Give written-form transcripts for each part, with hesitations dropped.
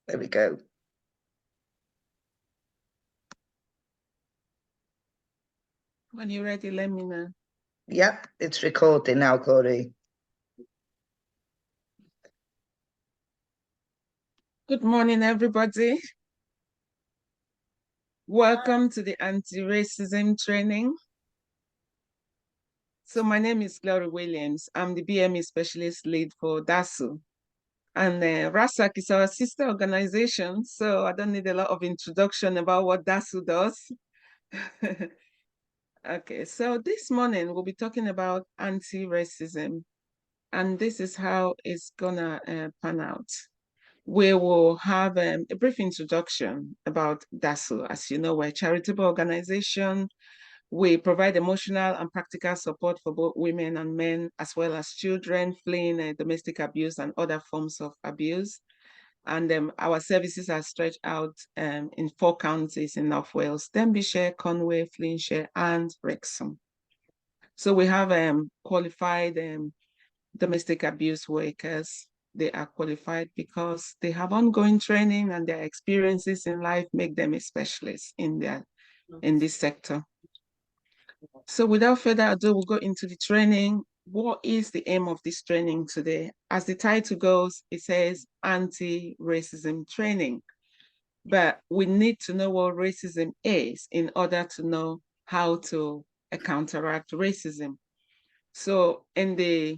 There we go. When you're ready, let me know. Yep, it's recording now, Corey. Good morning, everybody. Welcome to the anti-racism training. So my name is Glory Williams. I'm the BME specialist lead for DASU. And RASASC is our sister organization, so I don't need a lot of introduction about what DASU does. Okay, so this morning we'll be talking about anti-racism, and this is how it's gonna pan out. We will have a brief introduction about DASU. As you know, we're a charitable organization. We provide emotional and practical support for both women and men, as well as children fleeing domestic abuse and other forms of abuse. And our services are stretched out in 4 counties in North Wales: Denbighshire, Conway, Flintshire, and Wrexham. So we have qualified domestic abuse workers. They are qualified because they have ongoing training and their experiences in life make them a specialist in this sector. So without further ado, we'll go into the training. What is the aim of this training today? As the title goes, it says anti-racism training. But we need to know what racism is in order to know how to counteract racism. So in the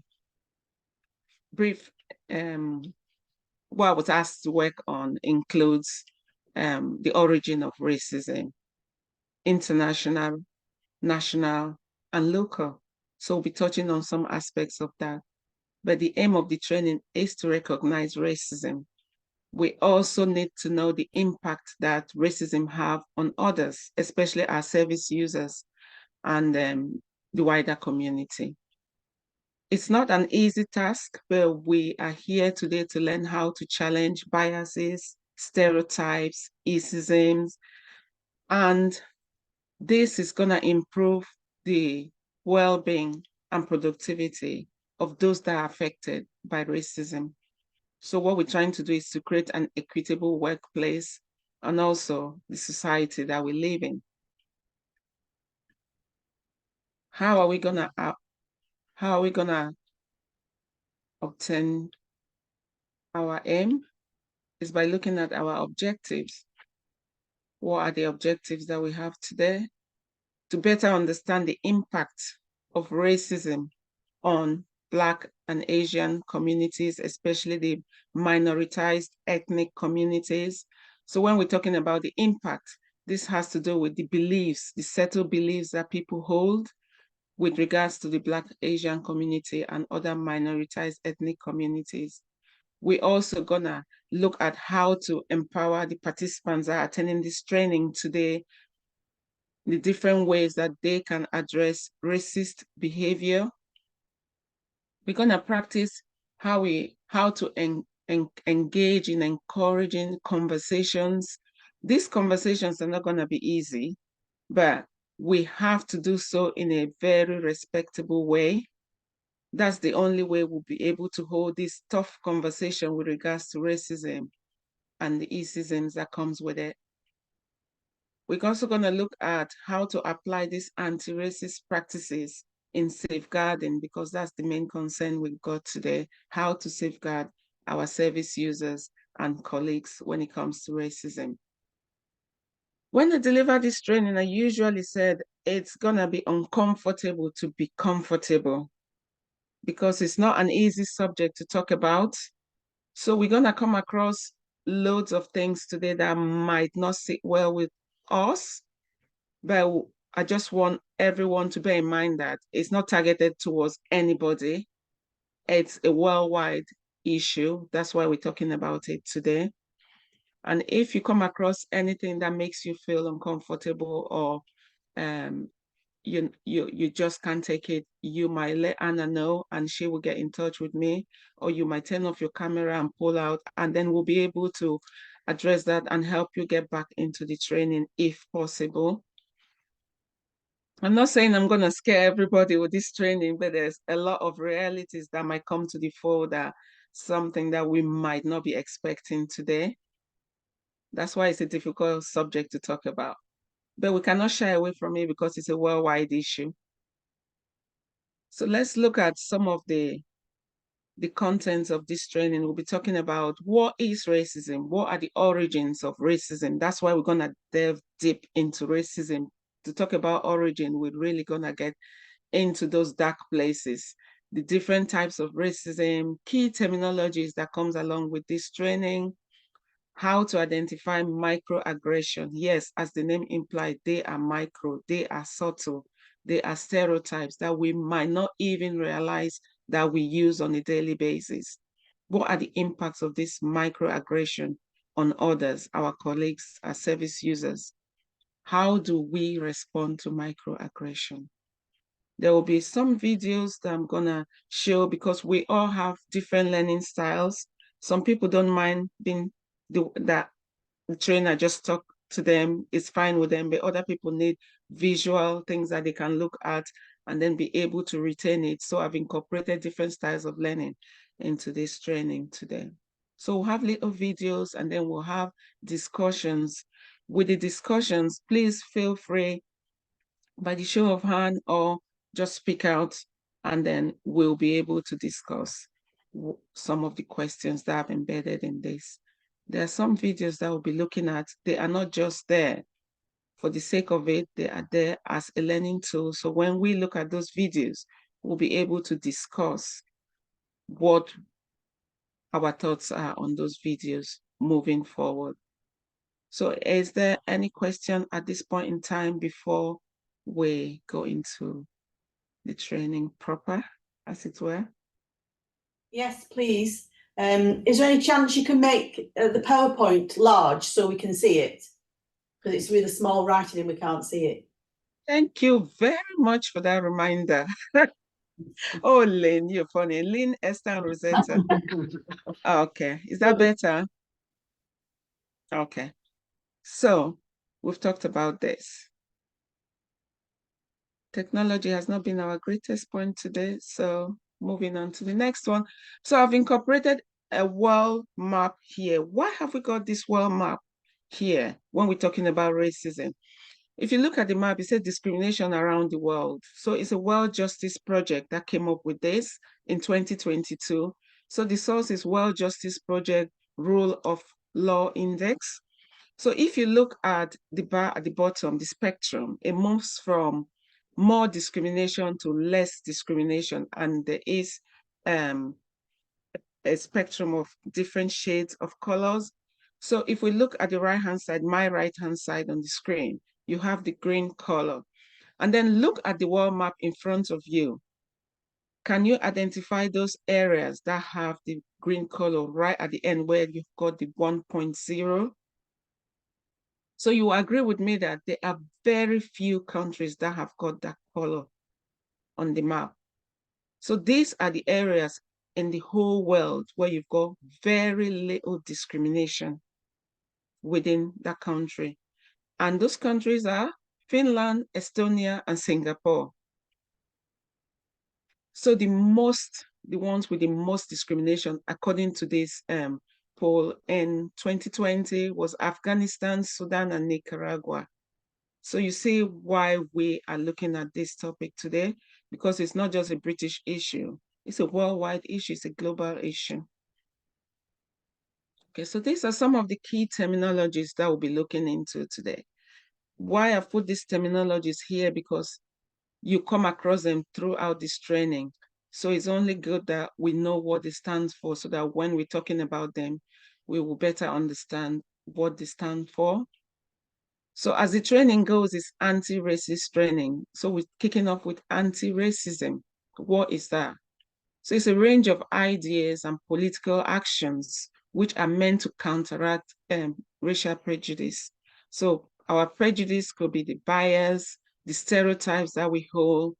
brief, what I was asked to work on includes the origin of racism, international, national, and local. So we'll be touching on some aspects of that. But the aim of the training is to recognize racism. We also need to know the impact that racism have on others, especially our service users and the wider community. It's not an easy task, but we are here today to learn how to challenge biases, stereotypes, isms, and this is going to improve the well-being and productivity of those that are affected by racism. So what we're trying to do is to create an equitable workplace and also the society that we live in. How are we gonna obtain our aim? Is by looking at our objectives. What are the objectives that we have today? To better understand the impact of racism on Black and Asian communities, especially the minoritized ethnic communities. So when we're talking about the impact, this has to do with the beliefs, the settled beliefs that people hold with regards to the Black Asian community and other minoritized ethnic communities. We're also gonna look at how to empower the participants that are attending this training today, the different ways that they can address racist behavior. We're gonna practice how to engage in encouraging conversations. These conversations are not gonna be easy, but we have to do so in a very respectable way. That's the only way we'll be able to hold this tough conversation with regards to racism and the isms that comes with it. We're also going to look at how to apply these anti-racist practices in safeguarding, because that's the main concern we've got today, how to safeguard our service users and colleagues when it comes to racism. When I deliver this training, I usually said it's gonna be uncomfortable to be comfortable, because it's not an easy subject to talk about. So we're gonna come across loads of things today that might not sit well with us, but I just want everyone to bear in mind that it's not targeted towards anybody. It's a worldwide issue. That's why we're talking about it today. And if you come across anything that makes you feel uncomfortable or you just can't take it, you might let Anna know and she will get in touch with me, or you might turn off your camera and pull out, and then we'll be able to address that and help you get back into the training if possible. I'm not saying I'm going to scare everybody with this training, but there's a lot of realities that might come to the fore, that something that we might not be expecting today. That's why it's a difficult subject to talk about. But we cannot shy away from it because it's a worldwide issue. So let's look at some of the contents of this training. We'll be talking about what is racism, what are the origins of racism. That's why we're gonna delve deep into racism. To talk about origin, we're really gonna get into those dark places, the different types of racism, key terminologies that comes along with this training, how to identify microaggression. Yes, as the name implied, they are micro, they are subtle, they are stereotypes that we might not even realize that we use on a daily basis. What are the impacts of this microaggression on others, our colleagues, our service users? How do we respond to microaggression? There will be some videos that I'm gonna show because we all have different learning styles. Some people don't mind being that the trainer just talk to them, it's fine with them, but other people need visual things that they can look at and then be able to retain it. So I've incorporated different styles of learning into this training today. So we'll have little videos and then we'll have discussions. With the discussions, please feel free by the show of hand or just speak out and then we'll be able to discuss some of the questions that I've embedded in this. There are some videos that we'll be looking at. They are not just there for the sake of it. They are there as a learning tool. So when we look at those videos, we'll be able to discuss what our thoughts are on those videos moving forward. So is there any question at this point in time before we go into the training proper, as it were? Yes, please. Is there any chance you can make the PowerPoint large so we can see it? Because it's really small writing and we can't see it. Thank you very much for that reminder. Oh, Lynn, you're funny. Lynn, Esther, and Rosetta. Okay, is that better? Okay, so we've talked about this. Technology has not been our greatest point today, so moving on to the next one. So I've incorporated a world map here. Why have we got this world map here when we're talking about racism? If you look at the map, it says discrimination around the world. So it's a World Justice Project that came up with this in 2022. So the source is World Justice Project Rule of Law Index. So if you look at the bar at the bottom, the spectrum, it moves from more discrimination to less discrimination. And there is a spectrum of different shades of colors. So if we look at the right-hand side, my right-hand side on the screen, you have the green color. And then look at the world map in front of you. Can you identify those areas that have the green color right at the end where you've got the 1.0? So you agree with me that there are very few countries that have got that color on the map. So these are the areas in the whole world where you've got very little discrimination within that country. And those countries are Finland, Estonia, and Singapore. So the ones with the most discrimination, according to this poll in 2020, was Afghanistan, Sudan, and Nicaragua. So you see why we are looking at this topic today, because it's not just a British issue. It's a worldwide issue. It's a global issue. Okay, so these are some of the key terminologies that we'll be looking into today. Why I've put these terminologies here, because you come across them throughout this training. So it's only good that we know what it stands for so that when we're talking about them, we will better understand what they stand for. So as the training goes, it's anti-racist training. So we're kicking off with anti-racism. What is that? So it's a range of ideas and political actions which are meant to counteract racial prejudice. So our prejudice could be the bias, the stereotypes that we hold.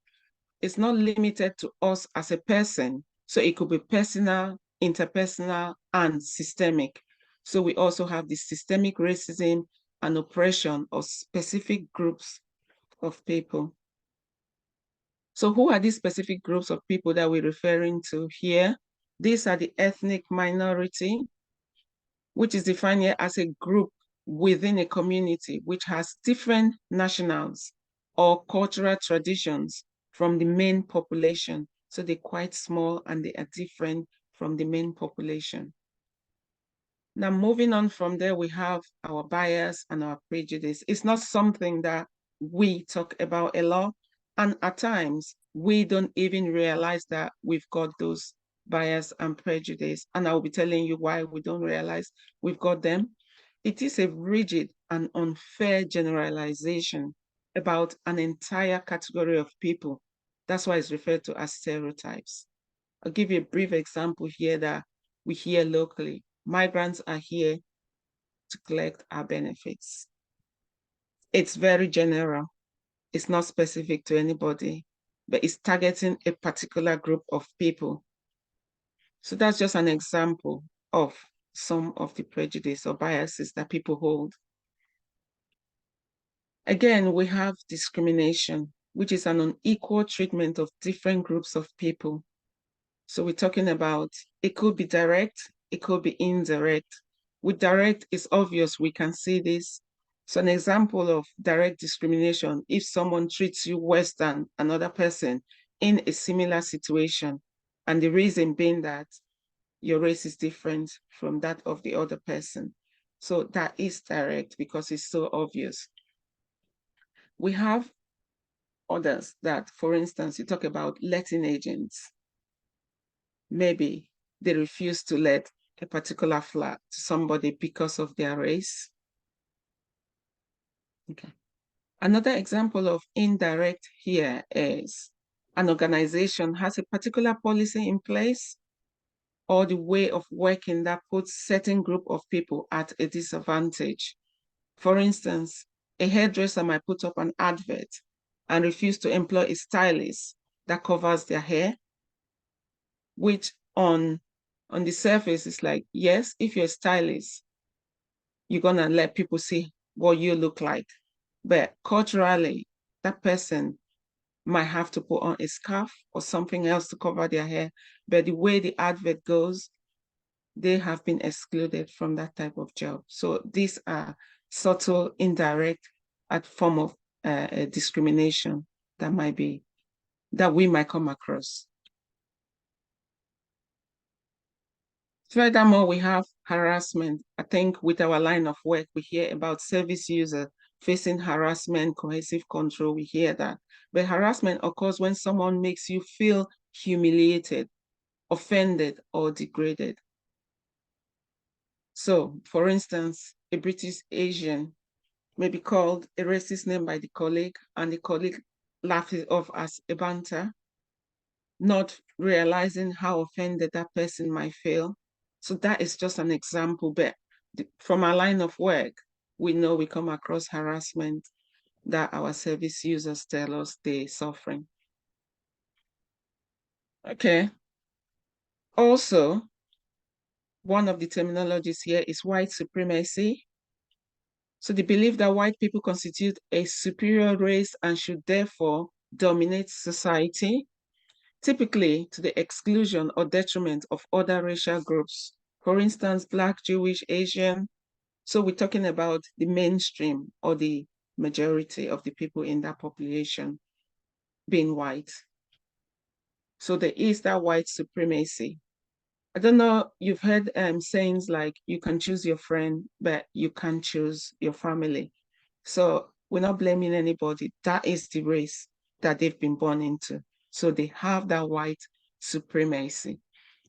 It's not limited to us as a person. So it could be personal, interpersonal, and systemic. So we also have the systemic racism and oppression of specific groups of people. So who are these specific groups of people that we're referring to here? These are the ethnic minority, which is defined here as a group within a community which has different nationals or cultural traditions from the main population. So they're quite small and they are different from the main population. Now, moving on from there, we have our bias and our prejudice. It's not something that we talk about a lot. And at times, we don't even realize that we've got those bias and prejudice. And I'll be telling you why we don't realize we've got them. It is a rigid and unfair generalization about an entire category of people. That's why it's referred to as stereotypes. I'll give you a brief example here that we hear locally. Migrants are here to collect our benefits. It's very general. It's not specific to anybody, but it's targeting a particular group of people. So that's just an example of some of the prejudice or biases that people hold. Again, we have discrimination, which is an unequal treatment of different groups of people. So we're talking about, it could be direct, it could be indirect. With direct, it's obvious, we can see this. So an example of direct discrimination, if someone treats you worse than another person in a similar situation, and the reason being that your race is different from that of the other person. So that is direct because it's so obvious. We have others that, for instance, you talk about letting agents. Maybe they refuse to let a particular flat to somebody because of their race. Okay. Another example of indirect here is an organization has a particular policy in place or the way of working that puts certain group of people at a disadvantage. For instance, a hairdresser might put up an advert and refuse to employ a stylist that covers their hair, which on the surface is like, yes, if you're a stylist, you're gonna let people see what you look like. But culturally, that person might have to put on a scarf or something else to cover their hair. But the way the advert goes, they have been excluded from that type of job. So these are subtle, indirect form of discrimination that we might come across. Furthermore, we have harassment. I think with our line of work, we hear about service users facing harassment, cohesive control, we hear that. But harassment occurs when someone makes you feel humiliated, offended, or degraded. So, for instance, a British Asian may be called a racist name by the colleague, and the colleague laughs it off as a banter, not realizing how offended that person might feel. So that is just an example, but from our line of work, we know we come across harassment that our service users tell us they're suffering. Okay. Also, one of the terminologies here is white supremacy. So the belief that white people constitute a superior race and should therefore dominate society, typically to the exclusion or detriment of other racial groups. For instance, Black, Jewish, Asian. So we're talking about the mainstream or the majority of the people in that population being white. So there is that white supremacy. I don't know, you've heard sayings like you can choose your friend, but you can't choose your family. So we're not blaming anybody. That is the race that they've been born into. So they have that white supremacy.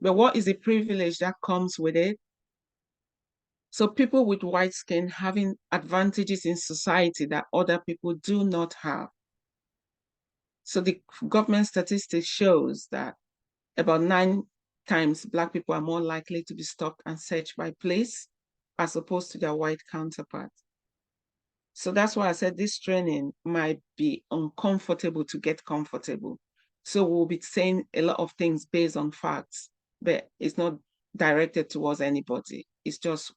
But what is the privilege that comes with it? So people with white skin having advantages in society that other people do not have. So the government statistics shows that about 9 times Black people are more likely to be stopped and searched by police as opposed to their white counterparts. So that's why I said this training might be uncomfortable to get comfortable. So we'll be saying a lot of things based on facts, but it's not directed towards anybody. It's just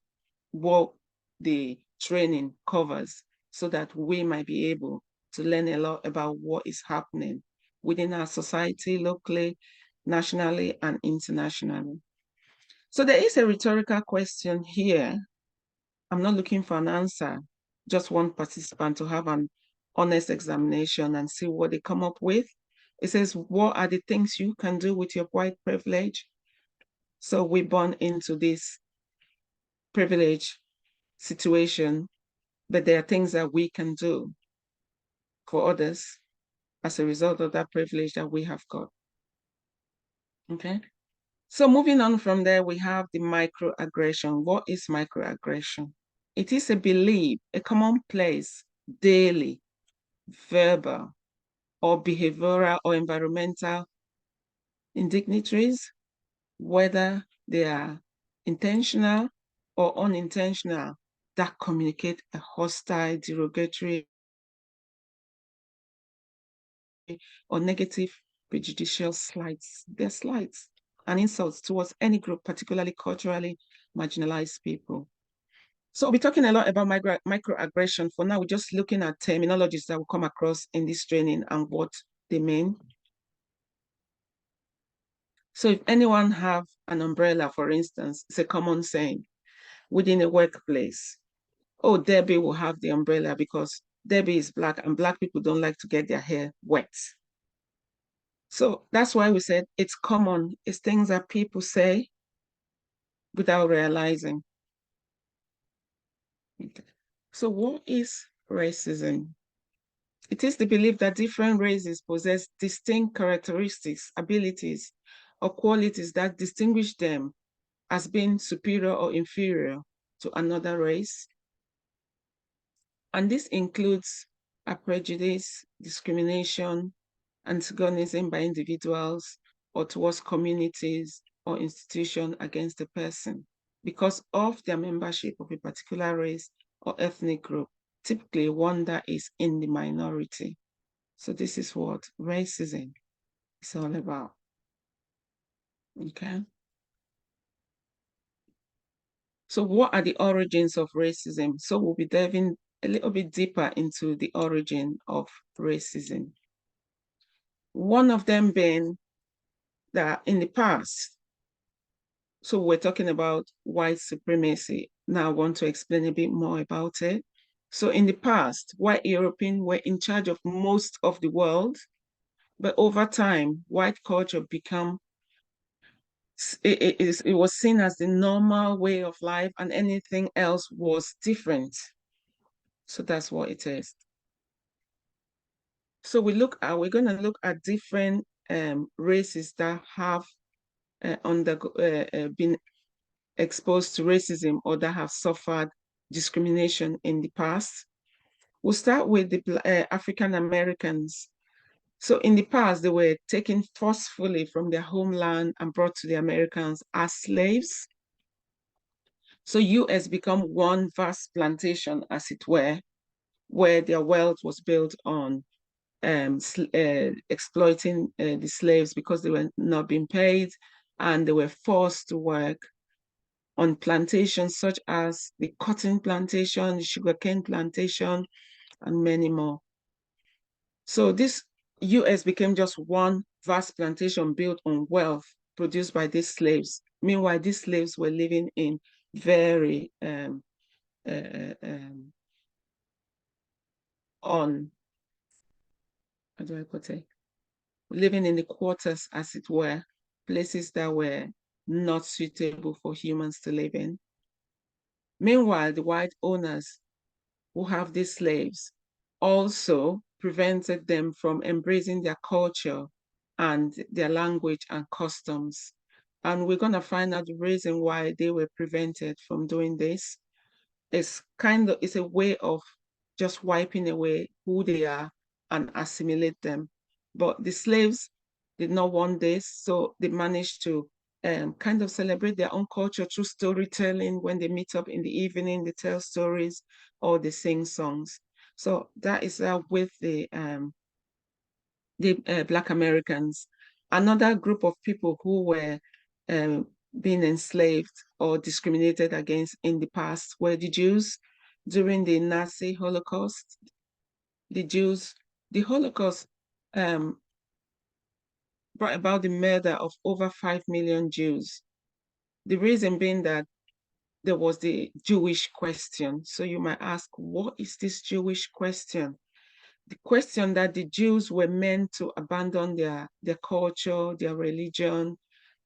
what the training covers so that we might be able to learn a lot about what is happening within our society, locally, nationally, and internationally. So there is a rhetorical question here I'm not looking for an answer, just one participant to have an honest examination and see what they come up with. It says, what are the things you can do with your white privilege? So we're born into this privilege situation, but there are things that we can do for others as a result of that privilege that we have got. Okay. So moving on from there, we have the microaggression. What is microaggression? It is a belief, a commonplace, daily, verbal, or behavioral or environmental indignities, whether they are intentional or unintentional, that communicate a hostile, derogatory, or negative, prejudicial slights. They're slights and insults towards any group, particularly culturally marginalized people. So we'll be talking a lot about microaggression. For now, we're just looking at terminologies that will come across in this training and what they mean. So if anyone have an umbrella, for instance, it's a common saying within a workplace. Oh, Debbie will have the umbrella because Debbie is Black and Black people don't like to get their hair wet. So that's why we said it's common. It's things that people say without realizing. Okay. So what is racism? It is the belief that different races possess distinct characteristics, abilities, or qualities that distinguish them as being superior or inferior to another race. And this includes a prejudice, discrimination, antagonism by individuals or towards communities or institutions against a person because of their membership of a particular race or ethnic group, typically one that is in the minority. So this is what racism is all about. Okay. So what are the origins of racism? So we'll be diving a little bit deeper into the origin of racism. One of them being that in the past, so we're talking about white supremacy. Now I want to explain a bit more about it. So in the past, white Europeans were in charge of most of the world, but over time, white culture became, it was seen as the normal way of life and anything else was different. So that's what it is. So we're going to look at different races that have been exposed to racism or that have suffered discrimination in the past. We'll start with the African Americans. So in the past, they were taken forcefully from their homeland and brought to the Americans as slaves. So US became one vast plantation, as it were, where their wealth was built on exploiting the slaves because they were not being paid and they were forced to work on plantations such as the cotton plantation, the sugarcane plantation, and many more. So this US became just one vast plantation built on wealth produced by these slaves. Meanwhile, these slaves were living in very how do I put it? Living in the quarters, as it were, places that were not suitable for humans to live in. Meanwhile, the white owners who have these slaves also prevented them from embracing their culture and their language and customs. And we're going to find out the reason why they were prevented from doing this. It's a way of just wiping away who they are and assimilate them. But the slaves did not want this, so they managed to kind of celebrate their own culture through storytelling. When they meet up in the evening, they tell stories or they sing songs. So that is with the Black Americans. Another group of people who were being enslaved or discriminated against in the past were the Jews during the Nazi Holocaust. The Holocaust brought about the murder of over 5 million Jews. The reason being that there was the Jewish question. So you might ask, what is this Jewish question? The question that the Jews were meant to abandon their culture, their religion,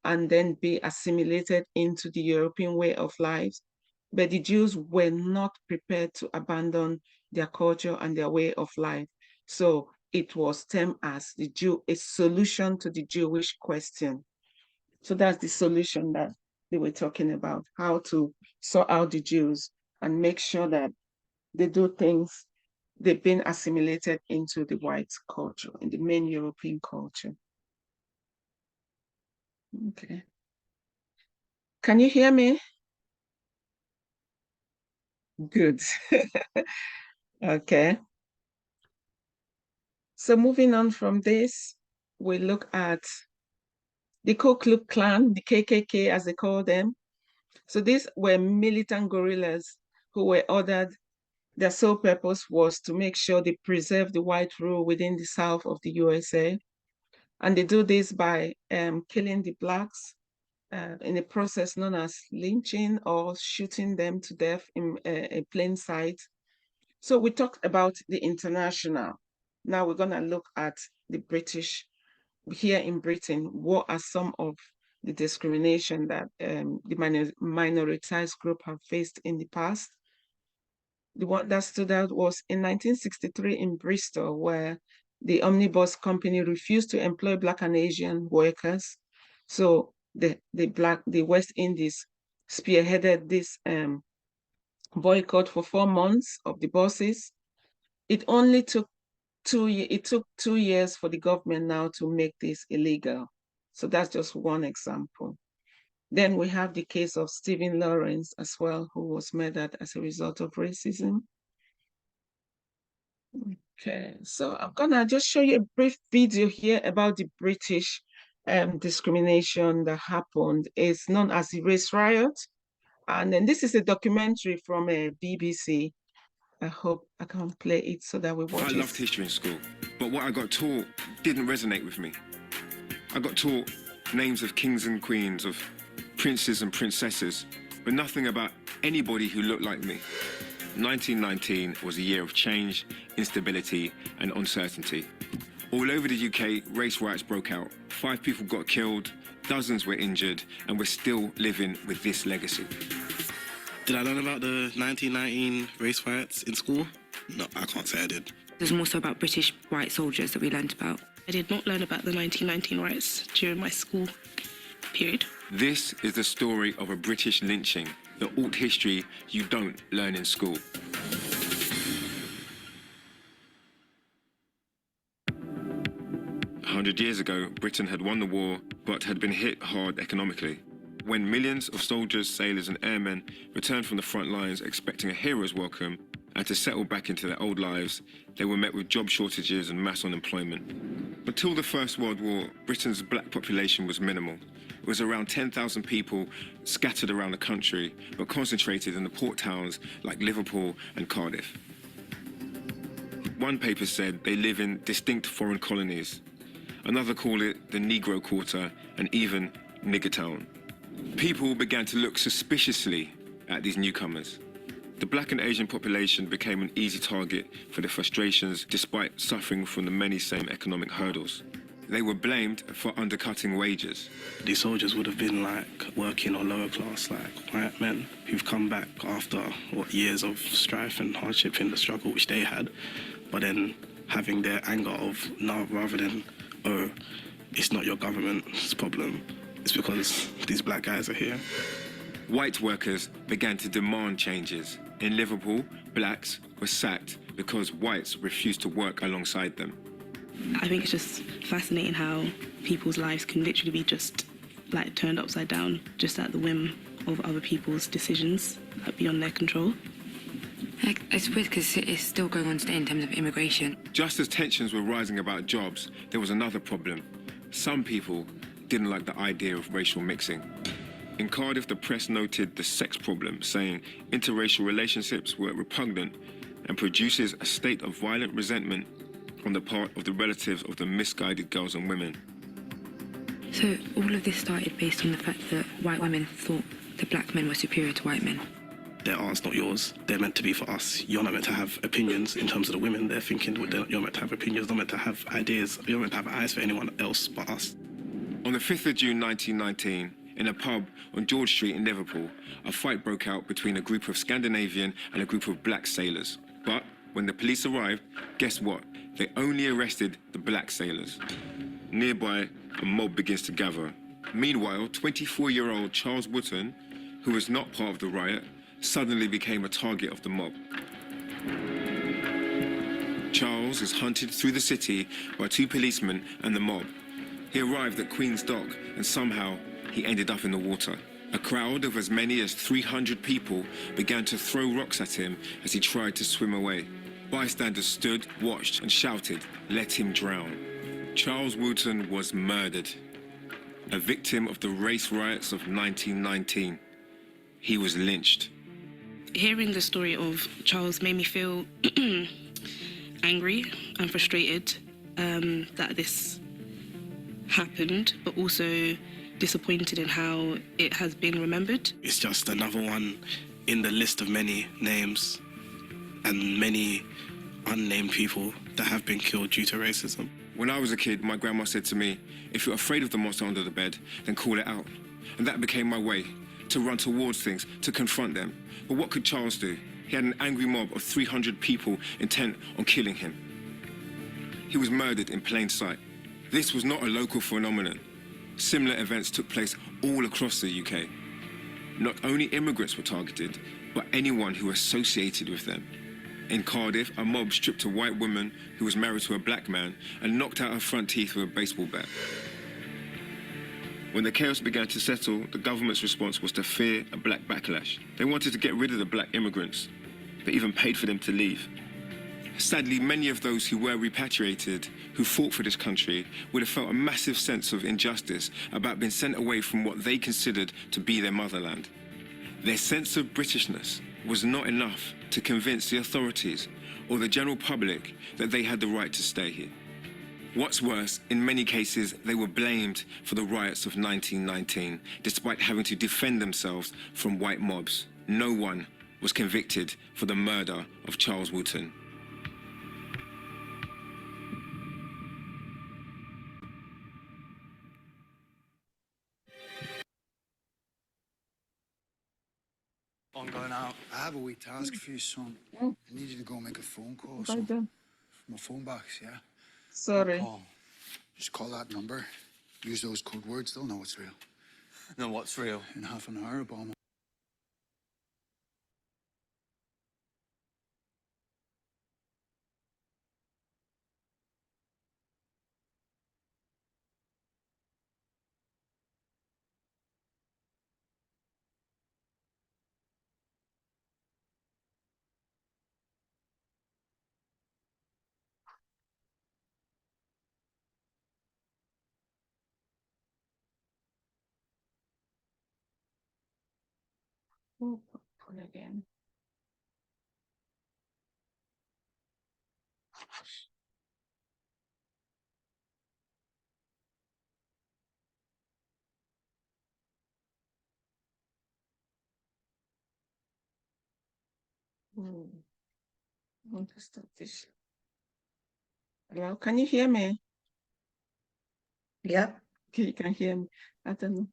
and then be assimilated into the European way of life. But the Jews were not prepared to abandon their culture and their way of life. So it was termed as a solution to the Jewish question. So that's the solution that they were talking about, how to sort out the Jews and make sure that they do things, they've been assimilated into the white culture, in the main European culture. Okay. Can you hear me? Good. Okay. So moving on from this, we look at the Ku Klux Klan, the KKK as they call them. So these were militant guerrillas who were ordered. Their sole purpose was to make sure they preserve the white rule within the South of the USA. And they do this by killing the blacks in a process known as lynching or shooting them to death in a plain sight. So we talked about the international. Now we're going to look at the British. Here in Britain, what are some of the discrimination that the minoritized group have faced in the past? The one that stood out was in 1963 in Bristol, where the omnibus company refused to employ Black and Asian workers. So the West Indies spearheaded this boycott for 4 months of the buses. It only took 2 years for the government now to make this illegal. So that's just one example. Then we have the case of Stephen Lawrence as well, who was murdered as a result of racism. Okay, so I'm gonna just show you a brief video here about the British discrimination that happened. It's known as the Race Riot. And then this is a documentary from a BBC. I hope I can play it so that we watch it. I loved history in school, but what I got taught didn't resonate with me. I got taught names of kings and queens, of princes and princesses, but nothing about anybody who looked like me. 1919 was a year of change, instability, and uncertainty. All over the UK, race riots broke out. 5 people got killed, dozens were injured, and we're still living with this legacy. Did I learn about the 1919 race riots in school? No, I can't say I did. It was more so about British white soldiers that we learned about. I did not learn about the 1919 riots during my school period. This is the story of a British lynching, the alt history you don't learn in school. A 100 years ago, Britain had won the war, but had been hit hard economically. When millions of soldiers, sailors and airmen returned from the front lines expecting a hero's welcome and to settle back into their old lives, they were met with job shortages and mass unemployment. Until the First World War, Britain's black population was minimal. It was around 10,000 people scattered around the country, but concentrated in the port towns like Liverpool and Cardiff. One paper said they live in distinct foreign colonies. Another called it the Negro Quarter and even Nigger Town. People began to look suspiciously at these newcomers. The black and Asian population became an easy target for their frustrations despite suffering from the many same economic hurdles. They were blamed for undercutting wages. These soldiers would have been like working or lower class, like white men who've come back after years of strife and hardship in the struggle which they had, but then having their anger of now rather than, oh, it's not your government's problem, it's because these black guys are here. White workers began to demand changes. In Liverpool, blacks were sacked because whites refused to work alongside them. I think it's just fascinating how people's lives can literally be just like turned upside down just at the whim of other people's decisions, like beyond their control. It's weird because it's still going on today in terms of immigration. Just as tensions were rising about jobs, there was another problem. Some people didn't like the idea of racial mixing. In Cardiff, the press noted the sex problem, saying interracial relationships were repugnant and produces a state of violent resentment on the part of the relatives of the misguided girls and women. So all of this started based on the fact that white women thought the black men were superior to white men. They're ours, not yours. They're meant to be for us. You're not meant to have opinions in terms of the women. They're thinking you're meant to have opinions, not meant to have ideas. You're meant to have eyes for anyone else but us. On the 5th of June 1919, in a pub on George Street in Liverpool, a fight broke out between a group of Scandinavian and a group of black sailors. But when the police arrived, guess what? They only arrested the black sailors. Nearby, a mob begins to gather. Meanwhile, 24-year-old Charles Wootton, who was not part of the riot, suddenly became a target of the mob. Charles is hunted through the city by 2 policemen and the mob. He arrived at Queen's Dock and somehow he ended up in the water. A crowd of as many as 300 people began to throw rocks at him as he tried to swim away. Bystanders stood, watched and shouted, "Let him drown." Charles Wootton was murdered, a victim of the race riots of 1919. He was lynched. Hearing the story of Charles made me feel angry and frustrated that this happened, but also disappointed in how it has been remembered. It's just another one in the list of many names and many unnamed people that have been killed due to racism. When I was a kid, my grandma said to me, if you're afraid of the monster under the bed, then call it out. And that became my way, to run towards things, to confront them. But what could Charles do? He had an angry mob of 300 people intent on killing him. He was murdered in plain sight. This was not a local phenomenon. Similar events took place all across the UK. Not only immigrants were targeted, but anyone who associated with them. In Cardiff, a mob stripped a white woman who was married to a black man and knocked out her front teeth with a baseball bat. When the chaos began to settle, the government's response was to fear a black backlash. They wanted to get rid of the black immigrants. They even paid for them to leave. Sadly, many of those who were repatriated, who fought for this country, would have felt a massive sense of injustice about being sent away from what they considered to be their motherland. Their sense of Britishness was not enough to convince the authorities or the general public that they had the right to stay here. What's worse, in many cases, they were blamed for the riots of 1919, despite having to defend themselves from white mobs. No one was convicted for the murder of Charles Wootton. I'm going out. I have a wee task for you, son. Oh. I need you to go make a phone call. What son. have I done? My phone box, yeah? Sorry. Call. Just call that number. Use those code words. They'll know it's real. No, what's real? In half an hour, Obama. Oh, pull again. I want to stop this. Hello, can you hear me? Yeah. Okay, you can hear me. I don't know.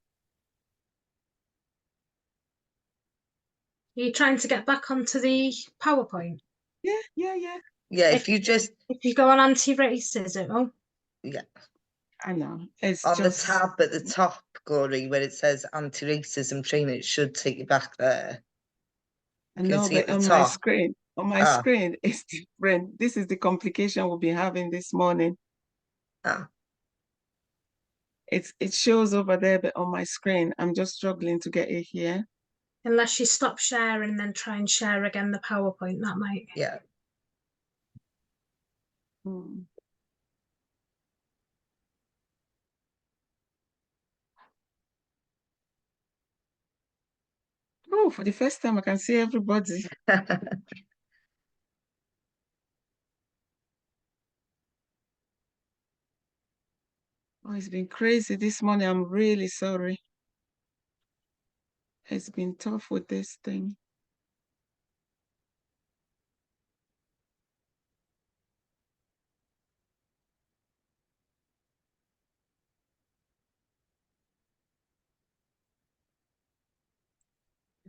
Are you trying to get back onto the PowerPoint? Yeah. Yeah, if you just, If you go on anti-racism, yeah, I know. It's on just the tab at the top, Gory, where it says anti-racism training, it should take you back there. I can know, see at but the on my top. screen, it's different. This is the complication we'll be having this morning. Ah, It shows over there, but on my screen, I'm just struggling to get it here. unless you stop sharing and then try and share again the PowerPoint, that might. yeah. Hmm. Oh, for the first time, I can see everybody. Oh, it's been crazy this morning. I'm really sorry. It's been tough with this thing.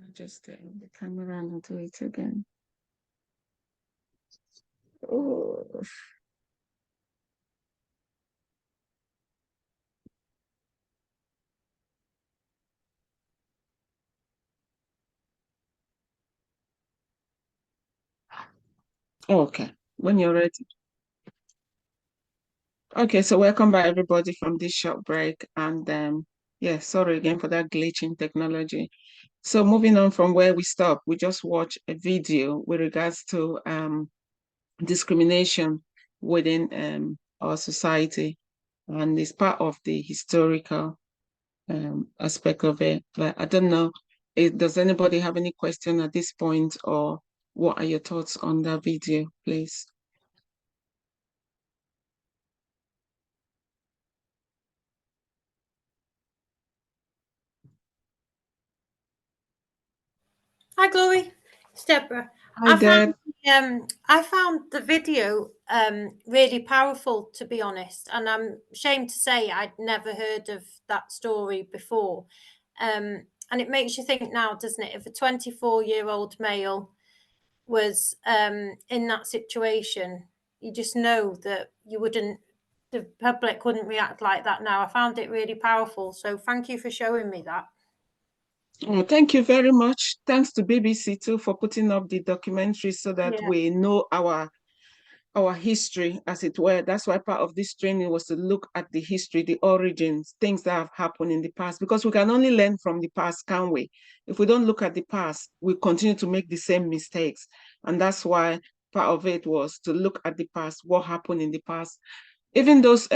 I'll just turn the camera and do it again. Oh. Okay, when you're ready. Okay, so welcome back everybody from this short break. And yeah, sorry again for that glitch in technology. So moving on from where we stopped, we just watched a video with regards to discrimination within our society, and it's part of the historical aspect of it. But I don't know, does anybody have any question at this point, or what are your thoughts on that video, please? Hi, Glory. It's Deborah. Hi, Deb. I found the video really powerful, to be honest, and I'm ashamed to say I'd never heard of that story before. And it makes you think now, doesn't it? If a 24-year-old male was in that situation, you just know that the public wouldn't react like that now. I found it really powerful. So thank you for showing me that. Oh, thank you very much. Thanks to BBC too for putting up the documentary so that we know our history, as it were. That's why part of this training was to look at the history, the origins, things that have happened in the past, because we can only learn from the past, can't we? If we don't look at the past, we continue to make the same mistakes. And that's why part of it was to look at the past, what happened in the past. Even those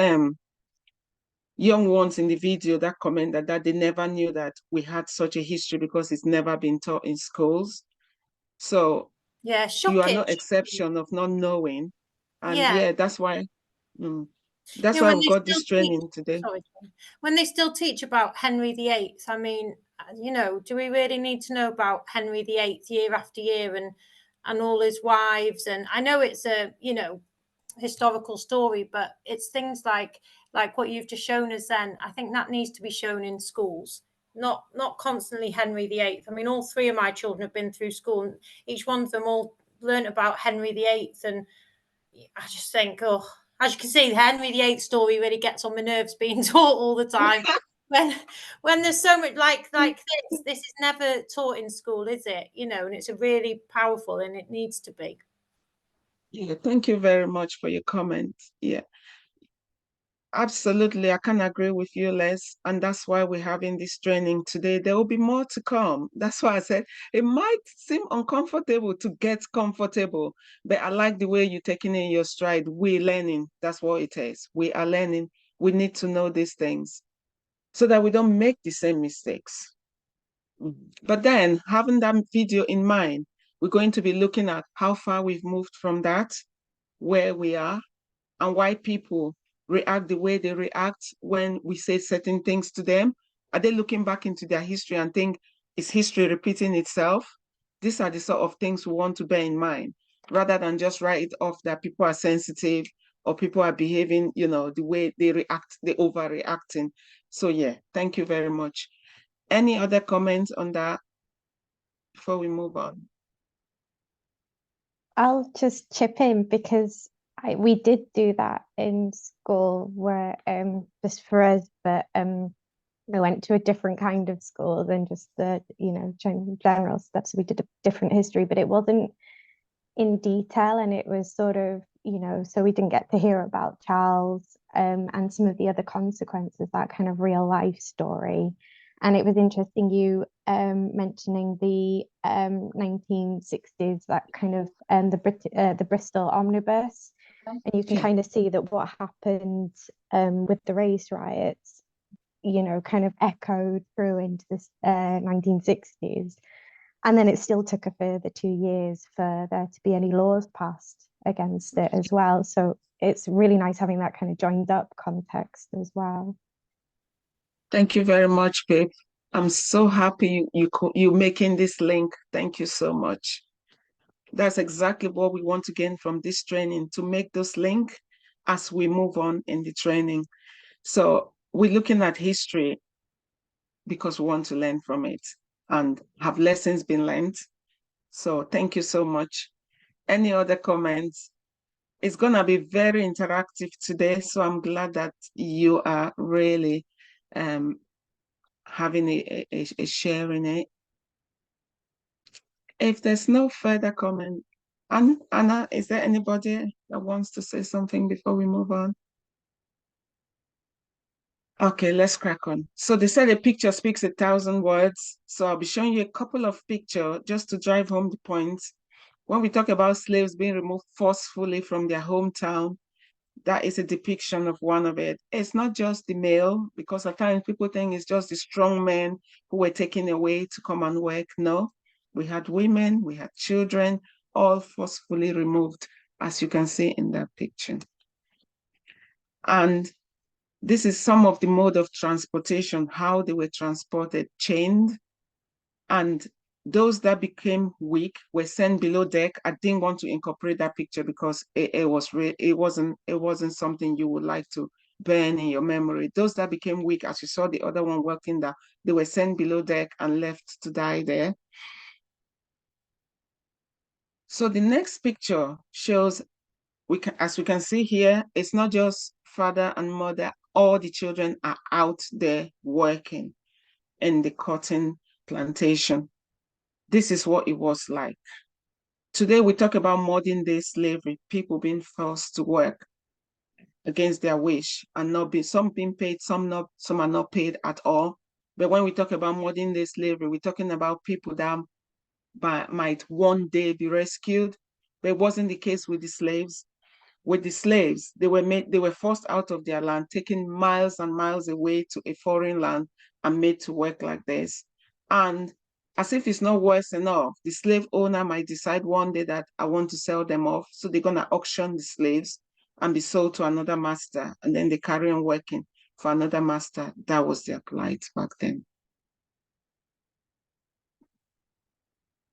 young ones in the video that commented that they never knew that we had such a history because it's never been taught in schools. So yeah, shocking. You are no exception of not knowing. And yeah, that's why that's why we've got this training today. Sorry, when they still teach about Henry VIII, I mean, you know, do we really need to know about Henry VIII year after year and all his wives? And I know it's a, you know, historical story, but it's things like what you've just shown us then. I think that needs to be shown in schools, not constantly Henry VIII. I mean, all three of my children have been through school, and each one of them all learned about Henry VIII, and I just think, oh, as you can see, the Henry VIII story really gets on my nerves being taught all the time. when there's so much like this is never taught in school, is it? You know, and it's a really powerful, and it needs to be. Yeah, thank you very much for your comment. Yeah, absolutely. I can agree with you, Les. And that's why we're having this training today. There will be more to come. That's why I said it might seem uncomfortable to get comfortable, but I like the way you're taking in your stride. We're learning. That's what it is. We are learning. We need to know these things so that we don't make the same mistakes. But then, having that video in mind, we're going to be looking at how far we've moved from that, where we are, and why people react the way they react when we say certain things to them. Are they looking back into their history and think, is history repeating itself? These are the sort of things we want to bear in mind, rather than just write it off that people are sensitive or people are behaving, you know, the way they react, they overreacting. So yeah, thank you very much. Any other comments on that before we move on? I'll just chip in because we did do that in school, where just for us, but I went to a different kind of school than just the, you know, general stuff. So we did a different history, but it wasn't in detail, and it was sort of, you know, so we didn't get to hear about Charles and some of the other consequences, that kind of real life story. And it was interesting you mentioning the 1960s, that kind of the Bristol omnibus, and you can kind of see that what happened with the race riots, you know, kind of echoed through into this 1960s. And then it still took a further 2 years for there to be any laws passed against it as well. So it's really nice having that kind of joined up context as well. Thank you very much, Pip. I'm so happy you making this link. Thank you so much. That's exactly what we want to gain from this training, to make those link as we move on in the training. So we're looking at history because we want to learn from it and have lessons been learned. So thank you so much. Any other comments? It's gonna be very interactive today, so I'm glad that you are really having a share in it. If there's no further comment, Anna, is there anybody that wants to say something before we move on? Okay, let's crack on. So they said a picture speaks 1,000 words. So I'll be showing you a couple of pictures just to drive home the point. When we talk about slaves being removed forcefully from their hometown, that is a depiction of one of it. It's not just the male, because at times people think it's just the strong men who were taken away to come and work. No, we had women, we had children, all forcefully removed, as you can see in that picture. And this is some of the mode of transportation, how they were transported, chained. And those that became weak were sent below deck. I didn't want to incorporate that picture because it wasn't something you would like to burn in your memory. Those that became weak, as you saw the other one working that, they were sent below deck and left to die there. So the next picture shows, as we can see here, it's not just father and mother, all the children are out there working in the cotton plantation. This is what it was like. Today we talk about modern day slavery, people being forced to work against their wish and some being paid, some are not paid at all. But when we talk about modern day slavery, we're talking about people that might one day be rescued. But it wasn't the case with the slaves. With the slaves, they were forced out of their land, taken miles and miles away to a foreign land and made to work like this. And as if it's not worse enough, the slave owner might decide one day that I want to sell them off. So they're gonna auction the slaves and be sold to another master. And then they carry on working for another master. That was their plight back then.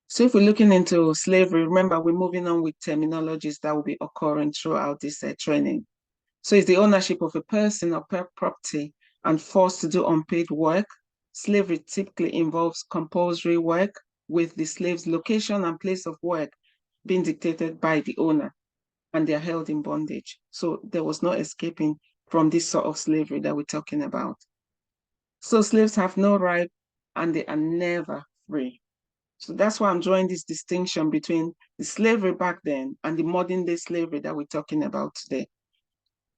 So if we're looking into slavery, remember we're moving on with terminologies that will be occurring throughout this training. So it's the ownership of a person or property and forced to do unpaid work. Slavery typically involves compulsory work with the slave's location and place of work being dictated by the owner, and they're held in bondage. So there was no escaping from this sort of slavery that we're talking about. So slaves have no right and they are never free. So that's why I'm drawing this distinction between the slavery back then and the modern day slavery that we're talking about today.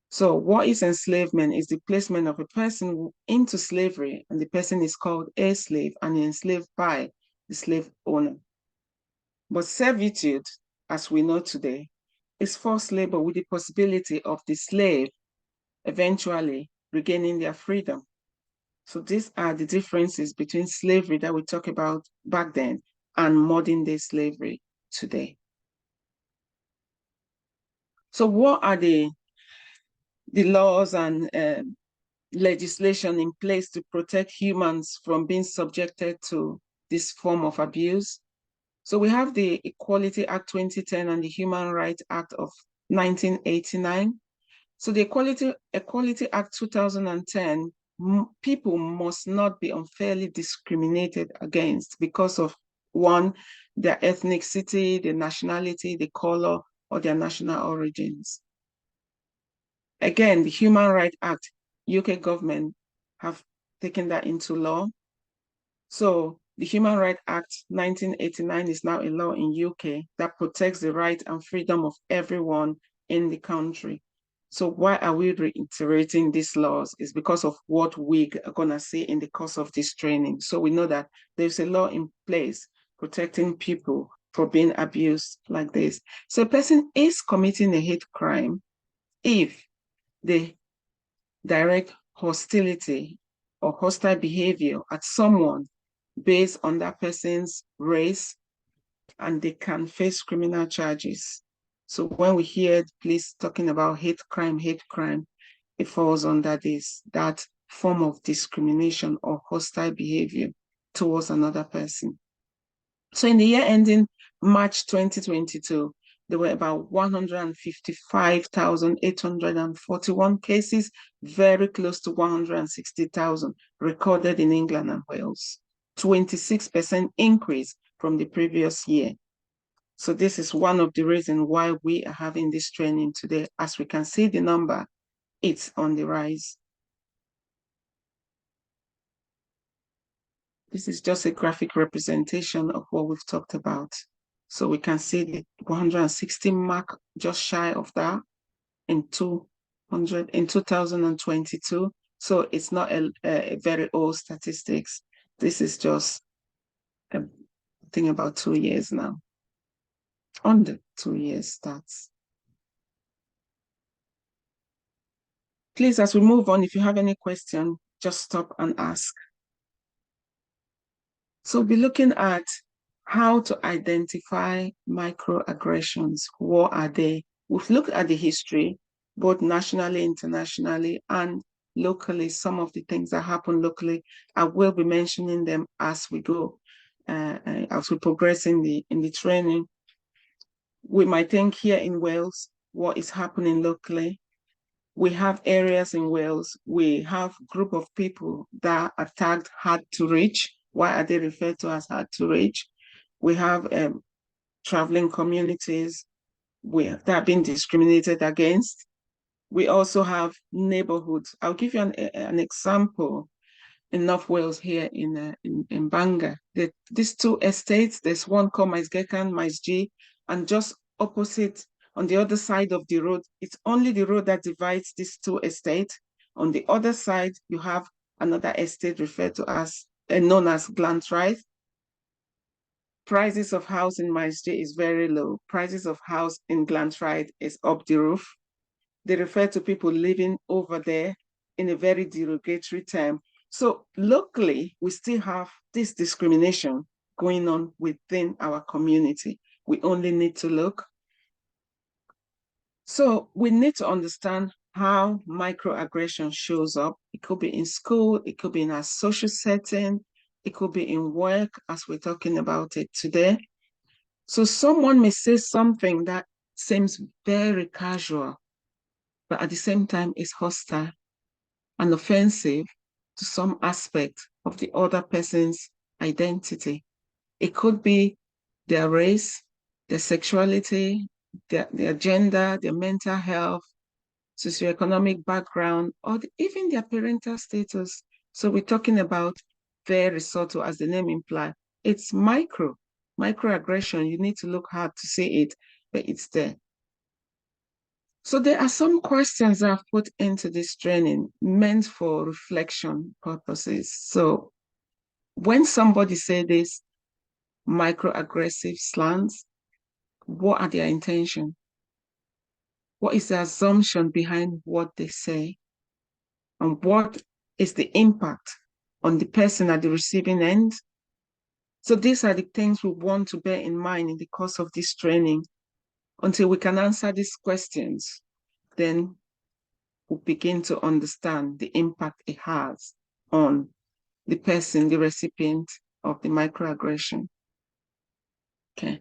So what is enslavement is the placement of a person into slavery, and the person is called a slave and enslaved by the slave owner. But servitude, as we know today, is forced labor with the possibility of the slave eventually regaining their freedom. So these are the differences between slavery that we talk about back then and modern day slavery today. So what are the laws and legislation in place to protect humans from being subjected to this form of abuse? So we have the Equality Act 2010 and the Human Rights Act of 1989. So the Equality Act 2010, people must not be unfairly discriminated against because of, one, their ethnicity, their nationality, the color, or their national origins. Again, the Human Rights Act, UK government have taken that into law. So the Human Rights Act 1989 is now a law in UK that protects the right and freedom of everyone in the country. So why are we reiterating these laws? Is because of what we are gonna see in the course of this training. So we know that there's a law in place protecting people for being abused like this. So a person is committing a hate crime if they direct hostility or hostile behavior at someone based on that person's race, and they can face criminal charges. So when we hear the police talking about hate crime, it falls under this, that form of discrimination or hostile behavior towards another person. So in the year ending March 2022, there were about 155,841 cases, very close to 160,000 recorded in England and Wales, 26% increase from the previous year. So this is one of the reasons why we are having this training today. As we can see the number, it's on the rise. This is just a graphic representation of what we've talked about. So we can see the 160 mark, just shy of that in 2022. So it's not a very old statistics. This is just a thing about 2 years now. Under 2 years stats. Please, as we move on, if you have any question, just stop and ask. So we'll be looking at how to identify microaggressions. What are they? We've looked at the history, both nationally, internationally, and locally, some of the things that happen locally. I will be mentioning them as we go, as we progress in the training. We might think here in Wales, what is happening locally. We have areas in Wales, we have a group of people that are tagged hard to reach. Why are they referred to as hard to reach? We have traveling communities that have been discriminated against. We also have neighborhoods. I'll give you an example in North Wales here in Bangor. These two estates, there's one called Maes Gecan, Maes G, and just opposite on the other side of the road, it's only the road that divides these two estates. On the other side, you have another estate referred to as, known as Glantraith. Prices of house in Maes G is very low. Prices of house in Glantraith is up the roof. They refer to people living over there in a very derogatory term. So locally, we still have this discrimination going on within our community. We only need to look. So we need to understand how microaggression shows up. It could be in school, it could be in a social setting, it could be in work, as we're talking about it today. So someone may say something that seems very casual, but at the same time is hostile and offensive to some aspect of the other person's identity. It could be their race, their sexuality, their gender, their mental health, socioeconomic background, or even their parental status. So we're talking about very subtle, as the name implies. It's microaggression. You need to look hard to see it, but it's there. So there are some questions I've put into this training meant for reflection purposes. So when somebody say this microaggressive slants, what are their intentions? What is the assumption behind what they say? And what is the impact on the person at the receiving end? So these are the things we want to bear in mind in the course of this training. Until we can answer these questions, then we'll begin to understand the impact it has on the person, the recipient of the microaggression. Okay.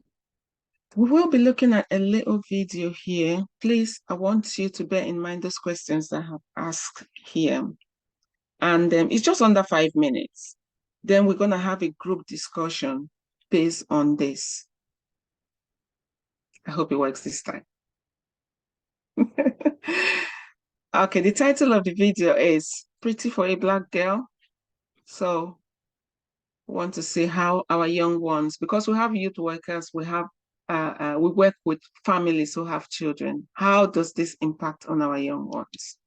We will be looking at a little video here. Please, I want you to bear in mind those questions that I have asked here. And it's just under 5 minutes. Then we're going to have a group discussion based on this. I hope it works this time. Okay, the title of the video is Pretty for a Black Girl. So we want to see how our young ones, because we have youth workers, we work with families who have children. How does this impact on our young ones?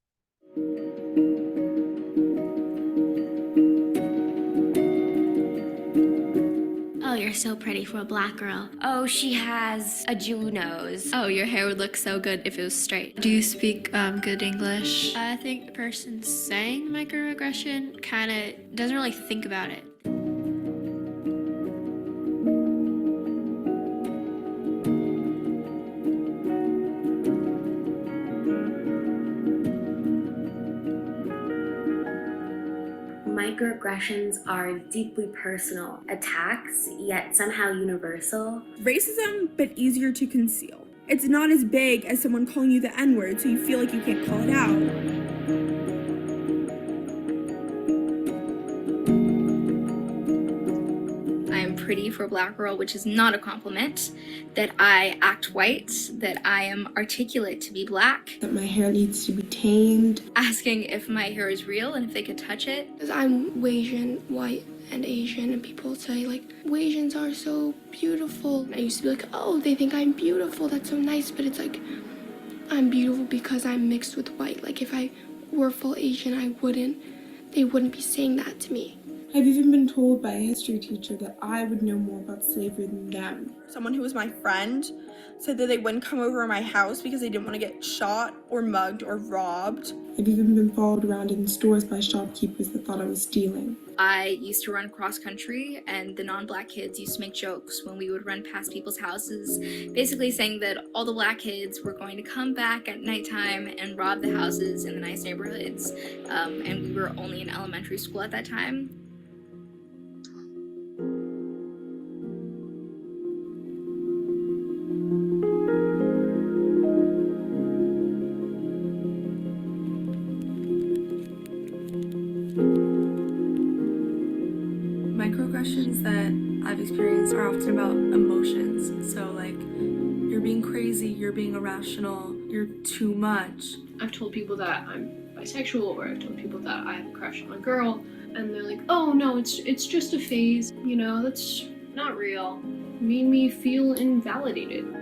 Oh, you're so pretty for a black girl. Oh, she has a Jew nose. Oh, your hair would look so good if it was straight. Do you speak good English? I think the person saying microaggression kind of doesn't really think about it. Microaggressions are deeply personal attacks, yet somehow universal. Racism, but easier to conceal. It's not as big as someone calling you the N-word, so you feel like you can't call it out. Pretty for a black girl, which is not a compliment, that I act white, that I am articulate to be black, that my hair needs to be tamed, asking if my hair is real and if they could touch it. Because I'm Wasian, white, and Asian, and people say like, Wasians are so beautiful. And I used to be like, oh, they think I'm beautiful, that's so nice, but it's like, I'm beautiful because I'm mixed with white. Like if I were full Asian, they wouldn't be saying that to me. I've even been told by a history teacher that I would know more about slavery than them. Someone who was my friend said that they wouldn't come over to my house because they didn't want to get shot or mugged or robbed. I've even been followed around in stores by shopkeepers that thought I was stealing. I used to run cross country, and the non-black kids used to make jokes when we would run past people's houses, basically saying that all the black kids were going to come back at nighttime and rob the houses in the nice neighborhoods, and we were only in elementary school at that time. Microaggressions that I've experienced are often about emotions. So like, you're being crazy, you're being irrational, you're too much. I've told people that I'm bisexual, or I've told people that I have a crush on a girl, and they're like, oh no, it's just a phase, you know, that's not real. It made me feel invalidated.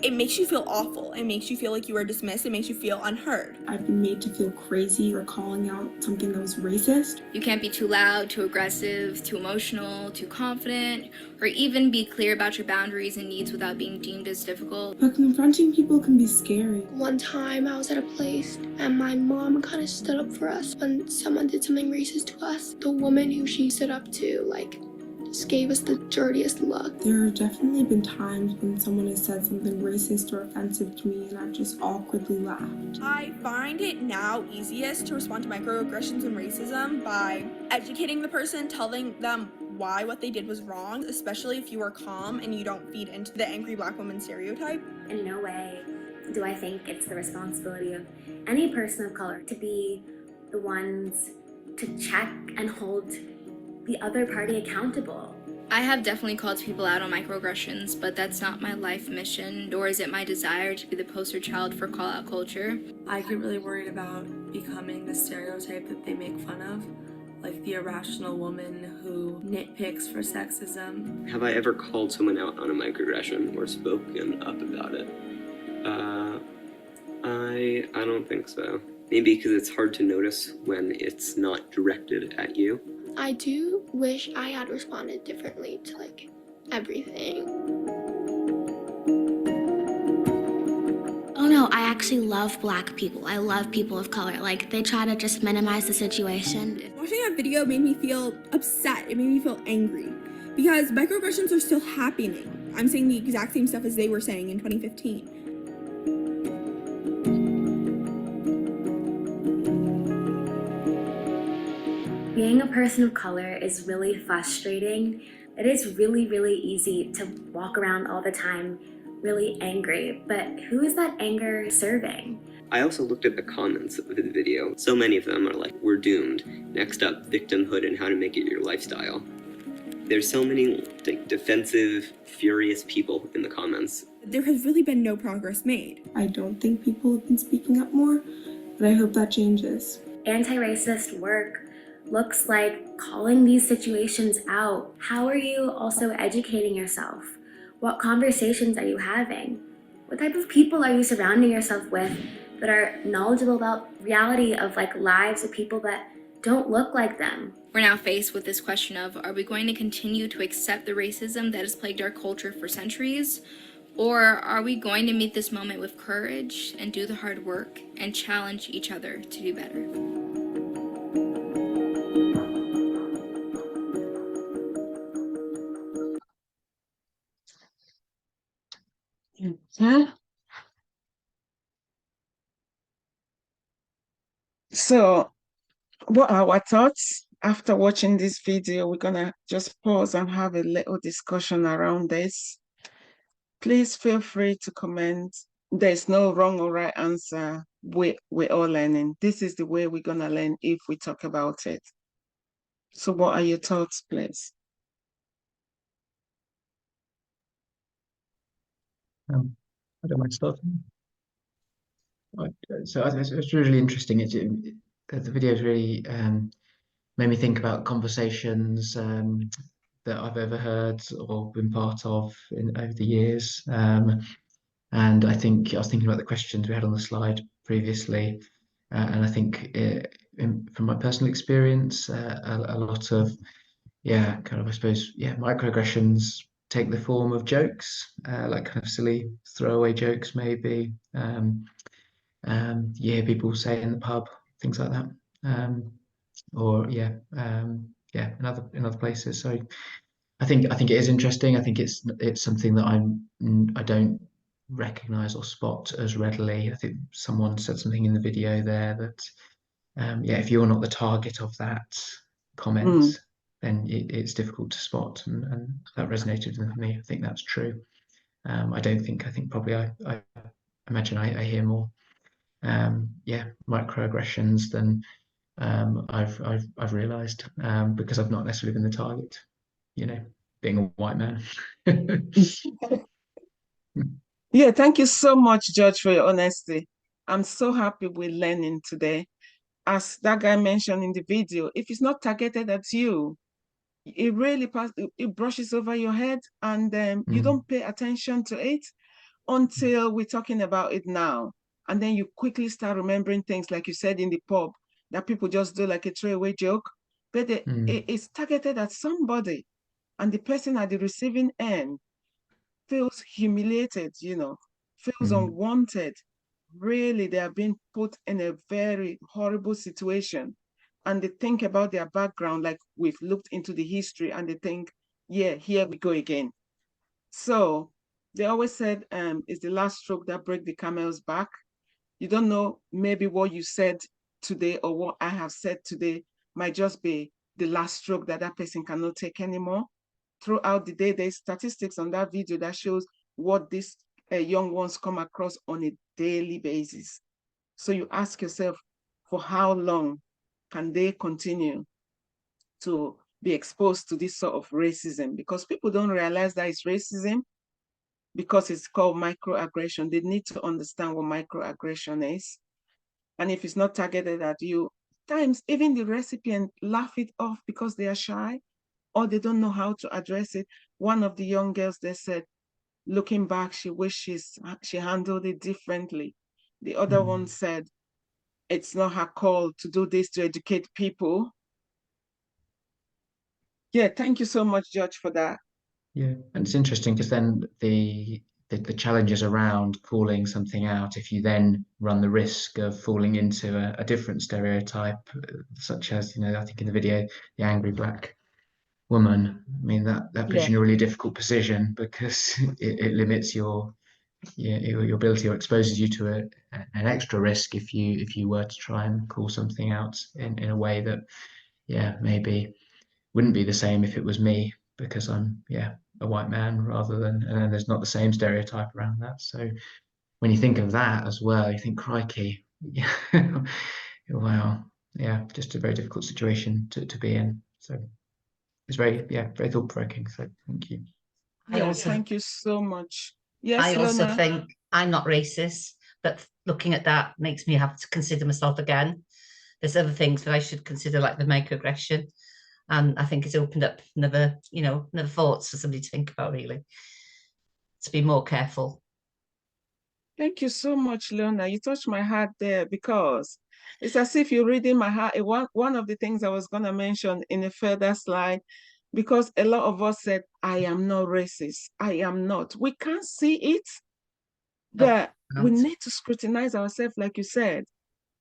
It makes you feel awful. It makes you feel like you are dismissed. It makes you feel unheard. I've been made to feel crazy or calling out something that was racist. You can't be too loud, too aggressive, too emotional, too confident, or even be clear about your boundaries and needs without being deemed as difficult. But confronting people can be scary. One time I was at a place and my mom kind of stood up for us when someone did something racist to us. The woman who she stood up to, like, just gave us the dirtiest look. There have definitely been times when someone has said something racist or offensive to me and I've just awkwardly laughed. I find it now easiest to respond to microaggressions and racism by educating the person, telling them why what they did was wrong, especially if you are calm and you don't feed into the angry black woman stereotype. In no way do I think it's the responsibility of any person of color to be the ones to check and hold the other party accountable. I have definitely called people out on microaggressions, but that's not my life mission, nor is it my desire to be the poster child for call-out culture. I get really worried about becoming the stereotype that they make fun of, like the irrational woman who nitpicks for sexism. Have I ever called someone out on a microaggression or spoken up about it? I don't think so. Maybe because it's hard to notice when it's not directed at you. I do wish I had responded differently to like everything. Oh no, I actually love black people. I love people of color. Like, they try to just minimize the situation. Watching that video made me feel upset. It made me feel angry because microaggressions are still happening. I'm saying the exact same stuff as they were saying in 2015. Being a person of color is really frustrating. It is really, really easy to walk around all the time really angry, but who is that anger serving? I also looked at the comments of the video. So many of them are like, we're doomed. Next up, victimhood and how to make it your lifestyle. There's so many like defensive, furious people in the comments. There has really been no progress made. I don't think people have been speaking up more, but I hope that changes. Anti-racist work looks like calling these situations out. How are you also educating yourself? What conversations are you having? What type of people are you surrounding yourself with that are knowledgeable about reality of like lives of people that don't look like them? We're now faced with this question of, are we going to continue to accept the racism that has plagued our culture for centuries? Or are we going to meet this moment with courage and do the hard work and challenge each other to do better? Huh? So, what are our thoughts after watching this video? We're gonna just pause and have a little discussion around this. Please feel free to comment. There's no wrong or right answer. We're all learning. This is the way we're gonna learn if we talk about it. So what are your thoughts, please? I don't mind starting. So it's really interesting. The video is really made me think about conversations that I've ever heard or been part of over the years. And I think I was thinking about the questions we had on the slide previously, and I think from my personal experience, a lot of I suppose microaggressions take the form of jokes, like kind of silly throwaway jokes maybe. You hear people say in the pub things like that, in other places. So I think it is interesting. I think it's something that I don't recognize or spot as readily. I think someone said something in the video there that if you're not the target of that comment, then it's difficult to spot, and that resonated with me. I think that's true. I think probably I imagine I hear more microaggressions than I've realized, because I've not necessarily been the target, being a white man. Yeah, thank you so much, George, for your honesty. I'm so happy we're learning today. As that guy mentioned in the video, if it's not targeted at you, it really it brushes over your head, and you don't pay attention to it until we're talking about it now. And then you quickly start remembering things like you said in the pub that people just do like a throwaway joke, but it's targeted at somebody, and the person at the receiving end feels humiliated, feels unwanted. Really, they are being put in a very horrible situation. And they think about their background, like we've looked into the history, and they think, yeah, here we go again. So they always said, it's the last stroke that breaks the camel's back. You don't know, maybe what you said today or what I have said today might just be the last stroke that that person cannot take anymore. Throughout the day, there's statistics on that video that shows what these young ones come across on a daily basis. So you ask yourself, for how long can they continue to be exposed to this sort of racism? Because people don't realize that it's racism because it's called microaggression. They need to understand what microaggression is. And if it's not targeted at you, times even the recipient laugh it off because they are shy or they don't know how to address it. One of the young girls, they said, looking back, she wishes she handled it differently. The other one said, it's not her call to do this to educate people. Yeah, thank you so much, George, for that. Yeah, and it's interesting because then the challenges around calling something out, if you then run the risk of falling into a different stereotype, such as, I think in the video, the angry black woman. I mean, that puts you in a really difficult position because it limits your ability, or exposes you to an extra risk if you were to try and call something out in a way that maybe wouldn't be the same if it was me, because I'm a white man rather than, and then there's not the same stereotype around that. So when you think of that as well, you think, crikey, wow, just a very difficult situation to be in. So it's very thought-provoking. So thank you. Thank you so much. Yes, I also Lona? think I'm not racist, but looking at that makes me have to consider myself again. There's other things that I should consider, like the microaggression. And I think it's opened up another thoughts for somebody to think about, really, to be more careful. Thank you so much, Lona. You touched my heart there, because it's as if you're reading my heart. One of the things I was going to mention in a further slide, because a lot of us said, I am not racist. I am not. We can't see it, but we need to scrutinize ourselves, like you said.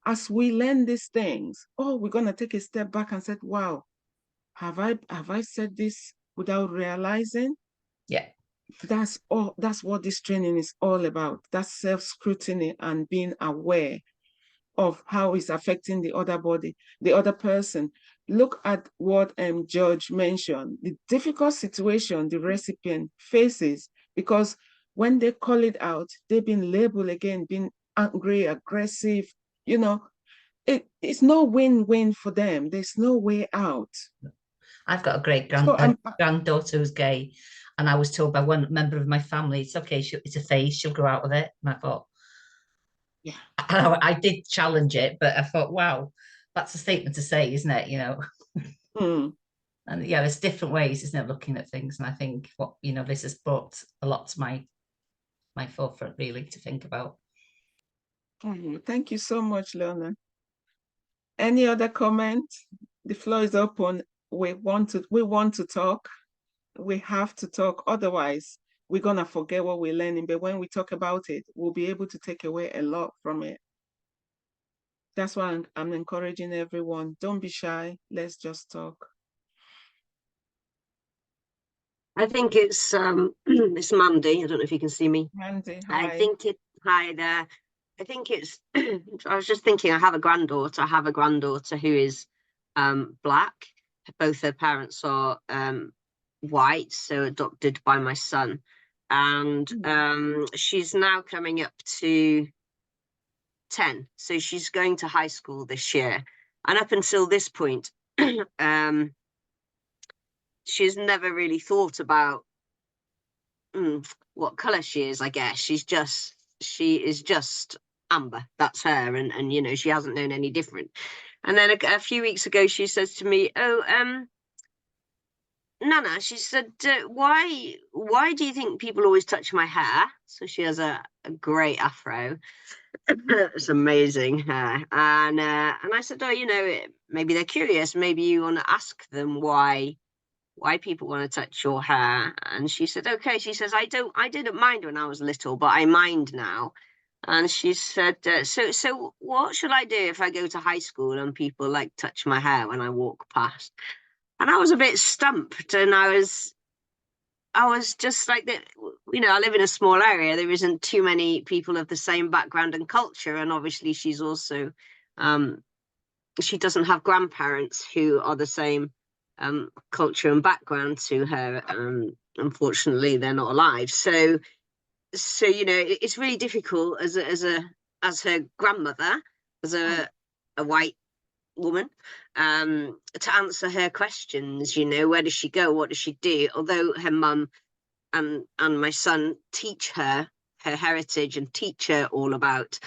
As we learn these things, we're going to take a step back and say, wow, have I said this without realizing? Yeah. That's what this training is all about. That's self-scrutiny and being aware of how it's affecting the other body, the other person. Look at what George mentioned, the difficult situation the recipient faces, because when they call it out, they've been labeled again, being angry, aggressive, it's no win-win for them. There's no way out. I've got a great granddaughter who's gay, and I was told by one member of my family, it's okay, it's a phase, she'll grow out of it. And I thought, yeah, I did challenge it, but I thought, wow, that's a statement to say, isn't it? And yeah, there's different ways, isn't it, looking at things. And I think this has brought a lot to my forefront, really, to think about. Thank you so much, Leona. Any other comment? The floor is open. We want to talk. We have to talk. Otherwise, we're going to forget what we're learning. But when we talk about it, we'll be able to take away a lot from it. That's why I'm encouraging everyone. Don't be shy. Let's just talk. I think it's it's Mandy. I don't know if you can see me. Mandy, hi. Hi there. I think it's I was just thinking, I have a granddaughter who is black. Both her parents are white, so adopted by my son. And she's now coming up to 10. So she's going to high school this year. And up until this point, she's never really thought about what color she is, I guess. She is just amber. That's her. And she hasn't known any different. And then a few weeks ago, she says to me, Nana, she said, why do you think people always touch my hair? So she has a great afro. It's amazing hair. And I said, maybe they're curious. Maybe you want to ask them why people want to touch your hair. And she said, okay. She says, I didn't mind when I was little, but I mind now. And she said, so what should I do if I go to high school and people touch my hair when I walk past? And I was a bit stumped, and I was just like that. I live in a small area. There isn't too many people of the same background and culture, and obviously she's also she doesn't have grandparents who are the same culture and background to her. Unfortunately, they're not alive. So it's really difficult as her grandmother, as a white woman, to answer her questions. Where does she go, what does she do? Although her mum and my son teach her heritage and teach her all about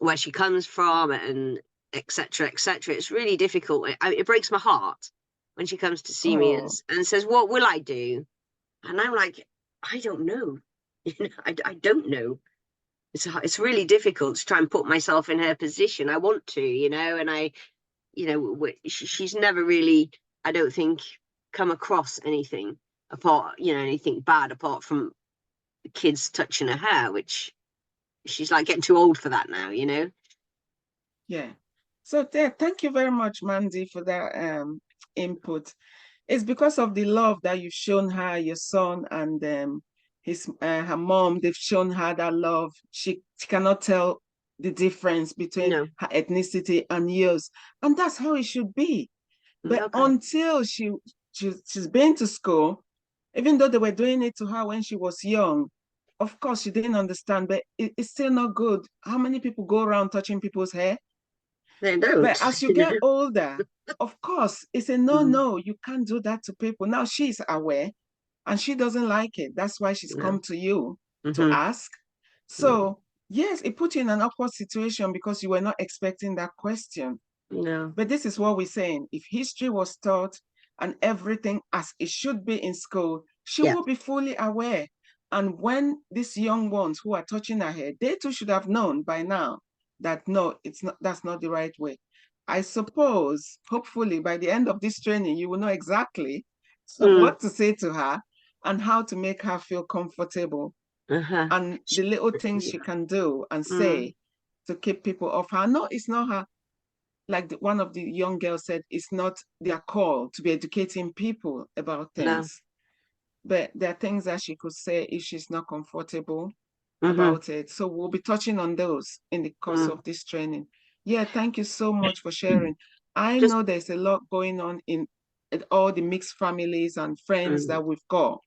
where she comes from and etc. it's really difficult. It breaks my heart when she comes to see me and says, what will I do? And I'm like, I don't know. I don't know. It's really difficult to try and put myself in her position. I want to, and she's never really, I don't think, come across anything anything bad apart from the kids touching her hair, which she's getting too old for that now, Yeah. So thank you very much, Mandy, for that input. It's because of the love that you've shown her, your son, and her mom. They've shown her that love. She cannot tell the difference between her ethnicity and yours, and that's how it should be. But until she's been to school, even though they were doing it to her when she was young, of course she didn't understand. But it's still not good. How many people go around touching people's hair? They don't. But as you get older, of course, it's a no, you can't do that to people. Now she's aware and she doesn't like it. That's why she's come to you to ask. So yes, it put you in an awkward situation because you were not expecting that question. No. But this is what we're saying. If history was taught and everything as it should be in school, she will be fully aware. And when these young ones who are touching her hair, they too should have known by now that no, that's not the right way. I suppose, hopefully, by the end of this training, you will know exactly So what to say to her and how to make her feel comfortable, and the little things she can do and say to keep people off her. No, it's not her. Like one of the young girls said, it's not their call to be educating people about things. But there are things that she could say if she's not comfortable about it. So we'll be touching on those in the course of this training. Yeah, thank you so much for sharing. I know there's a lot going on in all the mixed families and friends that we've got.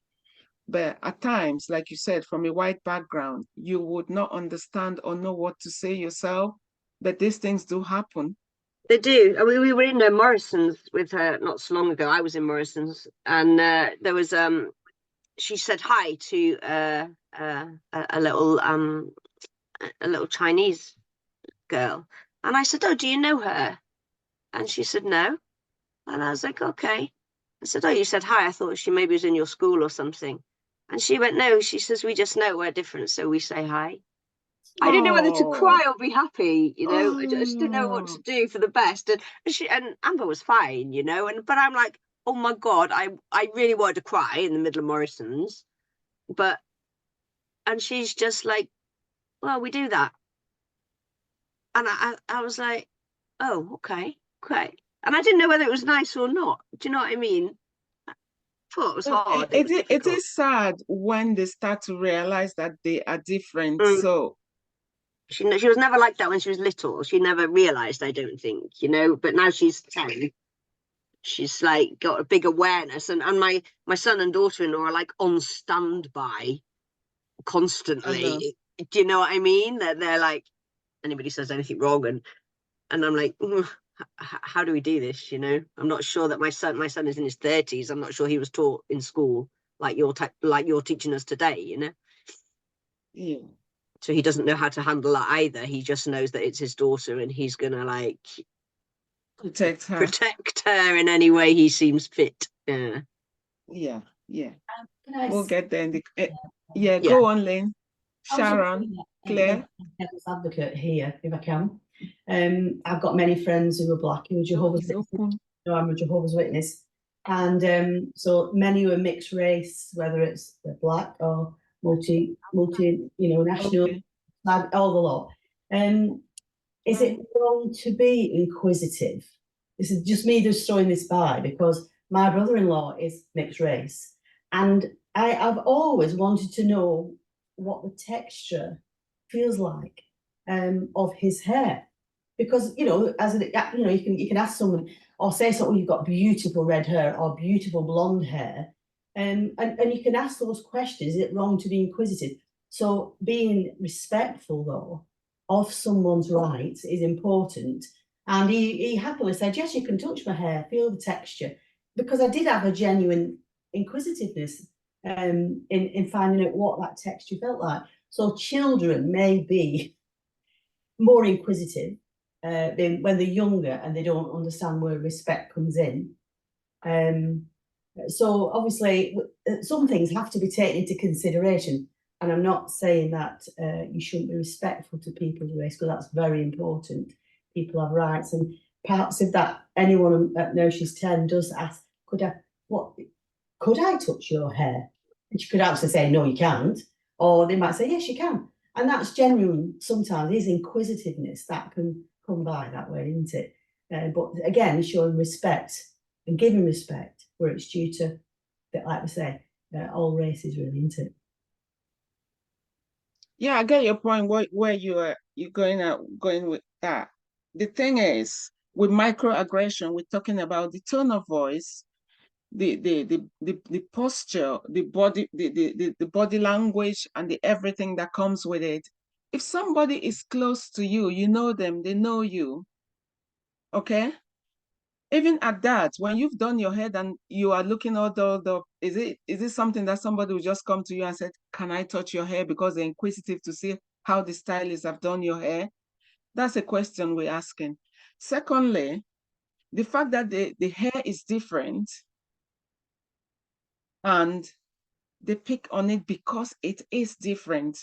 But at times, like you said, from a white background, you would not understand or know what to say yourself. But these things do happen. They do. I mean, we were in Morrison's with her not so long ago. I was in Morrison's, and there was she said hi to a little Chinese girl, and I said, "Oh, do you know her?" And she said, "No," and I was like, "Okay." I said, "Oh, you said hi. I thought she maybe was in your school or something." And she went, "No." She says, "We just know we're different, so we say hi." I didn't know whether to cry or be happy, you know. I just didn't know what to do for the best. And Amber was fine, you know. But I'm like, oh my God, I really wanted to cry in the middle of Morrison's. And she's just like, well, we do that. And I was like, oh, okay. And I didn't know whether it was nice or not. Do you know what I mean? I thought it was hard. It is sad when they start to realize that they are different. So she was never like that when she was little. She never realized, I don't think, you know. But now she's 10. She's like got a big awareness, and my son and daughter-in-law are like on standby constantly. Do you know what I mean? They're like, anybody says anything wrong, and I'm like, how do we do this? You know, I'm not sure that my son is in his 30s. I'm not sure he was taught in school like you're teaching us today. You know. Yeah. So he doesn't know how to handle that either. He just knows that it's his daughter, and he's gonna like protect her in any way he seems fit. Yeah. We'll get there. Go on, Lynn. Sharon, Claire. Devil's advocate here, if I can. I've got many friends who are Black who are Jehovah's Witness. So I'm a Jehovah's Witness, and so many who are mixed race, whether it's Black or multi, national, all the lot. Is it wrong to be inquisitive? This is just me just throwing this by because my brother-in-law is mixed race, and I've always wanted to know what the texture feels like of his hair, because you can ask someone or say something, you've got beautiful red hair or beautiful blonde hair. And you can ask those questions. Is it wrong to be inquisitive? So being respectful, though, of someone's rights is important. And he happily said, yes, you can touch my hair, feel the texture, because I did have a genuine inquisitiveness in finding out what that texture felt like. So children may be more inquisitive when they're younger and they don't understand where respect comes in. So obviously some things have to be taken into consideration, and I'm not saying that you shouldn't be respectful to people's race, because that's very important. People have rights, and perhaps if that anyone that knows she's 10 does ask, could I touch your hair? And she could actually say, no, you can't. Or they might say, yes, you can. And that's genuine. Sometimes is inquisitiveness that can come by that way, isn't it? But again, showing respect and giving respect where it's due to, like we say, all races, really, isn't it? Yeah, I get your point. Where you're going with that. The thing is, with microaggression, we're talking about the tone of voice, the posture, the body language, and the everything that comes with it. If somebody is close to you, you know them, they know you. Okay. Even at that, when you've done your head and you are looking all the is it something that somebody will just come to you and said, can I touch your hair, because they're inquisitive to see how the stylists have done your hair? That's a question we're asking. Secondly, the fact that the hair is different and they pick on it because it is different.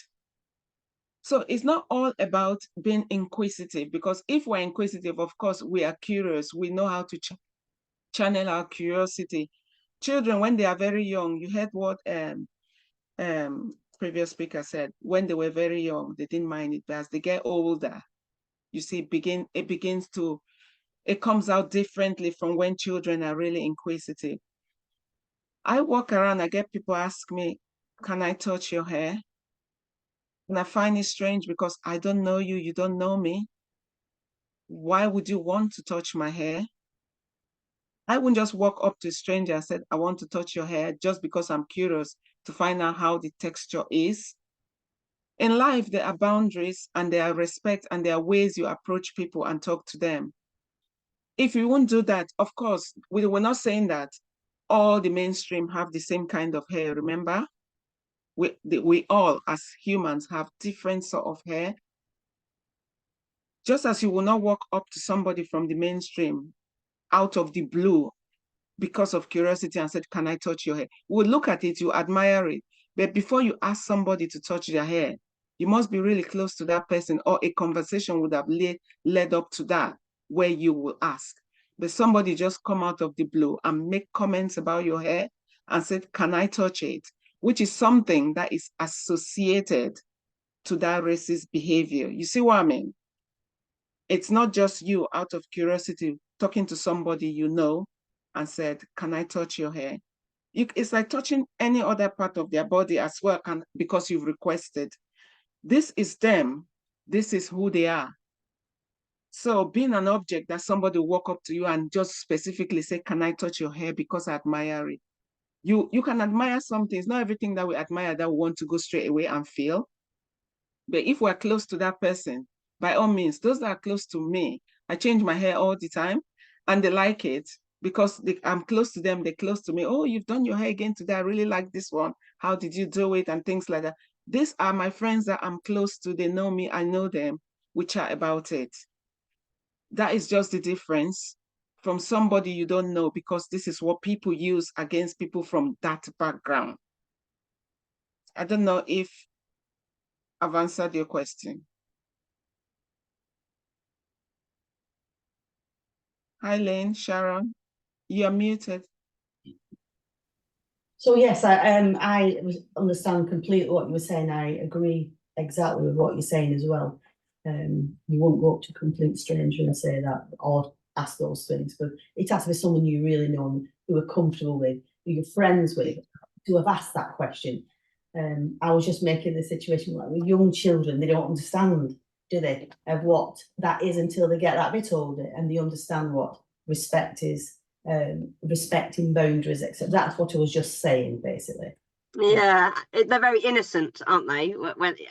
So it's not all about being inquisitive, because if we're inquisitive, of course, we are curious. We know how to channel our curiosity. Children, when they are very young, you heard what previous speaker said, when they were very young, they didn't mind it, but as they get older, you see, it comes out differently from when children are really inquisitive. I walk around, I get people ask me, can I touch your hair? And I find it strange because I don't know you, you don't know me. Why would you want to touch my hair? I wouldn't just walk up to a stranger and say, I want to touch your hair just because I'm curious to find out how the texture is. In life, there are boundaries and there are respect and there are ways you approach people and talk to them. If you won't do that, of course, we're not saying that all the mainstream have the same kind of hair, remember? We all, as humans, have different sort of hair. Just as you will not walk up to somebody from the mainstream out of the blue because of curiosity and said, can I touch your hair? We'll look at it, you admire it. But before you ask somebody to touch their hair, you must be really close to that person, or a conversation would have led up to that, where you will ask. But somebody just come out of the blue and make comments about your hair and said, can I touch it? Which is something that is associated to that racist behavior. You see what I mean? It's not just you out of curiosity talking to somebody you know and said, can I touch your hair? It's like touching any other part of their body as well, because you've requested. This is them. This is who they are. So being an object that somebody will walk up to you and just specifically say, can I touch your hair because I admire it? You can admire something. It's not everything that we admire that we want to go straight away and feel. But if we're close to that person, by all means, those that are close to me, I change my hair all the time and they like it because I'm close to them, they're close to me. Oh, you've done your hair again today. I really like this one. How did you do it? And things like that. These are my friends that I'm close to. They know me, I know them. We chat about it. That is just the difference from somebody you don't know, because this is what people use against people from that background. I don't know if I've answered your question. Hi, Lane, Sharon, you're muted. So yes, I understand completely what you were saying. I agree exactly with what you're saying as well. You won't go up to a complete stranger and say that or ask those things, but it has to be someone you really know and who are comfortable with, who you're friends with, to have asked that question. I was just making the situation like with young children, they don't understand, do they, of what that is until they get that bit older and they understand what respect is, respecting boundaries, etc. That's what I was just saying, basically. Yeah, they're very innocent, aren't they?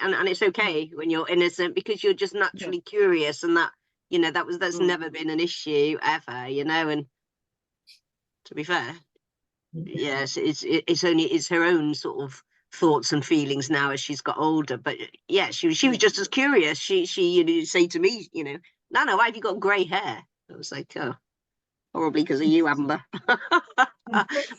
And it's okay when you're innocent because you're just naturally curious, and that, you know, that's never been an issue ever, you know. And to be fair, yes, it's her own sort of thoughts and feelings now as she's got older. But yeah, she was just as curious. She say to me, Nana, why have you got grey hair? I was like, oh, probably because of you, Amber.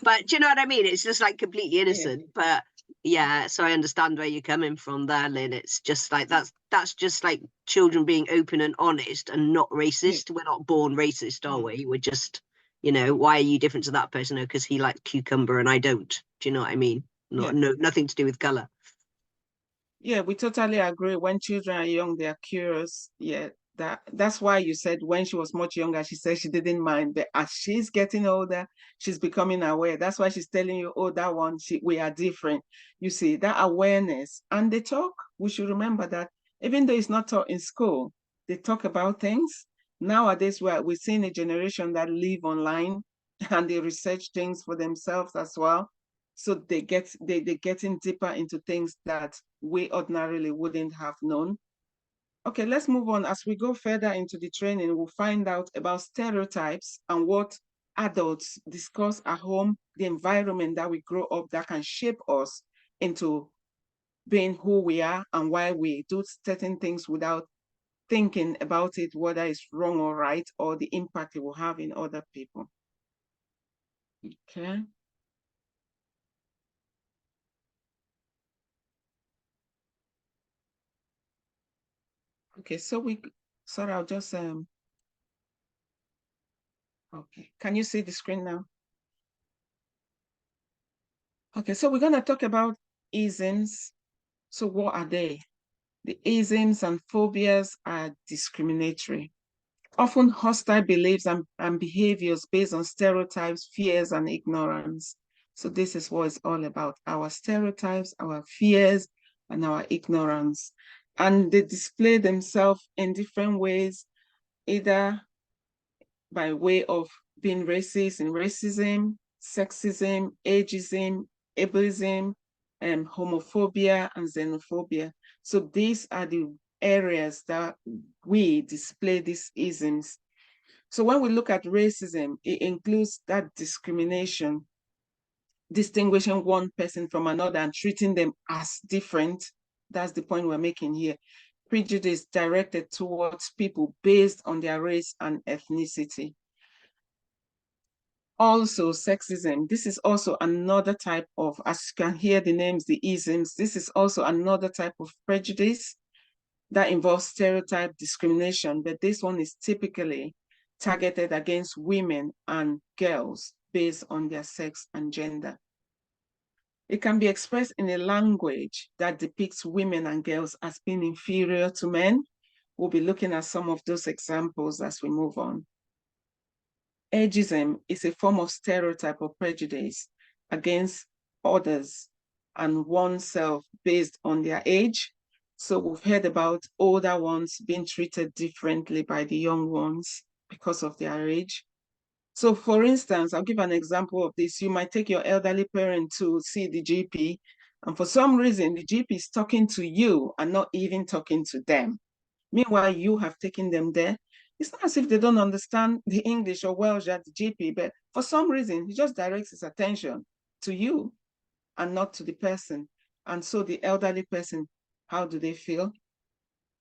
But do you know what I mean? It's just like completely innocent. But yeah, so I understand where you're coming from there, Lynn. It's just like that's just like children being open and honest and not racist. We're not born racist, are we? We're just, why are you different to that person? Because he likes cucumber and I don't. Do you know what I mean? Nothing to do with color. Yeah, we totally agree. When children are young, they are curious. Yeah, that's why you said when she was much younger, she said she didn't mind. But as she's getting older, she's becoming aware. That's why she's telling you, oh, that one, we are different. You see, that awareness. And they talk. We should remember that even though it's not taught in school, they talk about things. Nowadays, we're seeing a generation that live online and they research things for themselves as well. So they're getting deeper into things that we ordinarily wouldn't have known. Okay, let's move on. As we go further into the training, we'll find out about stereotypes and what adults discuss at home, the environment that we grow up that can shape us into being who we are and why we do certain things without thinking about it, whether it's wrong or right, or the impact it will have in other people. Okay. Okay, so sorry, I'll just, okay. Can you see the screen now? Okay, so we're going to talk about isms. So what are they? The isms and phobias are discriminatory, often hostile beliefs and behaviors based on stereotypes, fears, and ignorance. So this is what it's all about, our stereotypes, our fears, and our ignorance. And they display themselves in different ways, either by way of being racist and racism, sexism, ageism, ableism, homophobia, and xenophobia. So these are the areas that we display these isms. So when we look at racism, it includes that discrimination, distinguishing one person from another and treating them as different. That's the point we're making here. Prejudice directed towards people based on their race and ethnicity. Also, sexism. This is also another type of, as you can hear the names, the isms, this is also another type of prejudice that involves stereotype discrimination, but this one is typically targeted against women and girls based on their sex and gender. It can be expressed in a language that depicts women and girls as being inferior to men. We'll be looking at some of those examples as we move on. Ageism is a form of stereotype or prejudice against others and oneself based on their age. So we've heard about older ones being treated differently by the young ones because of their age. So for instance, I'll give an example of this. You might take your elderly parent to see the GP, and for some reason, the GP is talking to you and not even talking to them. Meanwhile, you have taken them there. It's not as if they don't understand the English or Welsh at the GP, but for some reason, he just directs his attention to you and not to the person. And so the elderly person, how do they feel?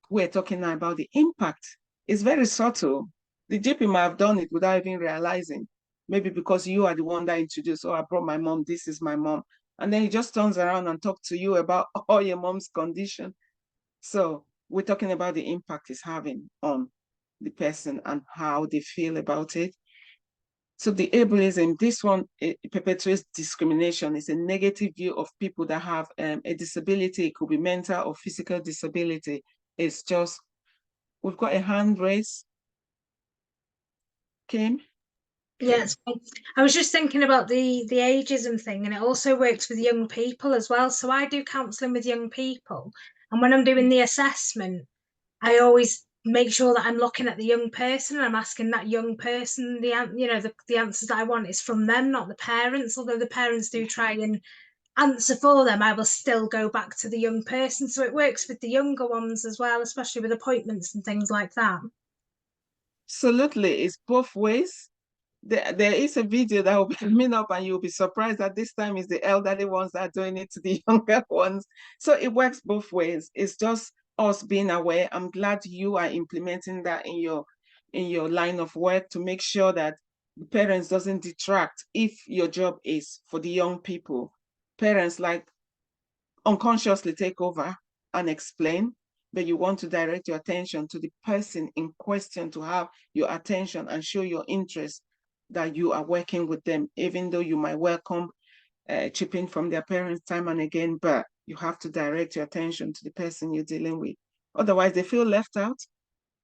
We're talking now about the impact. It's very subtle. The GP might have done it without even realizing. Maybe because you are the one that introduced, oh, I brought my mom, this is my mom. And then he just turns around and talks to you about all your mom's condition. So we're talking about the impact it's having on the person and how they feel about it. So the ableism, this one, it perpetuates discrimination. It's a negative view of people that have a disability. It could be mental or physical disability. It's just, we've got a hand raised. Kim? Yes, I was just thinking about the ageism thing, and it also works with young people as well. So I do counselling with young people, and when I'm doing the assessment, I always make sure that I'm looking at the young person and I'm asking that young person the answers that I want is from them, not the parents. Although the parents do try and answer for them, I will still go back to the young person. So it works with the younger ones as well, especially with appointments and things like that. Absolutely, it's both ways. There is a video that will be coming up and you'll be surprised that this time it's the elderly ones that are doing it to the younger ones. So it works both ways. It's just us being aware. I'm glad you are implementing that in your line of work to make sure that the parents doesn't detract if your job is for the young people. Parents like unconsciously take over and explain, but you want to direct your attention to the person in question to have your attention and show your interest that you are working with them, even though you might welcome chipping from their parents time and again, but you have to direct your attention to the person you're dealing with. Otherwise, they feel left out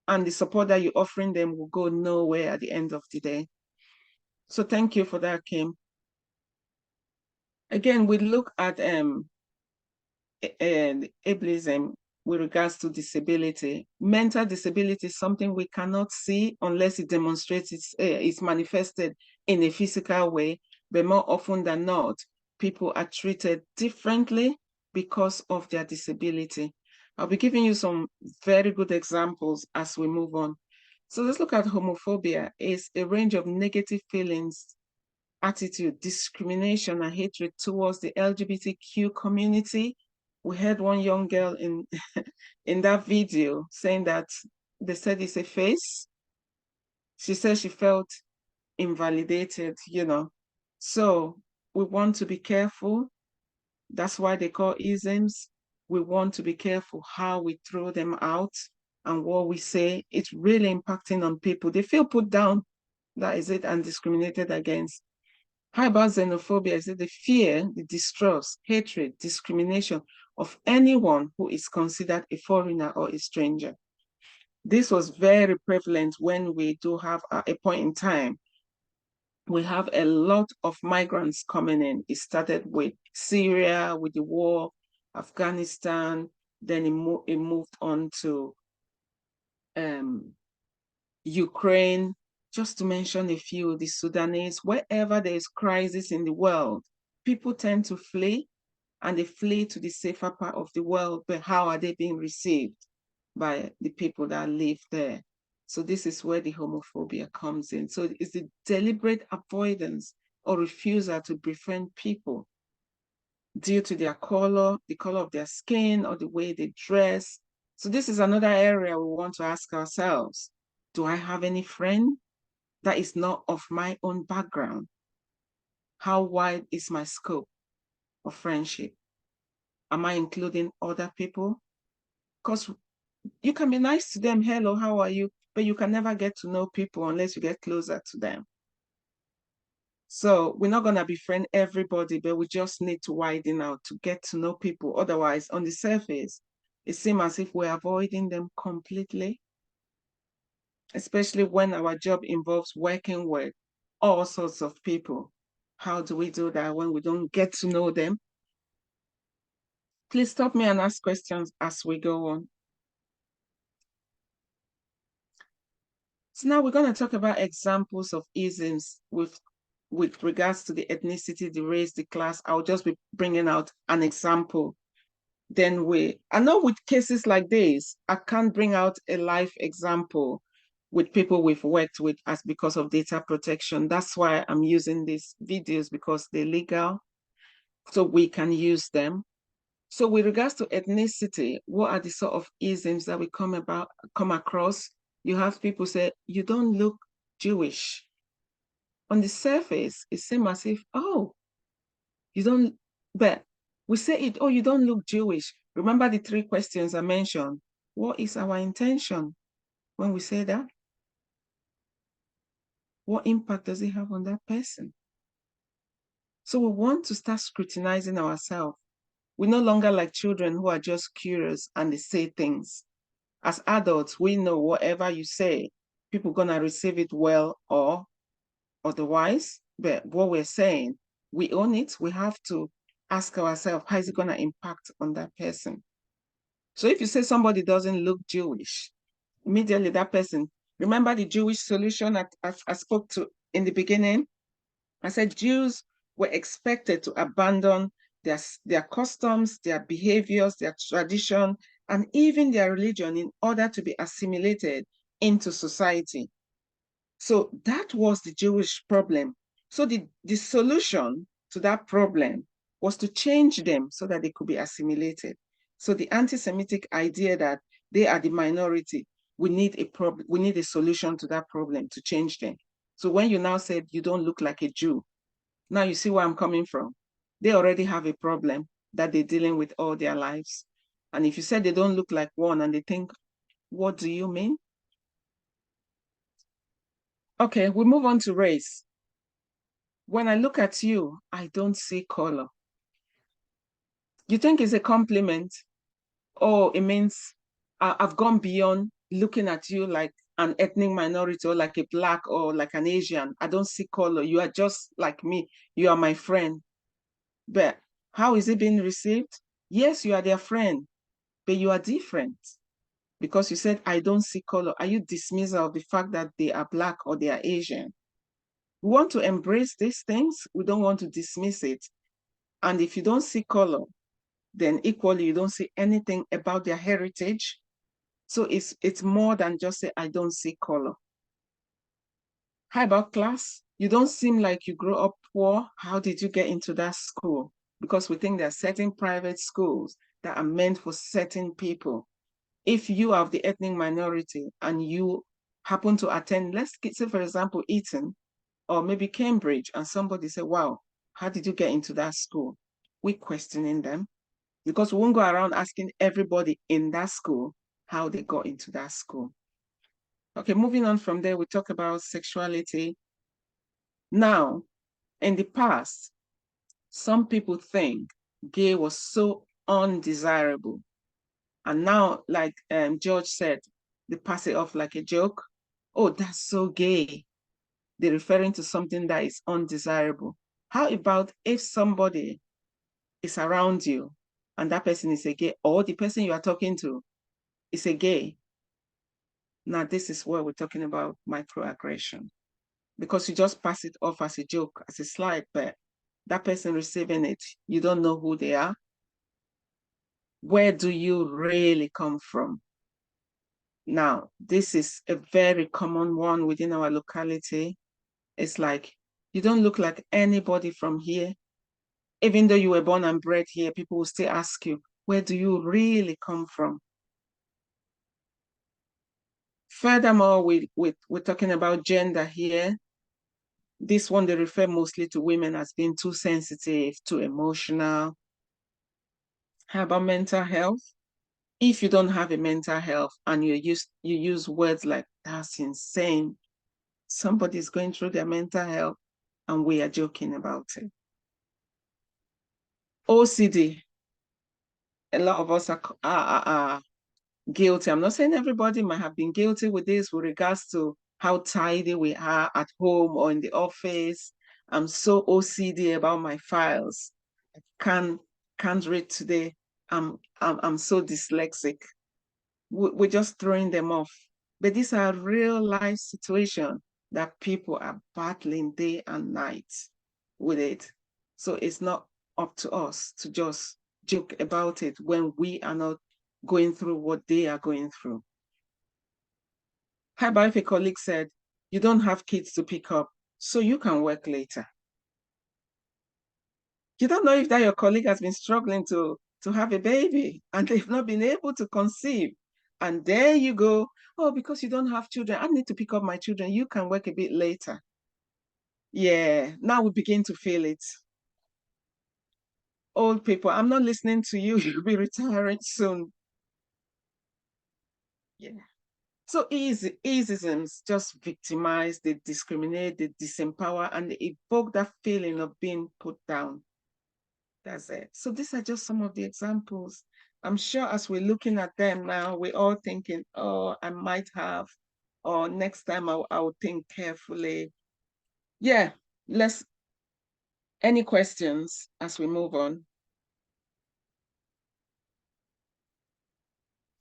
and the support that you're offering them will go nowhere at the end of the day. So thank you for that, Kim. Again, we look at ableism with regards to disability. Mental disability is something we cannot see unless it demonstrates it's manifested in a physical way, but more often than not, people are treated differently because of their disability. I'll be giving you some very good examples as we move on. So let's look at homophobia. It's a range of negative feelings, attitude, discrimination, and hatred towards the LGBTQ community. We heard one young girl in in that video saying that they said it's a face. She said she felt invalidated, So we want to be careful. That's why they call isms. We want to be careful how we throw them out and what we say. It's really impacting on people. They feel put down, that is it, and discriminated against. How about xenophobia? Is it the fear, the distrust, hatred, discrimination of anyone who is considered a foreigner or a stranger? This was very prevalent when we do have a point in time. We have a lot of migrants coming in. It started with Syria, with the war, Afghanistan, then it moved on to Ukraine, just to mention a few, the Sudanese. Wherever there is crisis in the world, people tend to flee, and they flee to the safer part of the world. But how are they being received by the people that live there? So this is where the homophobia comes in. So it's the deliberate avoidance or refusal to befriend people due to their color, the color of their skin, or the way they dress. So this is another area we want to ask ourselves. Do I have any friend that is not of my own background? How wide is my scope of friendship? Am I including other people? Because you can be nice to them, hello, how are you? But you can never get to know people unless you get closer to them. So we're not going to befriend everybody, but we just need to widen out to get to know people. Otherwise, on the surface, it seems as if we're avoiding them completely, especially when our job involves working with all sorts of people. How do we do that when we don't get to know them? Please stop me and ask questions as we go on. So now we're going to talk about examples of isms with regards to the ethnicity, the race, the class. I'll just be bringing out an example. Then I know with cases like this, I can't bring out a live example with people we've worked with as because of data protection. That's why I'm using these videos, because they're legal, so we can use them. So with regards to ethnicity, what are the sort of isms that we come across? You have people say, you don't look Jewish. On the surface, it seems as if, oh, you don't, but we say it, oh, you don't look Jewish. Remember the 3 questions I mentioned. What is our intention when we say that? What impact does it have on that person? So we want to start scrutinizing ourselves. We're no longer like children who are just curious and they say things. As adults, we know whatever you say, people are going to receive it well or otherwise. But what we're saying, we own it. We have to ask ourselves, how is it going to impact on that person? So if you say somebody doesn't look Jewish, immediately that person, remember the Jewish solution I spoke to in the beginning? I said Jews were expected to abandon their customs, their behaviors, their tradition, and even their religion in order to be assimilated into society. So that was the Jewish problem. So the solution to that problem was to change them so that they could be assimilated. So the anti-Semitic idea that they are the minority, we need a solution to that problem to change them. So when you now said you don't look like a Jew, now you see where I'm coming from. They already have a problem that they're dealing with all their lives. And if you said they don't look like one and they think, what do you mean? Okay, we move on to race. When I look at you, I don't see color. You think it's a compliment, or it means I've gone beyond looking at you like an ethnic minority or like a Black or like an Asian. I don't see color. You are just like me. You are my friend. But how is it being received? Yes, you are their friend, but you are different. Because you said, I don't see color. Are you dismissal of the fact that they are Black or they are Asian? We want to embrace these things. We don't want to dismiss it. And if you don't see color, then equally you don't see anything about their heritage. So it's more than just say, I don't see color. How about class? You don't seem like you grew up poor. How did you get into that school? Because we think there are certain private schools that are meant for certain people. If you are of the ethnic minority and you happen to attend, let's say, for example, Eton or maybe Cambridge, and somebody say, wow, how did you get into that school? We're questioning them, because we won't go around asking everybody in that school how they got into that school. Okay, moving on from there, we talk about sexuality. Now, In the past, some people think gay was so undesirable. And now, like George said, they pass it off like a joke. Oh, that's so gay. They're referring to something that is undesirable. How about if somebody is around you and that person is a gay, or the person you are talking to is a gay? Now, this is where we're talking about microaggression, because you just pass it off as a joke, as a slight, but that person receiving it, you don't know who they are. Where do you really come from? Now, this is a very common one within our locality. It's like, you don't look like anybody from here. Even though you were born and bred here, people will still ask you, where do you really come from? Furthermore, we're talking about gender here. This one, they refer mostly to women as being too sensitive, too emotional. How about mental health? If you don't have a mental health and you use words like, that's insane, somebody's going through their mental health and we are joking about it. OCD, a lot of us are guilty. I'm not saying everybody might have been guilty with this with regards to how tidy we are at home or in the office. I'm so OCD about my files. I can't read today. I'm so dyslexic. We're just throwing them off. But these are real life situations that people are battling day and night with it. So it's not up to us to just joke about it when we are not going through what they are going through. How about if a colleague said, you don't have kids to pick up, so you can work later? You don't know if that your colleague has been struggling to have a baby and they've not been able to conceive. And there you go, oh, because you don't have children, I need to pick up my children, you can work a bit later. Yeah, now we begin to feel it. Old people, I'm not listening to you, you'll be retiring soon. Yeah. So isms just victimize, they discriminate, they disempower, and they evoke that feeling of being put down. That's it. So these are just some of the examples. I'm sure as we're looking at them now, we're all thinking, oh, I might have, or next time I'll think carefully. Yeah, any questions as we move on?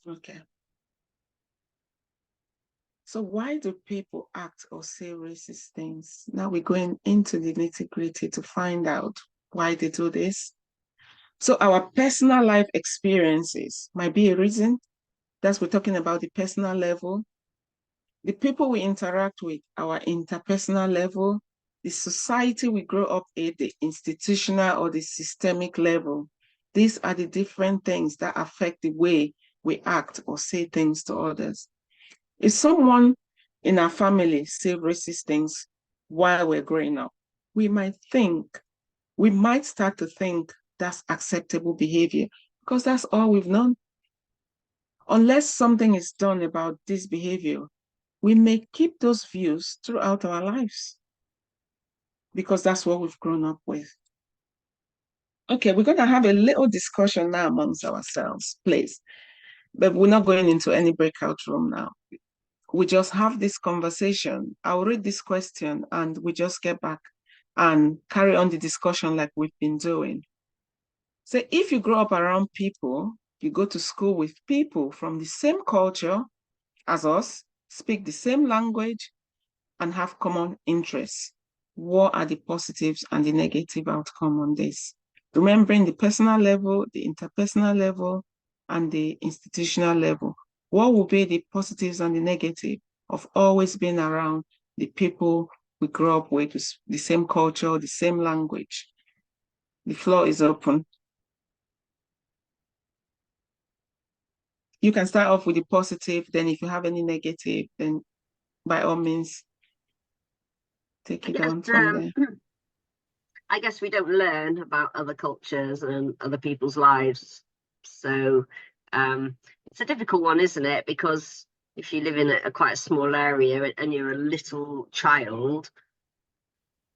Okay. So why do people act or say racist things? Now we're going into the nitty-gritty to find out why they do this. So our personal life experiences might be a reason. We're talking about the personal level. The people we interact with, our interpersonal level, the society we grow up in, the institutional or the systemic level. These are the different things that affect the way we act or say things to others. If someone in our family say racist things while we're growing up, we might start to think that's acceptable behavior because that's all we've known. Unless something is done about this behavior, we may keep those views throughout our lives because that's what we've grown up with. Okay, we're going to have a little discussion now amongst ourselves, please. But we're not going into any breakout room now. We just have this conversation. I'll read this question and we just get back and carry on the discussion like we've been doing. So if you grow up around people, you go to school with people from the same culture as us, speak the same language, and have common interests, what are the positives and the negative outcome on this? Remembering the personal level, the interpersonal level, and the institutional level. What will be the positives and the negative of always being around the people we grew up with, the same culture, the same language? The floor is open. You can start off with the positive, then if you have any negative, then by all means, take it on from there. I guess we don't learn about other cultures and other people's lives. So it's a difficult one, isn't it? Because if you live in quite a small area and you're a little child,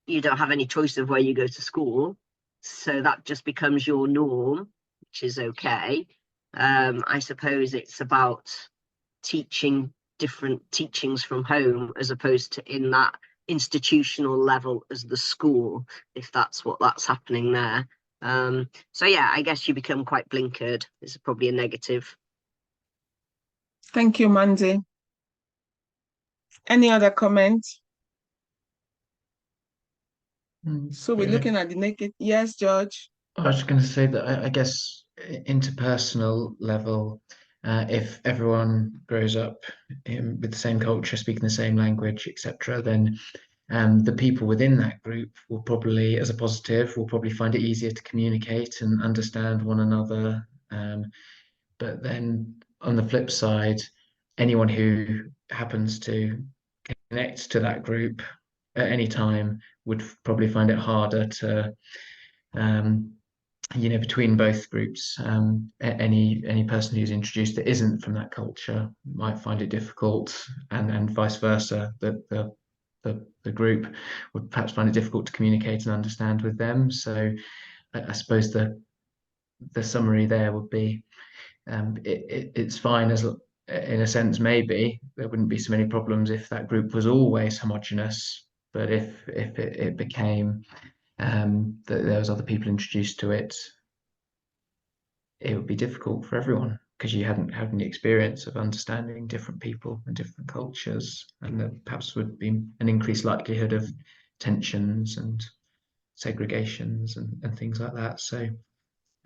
you don't have any choice of where you go to school, so that just becomes your norm, which is okay. I suppose it's about teaching different teachings from home as opposed to in that institutional level as the school, if that's happening there. So yeah, I guess you become quite blinkered. It's probably a negative. Thank you, Mandy. Any other comments? So we're looking at the naked. Yes, George. I was just going to say that I guess interpersonal level, if everyone grows up with the same culture, speaking the same language, etc., then the people within that group will probably, as a positive, will probably find it easier to communicate and understand one another. But then on the flip side, anyone who happens to connect to that group at any time would probably find it harder to, between both groups. Any person who's introduced that isn't from that culture might find it difficult, and vice versa. The group would perhaps find it difficult to communicate and understand with them. So I suppose the summary there would be it's fine as in a sense. Maybe there wouldn't be so many problems if that group was always homogenous, but if it became that there was other people introduced to it, it would be difficult for everyone because you hadn't had any experience of understanding different people and different cultures, and there perhaps would be an increased likelihood of tensions and segregations and things like that. So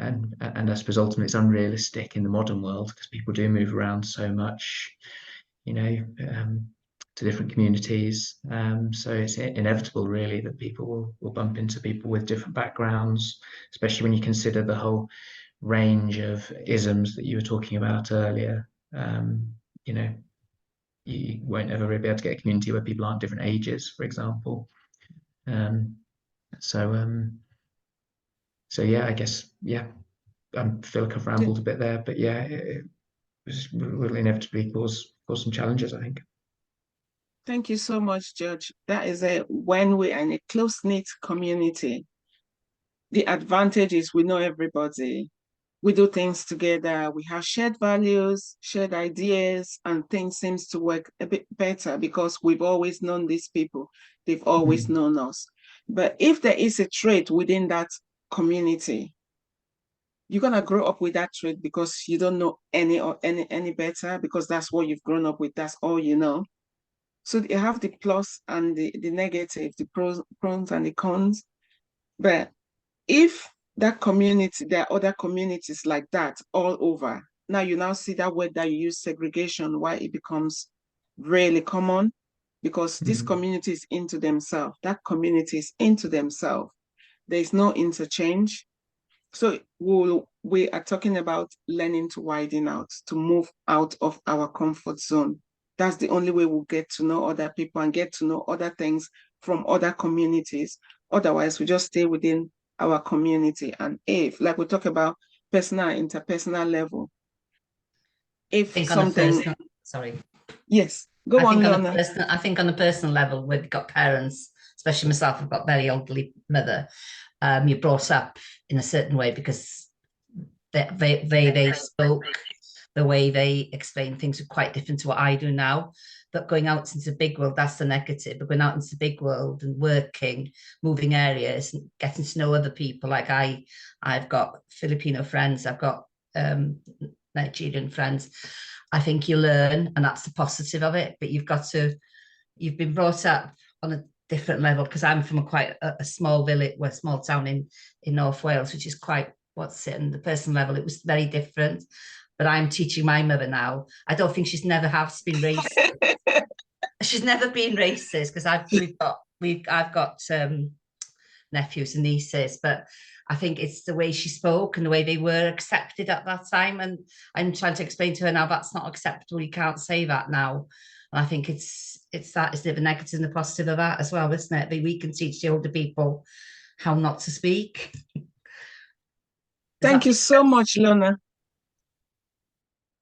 and I suppose ultimately it's unrealistic in the modern world because people do move around so much, to different communities. So it's inevitable really that people will bump into people with different backgrounds, especially when you consider the whole range of isms that you were talking about earlier. You won't ever really be able to get a community where people aren't different ages, for example. So yeah, I guess, yeah, I feel like I've rambled a bit there, but yeah, it will inevitably cause some challenges, I think. Thank you so much, George. That is when we are in a close-knit community, the advantage is we know everybody. We do things together. We have shared values, shared ideas, and things seems to work a bit better because we've always known these people. They've always known us. But if there is a trait within that community, you're gonna grow up with that trait because you don't know any better, because that's what you've grown up with. That's all you know. So you have the plus and the negative, the pros and the cons. But if that community, there are other communities like that all over. Now you now see that word that you use, segregation, why it becomes really common, because this community is into themselves. That community is into themselves. There is no interchange. So we are talking about learning to widen out, to move out of our comfort zone. That's the only way we'll get to know other people and get to know other things from other communities. Otherwise, we just stay within our community. And if, like we talk about personal, interpersonal level, if something... Sorry. Yes, go on, Lorna. I think on a personal level, we've got parents, especially myself, I've got a very elderly mother. You're brought up in a certain way because they spoke, the way they explain things are quite different to what I do now. But going out into the big world, that's the negative. But going out into the big world and working, moving areas, and getting to know other people. Like I've got Filipino friends, I've got Nigerian friends. I think you learn, and that's the positive of it. But you've been brought up on a different level, because I'm from quite a small village, a small town in North Wales, which is quite, and the personal level, it was very different. But I'm teaching my mother now. I don't think she's never been racist. She's never been racist, because I've got nephews and nieces, but I think it's the way she spoke and the way they were accepted at that time. And I'm trying to explain to her now that's not acceptable. You can't say that now. And I think it's the negative and the positive of that as well, isn't it? That we can teach the older people how not to speak. Thank you so much, Lorna.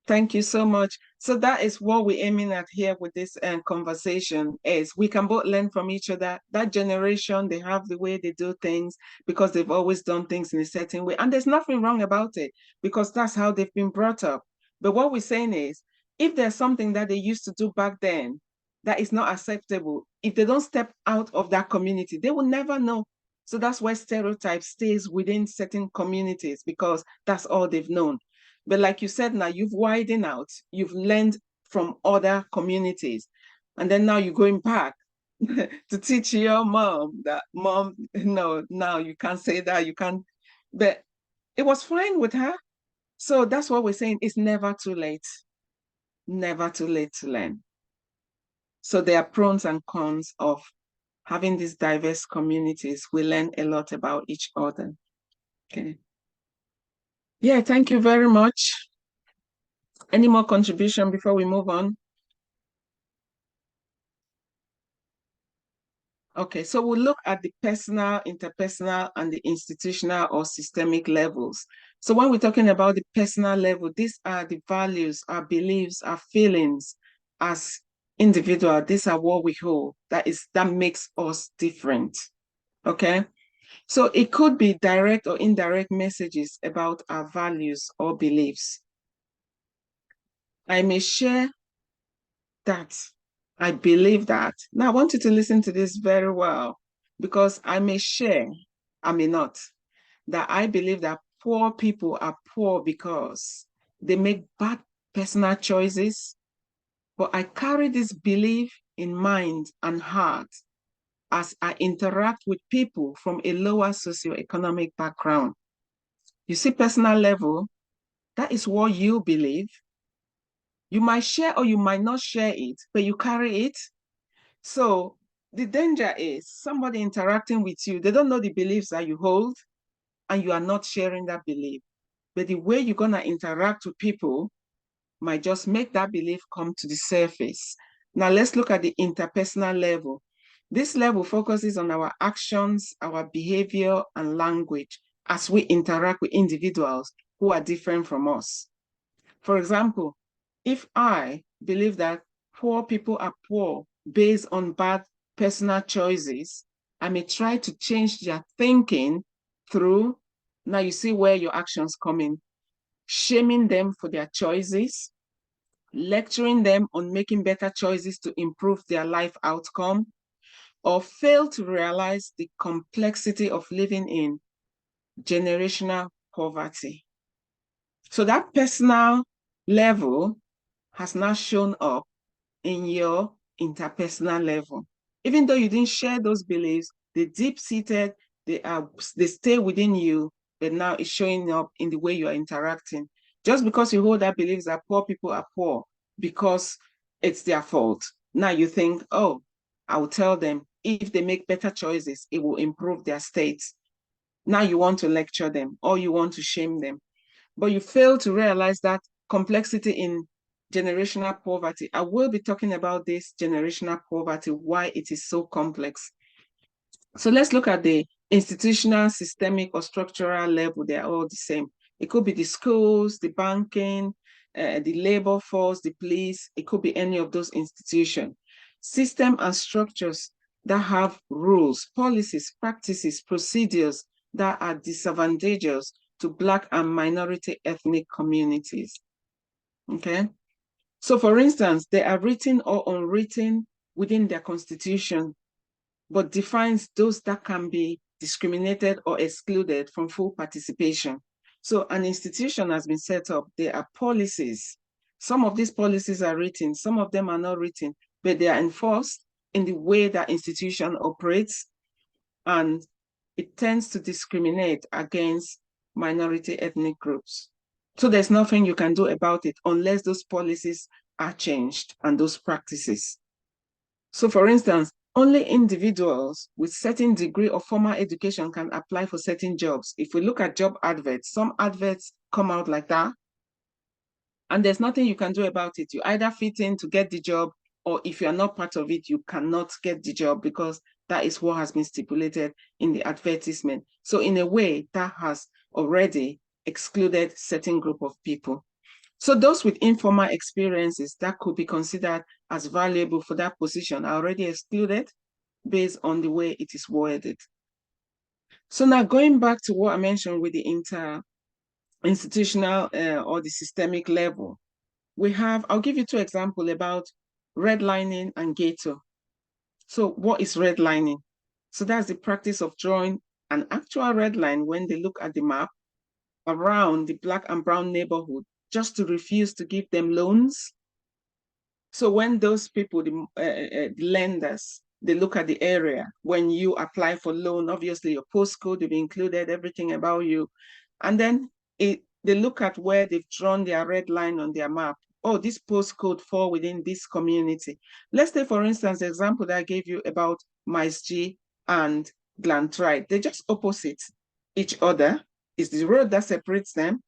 Thank you so much. So that is what we're aiming at here with this conversation, is we can both learn from each other. That generation, they have the way they do things because they've always done things in a certain way. And there's nothing wrong about it because that's how they've been brought up. But what we're saying is, if there's something that they used to do back then that is not acceptable, if they don't step out of that community, they will never know. So that's why stereotype stays within certain communities, because that's all they've known. But like you said, now you've widened out, you've learned from other communities. And then now you're going back to teach your mom that, mom, no, now you can't say that, you can't. But it was fine with her. So that's what we're saying. It's never too late. Never too late to learn. So there are pros and cons of having these diverse communities. We learn a lot about each other. Okay. Yeah, thank you very much. Any more contribution before we move on? Okay, so we'll look at the personal, interpersonal, and the institutional or systemic levels. So when we're talking about the personal level, these are the values, our beliefs, our feelings as individual. These are what we hold. That makes us different. Okay, so it could be direct or indirect messages about our values or beliefs. I may share that I believe that. Now I want you to listen to this very well, because I may share, I may not, that I believe that poor people are poor because they make bad personal choices, but I carry this belief in mind and heart as I interact with people from a lower socioeconomic background. You see, personal level, that is what you believe. You might share or you might not share it, but you carry it. So the danger is somebody interacting with you, they don't know the beliefs that you hold, and you are not sharing that belief. But the way you're gonna interact with people might just make that belief come to the surface. Now let's look at the interpersonal level. This level focuses on our actions, our behavior, and language as we interact with individuals who are different from us. For example, if I believe that poor people are poor based on bad personal choices, I may try to change their thinking through, now you see where your actions come in, shaming them for their choices, lecturing them on making better choices to improve their life outcome, or fail to realize the complexity of living in generational poverty. So that personal level has now shown up in your interpersonal level. Even though you didn't share those beliefs, they're deep-seated, they stay within you, but now it's showing up in the way you are interacting. Just because you hold that belief that poor people are poor because it's their fault, now you think, oh, I will tell them if they make better choices, it will improve their state. Now you want to lecture them or you want to shame them, but you fail to realize that complexity in generational poverty. I will be talking about this generational poverty, why it is so complex. So let's look at the institutional, systemic, or structural level. They're all the same. It could be the schools, the banking, the labor force, the police. It could be any of those institutions. System and structures that have rules, policies, practices, procedures that are disadvantageous to Black and minority ethnic communities. Okay? So for instance, they are written or unwritten within their constitution, but defines those that can be discriminated or excluded from full participation. So an institution has been set up, there are policies. Some of these policies are written, some of them are not written, but they are enforced in the way that institution operates, and it tends to discriminate against minority ethnic groups. So there's nothing you can do about it unless those policies are changed and those practices. So for instance, only individuals with certain degree of formal education can apply for certain jobs. If we look at job adverts, some adverts come out like that, and there's nothing you can do about it. You either fit in to get the job, or if you're not part of it, you cannot get the job because that is what has been stipulated in the advertisement. So in a way, that has already excluded certain group of people. So those with informal experiences that could be considered as valuable for that position are already excluded based on the way it is worded. So now going back to what I mentioned with the institutional or the systemic level, I'll give you two examples about redlining and ghetto. So what is redlining? So that's the practice of drawing an actual red line when they look at the map around the Black and brown neighborhood, just to refuse to give them loans. So when those people, the lenders, they look at the area, when you apply for loan, obviously your postcode will be included, everything about you. And then they look at where they've drawn their red line on their map. Oh, this postcode fall within this community. Let's take, for instance, the example that I gave you about Mice G and Glantride. They're just opposite each other. It's the road that separates them,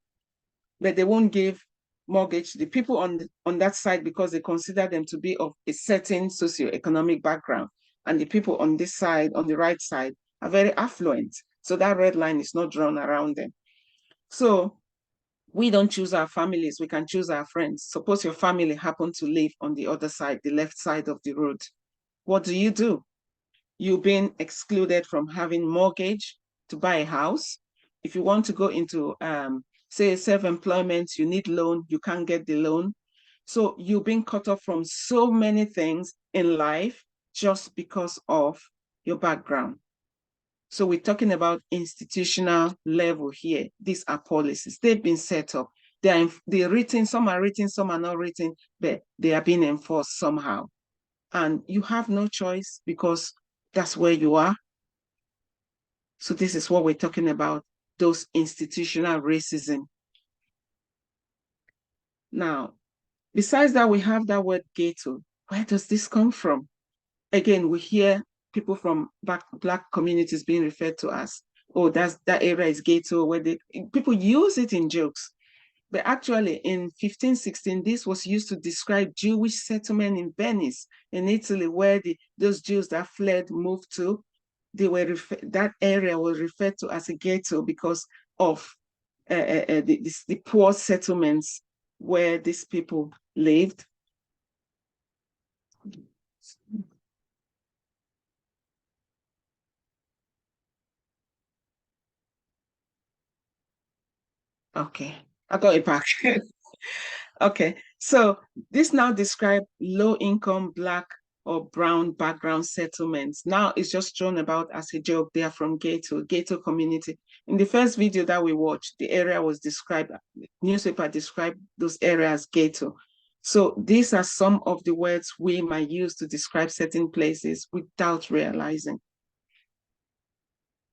but they won't give mortgage to the people on that side because they consider them to be of a certain socioeconomic background. And the people on this side, on the right side, are very affluent. So that red line is not drawn around them. So we don't choose our families, we can choose our friends. Suppose your family happen to live on the other side, the left side of the road. What do? You've been excluded from having mortgage to buy a house. If you want to go into, say, self-employment, you need loan, you can't get the loan. So you've been cut off from so many things in life just because of your background. So we're talking about institutional level here. These are policies. They've been set up. They're written, some are written, some are not written, but they are being enforced somehow. And you have no choice because that's where you are. So this is what we're talking about, those institutional racism. Now, besides that, we have that word ghetto. Where does this come from? Again, we hear people from Black communities being referred to as, oh, that area is ghetto, where people use it in jokes. But actually in 1516, this was used to describe Jewish settlement in Venice, in Italy, where those Jews that fled moved to. That area was referred to as a ghetto because of the poor settlements where these people lived. Okay, I got it back. Okay, so this now describes low-income Black or brown background settlements. Now it's just thrown about as a joke. They are from ghetto community. In the first video that we watched, the area was described, the newspaper described those areas as ghetto. So these are some of the words we might use to describe certain places without realizing.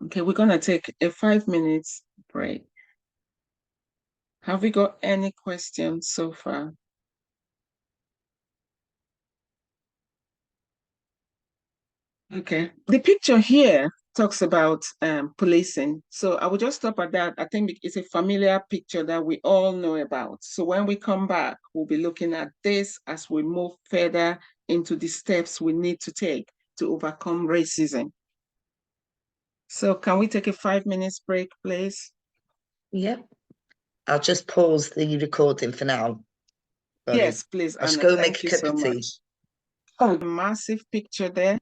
Okay, we're gonna take a 5-minute break. Have we got any questions so far? Okay, the picture here talks about policing. So I will just stop at that. I think it's a familiar picture that we all know about. So when we come back, we'll be looking at this as we move further into the steps we need to take to overcome racism. So can we take a 5-minute break, please? Yep. I'll just pause the recording for now. Yes, please, I'll Anna. go Thank make a you cup so of tea. much. Oh, massive picture there.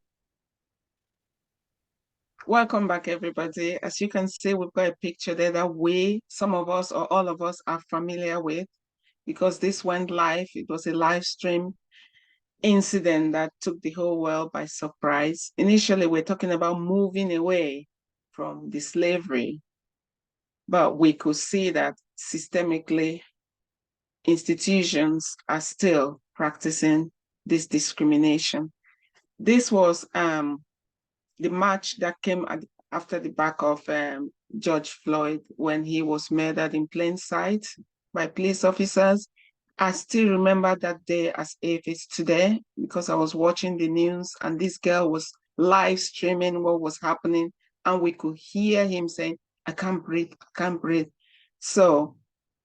Welcome back, everybody. As you can see, we've got a picture there that some of us or all of us are familiar with because this went live. It was a live stream incident that took the whole world by surprise. Initially, we're talking about moving away from the slavery, but we could see that systemically, institutions are still practicing this discrimination. This was the march that came after the back of George Floyd when he was murdered in plain sight by police officers. I still remember that day as if it's today because I was watching the news and this girl was live streaming what was happening and we could hear him saying, I can't breathe, I can't breathe. So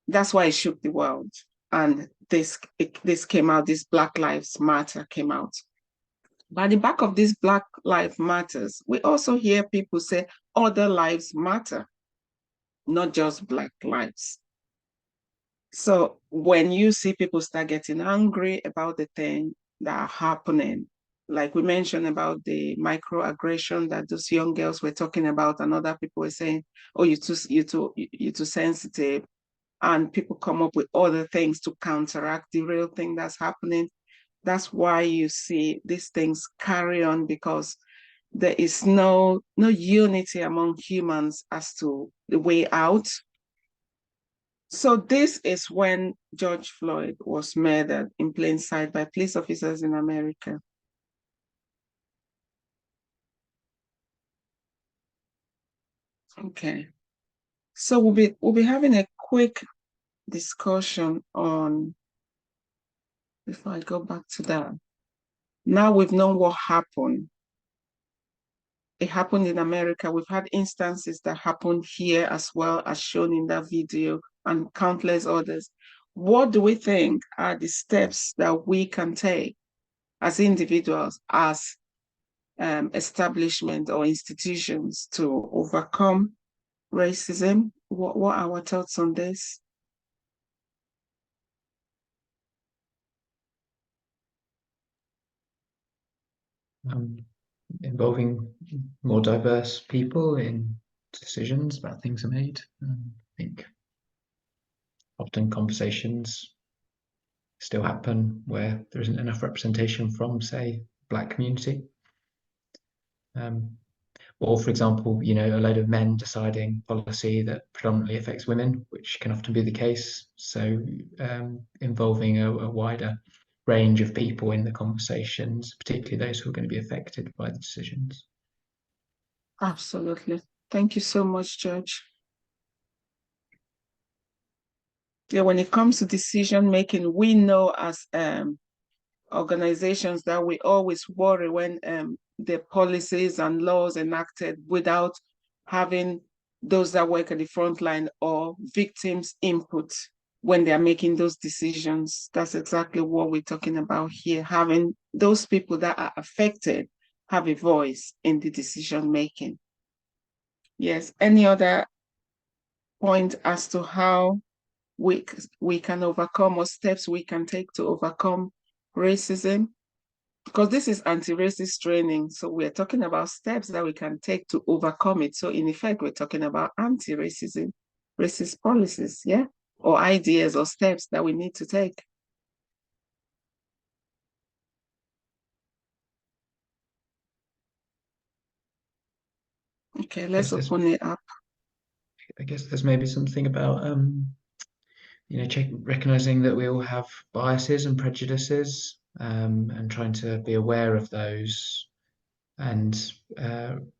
that's why it shook the world. And this came out, this Black Lives Matter came out. By the back of this Black Lives Matters, we also hear people say other lives matter, not just Black lives. So when you see people start getting angry about the thing that are happening, like we mentioned about the microaggression that those young girls were talking about, and other people were saying, "Oh, you're too sensitive," and people come up with other things to counteract the real thing that's happening. That's why you see these things carry on, because there is no unity among humans as to the way out. So this is when George Floyd was murdered in plain sight by police officers in America. Okay. So we'll be having a quick discussion on, before I go back to that. Now we've known what happened. It happened in America. We've had instances that happened here as well, as shown in that video, and countless others. What do we think are the steps that we can take as individuals, as establishment or institutions, to overcome racism? What are our thoughts on this? Involving more diverse people in decisions about things are made. I think often conversations still happen where there isn't enough representation from, say, Black community. Or, for example, you know, a load of men deciding policy that predominantly affects women, which can often be the case. So involving a wider range of people in the conversations, particularly those who are going to be affected by the decisions. Absolutely. Thank you so much, George. Yeah, when it comes to decision making, we know as organizations that we always worry when the policies and laws enacted without having those that work at the front line or victims' input when they're making those decisions. That's exactly what we're talking about here, having those people that are affected have a voice in the decision making. Yes, any other point as to how we can overcome, or steps we can take to overcome racism? Because this is anti-racist training, so we're talking about steps that we can take to overcome it. So in effect, we're talking about anti-racism, racist policies, yeah? Or ideas or steps that we need to take. Okay, let's open it up. I guess there's maybe something about you know, recognizing that we all have biases and prejudices, and trying to be aware of those and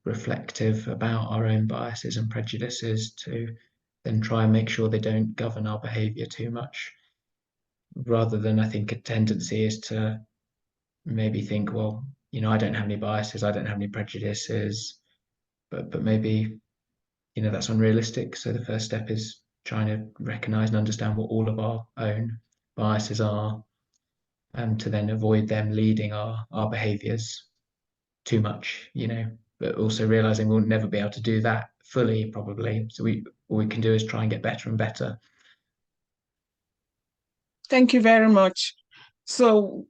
reflective about our own biases and prejudices to then try and make sure they don't govern our behavior too much. Rather than, I think, a tendency is to maybe think, well, you know, I don't have any biases, I don't have any prejudices, but maybe, you know, that's unrealistic. So the first step is trying to recognize and understand what all of our own biases are, and to then avoid them leading our behaviors too much, you know, but also realizing we'll never be able to do that fully, probably. So all we can do is try and get better and better. Thank you very much. So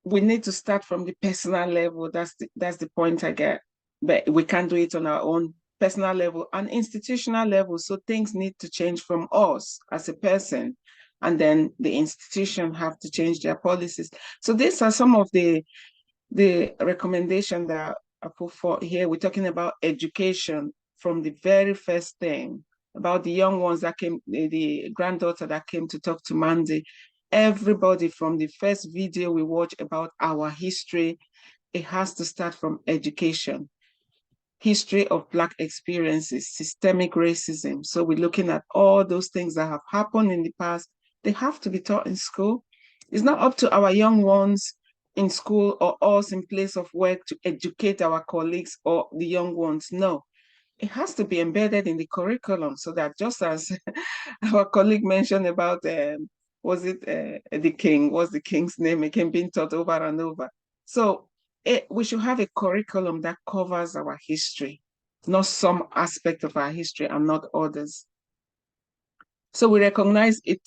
we need to start from the personal level. That's the point I get. But we can't do it on our own personal level and institutional level. So things need to change from us as a person, and then the institution have to change their policies. So these are some of the recommendations that I put for here. We're talking about education from the very first thing, about the young ones that came, the granddaughter that came to talk to Mandy. Everybody, from the first video we watch about our history, it has to start from education. History of Black experiences, systemic racism. So we're looking at all those things that have happened in the past. They have to be taught in school. It's not up to our young ones in school or us in place of work to educate our colleagues or the young ones. No, it has to be embedded in the curriculum, so that, just as our colleague mentioned about, was it the king? What's the king's name? It can be taught over and over. So we should have a curriculum that covers our history, not some aspect of our history and not others. So we recognize it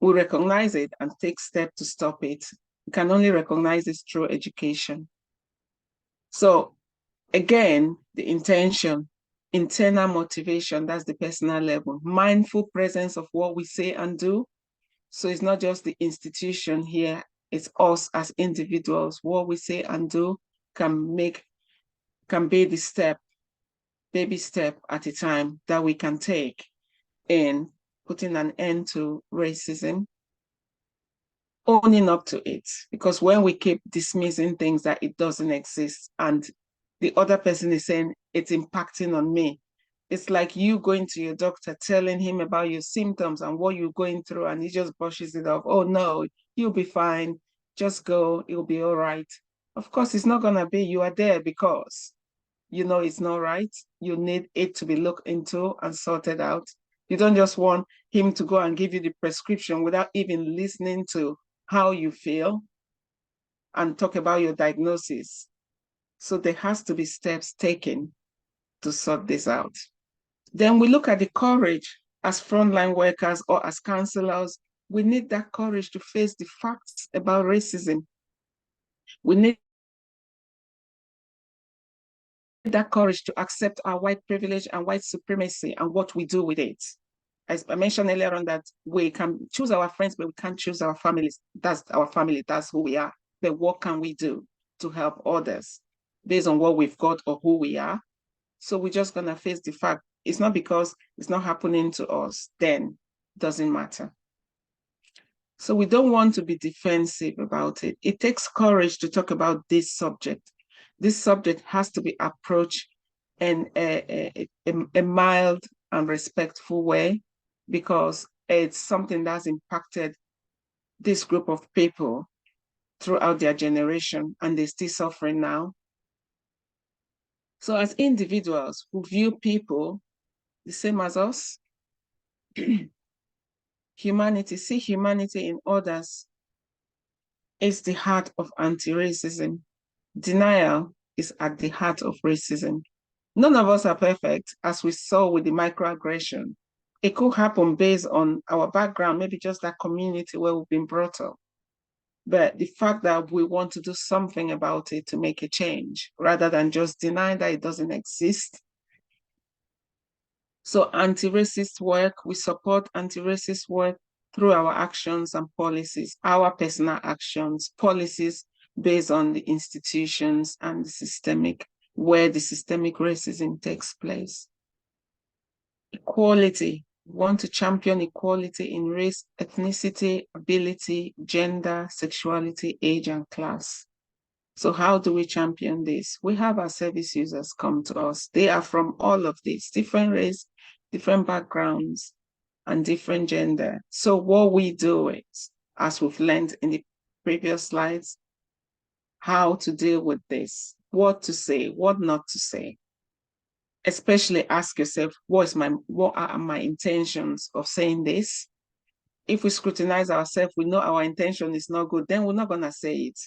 we recognize it and take steps to stop it. We can only recognize this through education. So again, the intention, internal motivation, that's the personal level, mindful presence of what we say and do. So it's not just the institution here, it's us as individuals. What we say and do can be the step, baby step at a time that we can take in putting an end to racism, owning up to it. Because when we keep dismissing things that it doesn't exist and the other person is saying it's impacting on me, it's like you going to your doctor, telling him about your symptoms and what you're going through, and he just brushes it off. Oh no, you'll be fine. Just go, it'll be all right. Of course, it's not gonna be. You are there because you know it's not right. You need it to be looked into and sorted out. You don't just want him to go and give you the prescription without even listening to how you feel and talk about your diagnosis. So there has to be steps taken to sort this out. Then we look at the courage as frontline workers or as counselors. We need that courage to face the facts about racism. We need that courage to accept our white privilege and white supremacy and what we do with it. As I mentioned earlier on, that we can choose our friends, but we can't choose our families. That's our family, that's who we are. But what can we do to help others based on what we've got or who we are? So we're just gonna face the fact. It's not because it's not happening to us, then it doesn't matter. So we don't want to be defensive about it. It takes courage to talk about this subject. This subject has to be approached in a mild and respectful way, because it's something that's impacted this group of people throughout their generation, and they're still suffering now. So as individuals who view people the same as us, humanity, see humanity in others, is the heart of anti-racism. Denial is at the heart of racism. None of us are perfect, as we saw with the microaggression. It could happen based on our background, maybe just that community where we've been brought up. But the fact that we want to do something about it to make a change, rather than just deny that it doesn't exist. So anti-racist work, we support anti-racist work through our actions and policies, our personal actions, policies based on the institutions and the systemic, where the systemic racism takes place. Equality, we want to champion equality in race, ethnicity, ability, gender, sexuality, age, and class. So how do we champion this? We have our service users come to us. They are from all of these, different race, different backgrounds, and different gender. So what we do is, as we've learned in the previous slides, how to deal with this, what to say, what not to say. Especially ask yourself, what are my intentions of saying this? If we scrutinize ourselves, we know our intention is not good, then we're not gonna say it.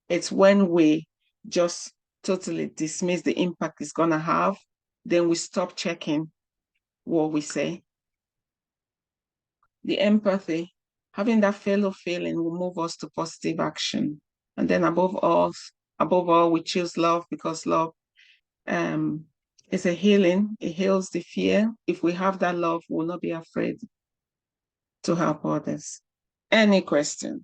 It's when we just totally dismiss the impact it's gonna have, then we stop checking what we say. The empathy, having that fellow feeling will move us to positive action. And then above all, we choose love, because love is a healing. It heals the fear. If we have that love, we'll not be afraid to help others. Any question?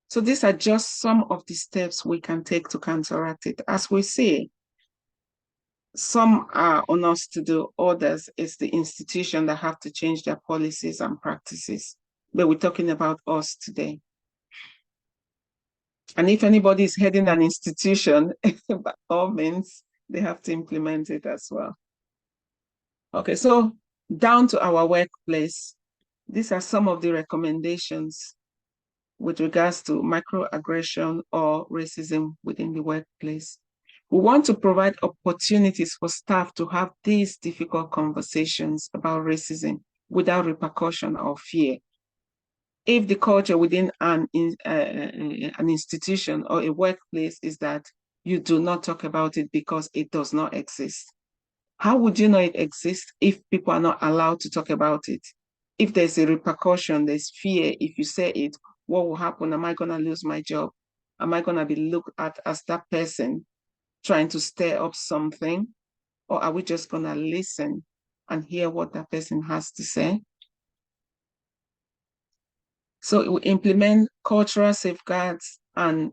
So these are just some of the steps we can take to counteract it. As we see, some are on us to do, others is the institution that have to change their policies and practices. But we're talking about us today. And if anybody is heading an institution, by all means, they have to implement it as well. Okay, so down to our workplace, these are some of the recommendations with regards to microaggression or racism within the workplace. We want to provide opportunities for staff to have these difficult conversations about racism without repercussion or fear. If the culture within an institution or a workplace is that you do not talk about it because it does not exist, how would you know it exists if people are not allowed to talk about it? if there's a repercussion, there's fear. If you say it, what will happen? Am I going to lose my job? Am I going to be looked at as that person trying to stir up something? Or are we just going to listen and hear what that person has to say? So we implement cultural safeguards and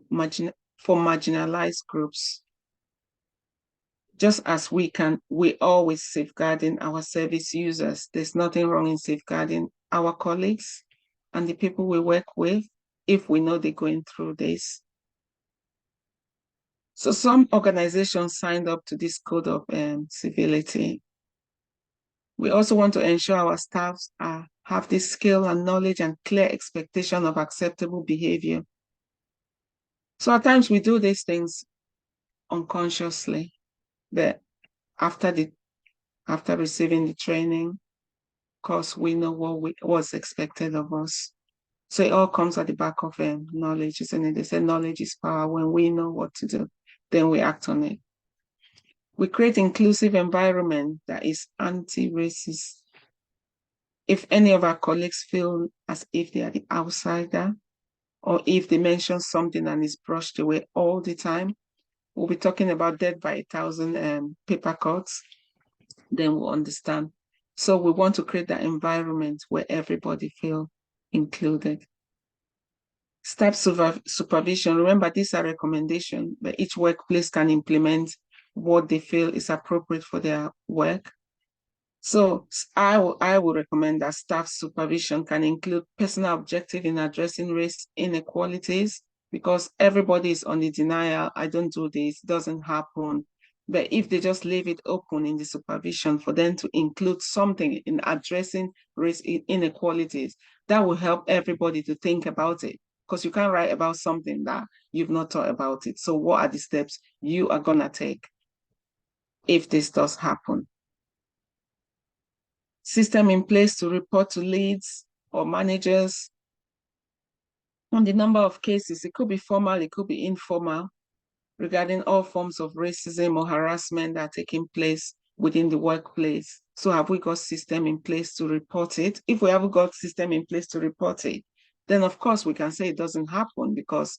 for marginalized groups. Just as we always safeguarding our service users. There's nothing wrong in safeguarding our colleagues and the people we work with if we know they're going through this. So some organizations signed up to this code of civility. We also want to ensure our staffs have this skill and knowledge and clear expectation of acceptable behavior. So at times we do these things unconsciously, but after receiving the training, of course, we know what was expected of us. So it all comes at the back of knowledge, isn't it? They say knowledge is power. When we know what to do, then we act on it. We create inclusive environment that is anti-racist. If any of our colleagues feel as if they are the outsider, or if they mention something and is brushed away all the time, we'll be talking about death by 1,000 paper cuts, then we'll understand. So we want to create that environment where everybody feels included. Staff supervision, remember these are recommendations, but each workplace can implement what they feel is appropriate for their work. So I will recommend that staff supervision can include personal objective in addressing race inequalities, because everybody is on the denial, I don't do this, it doesn't happen. But if they just leave it open in the supervision for them to include something in addressing race inequalities, that will help everybody to think about it, because you can't write about something that you've not thought about it. So what are the steps you are gonna take if this does happen? System in place to report to leads or managers on the number of cases. It could be formal, it could be informal, regarding all forms of racism or harassment that are taking place within the workplace. So have we got system in place to report it? If we haven't got system in place to report it, then of course we can say it doesn't happen because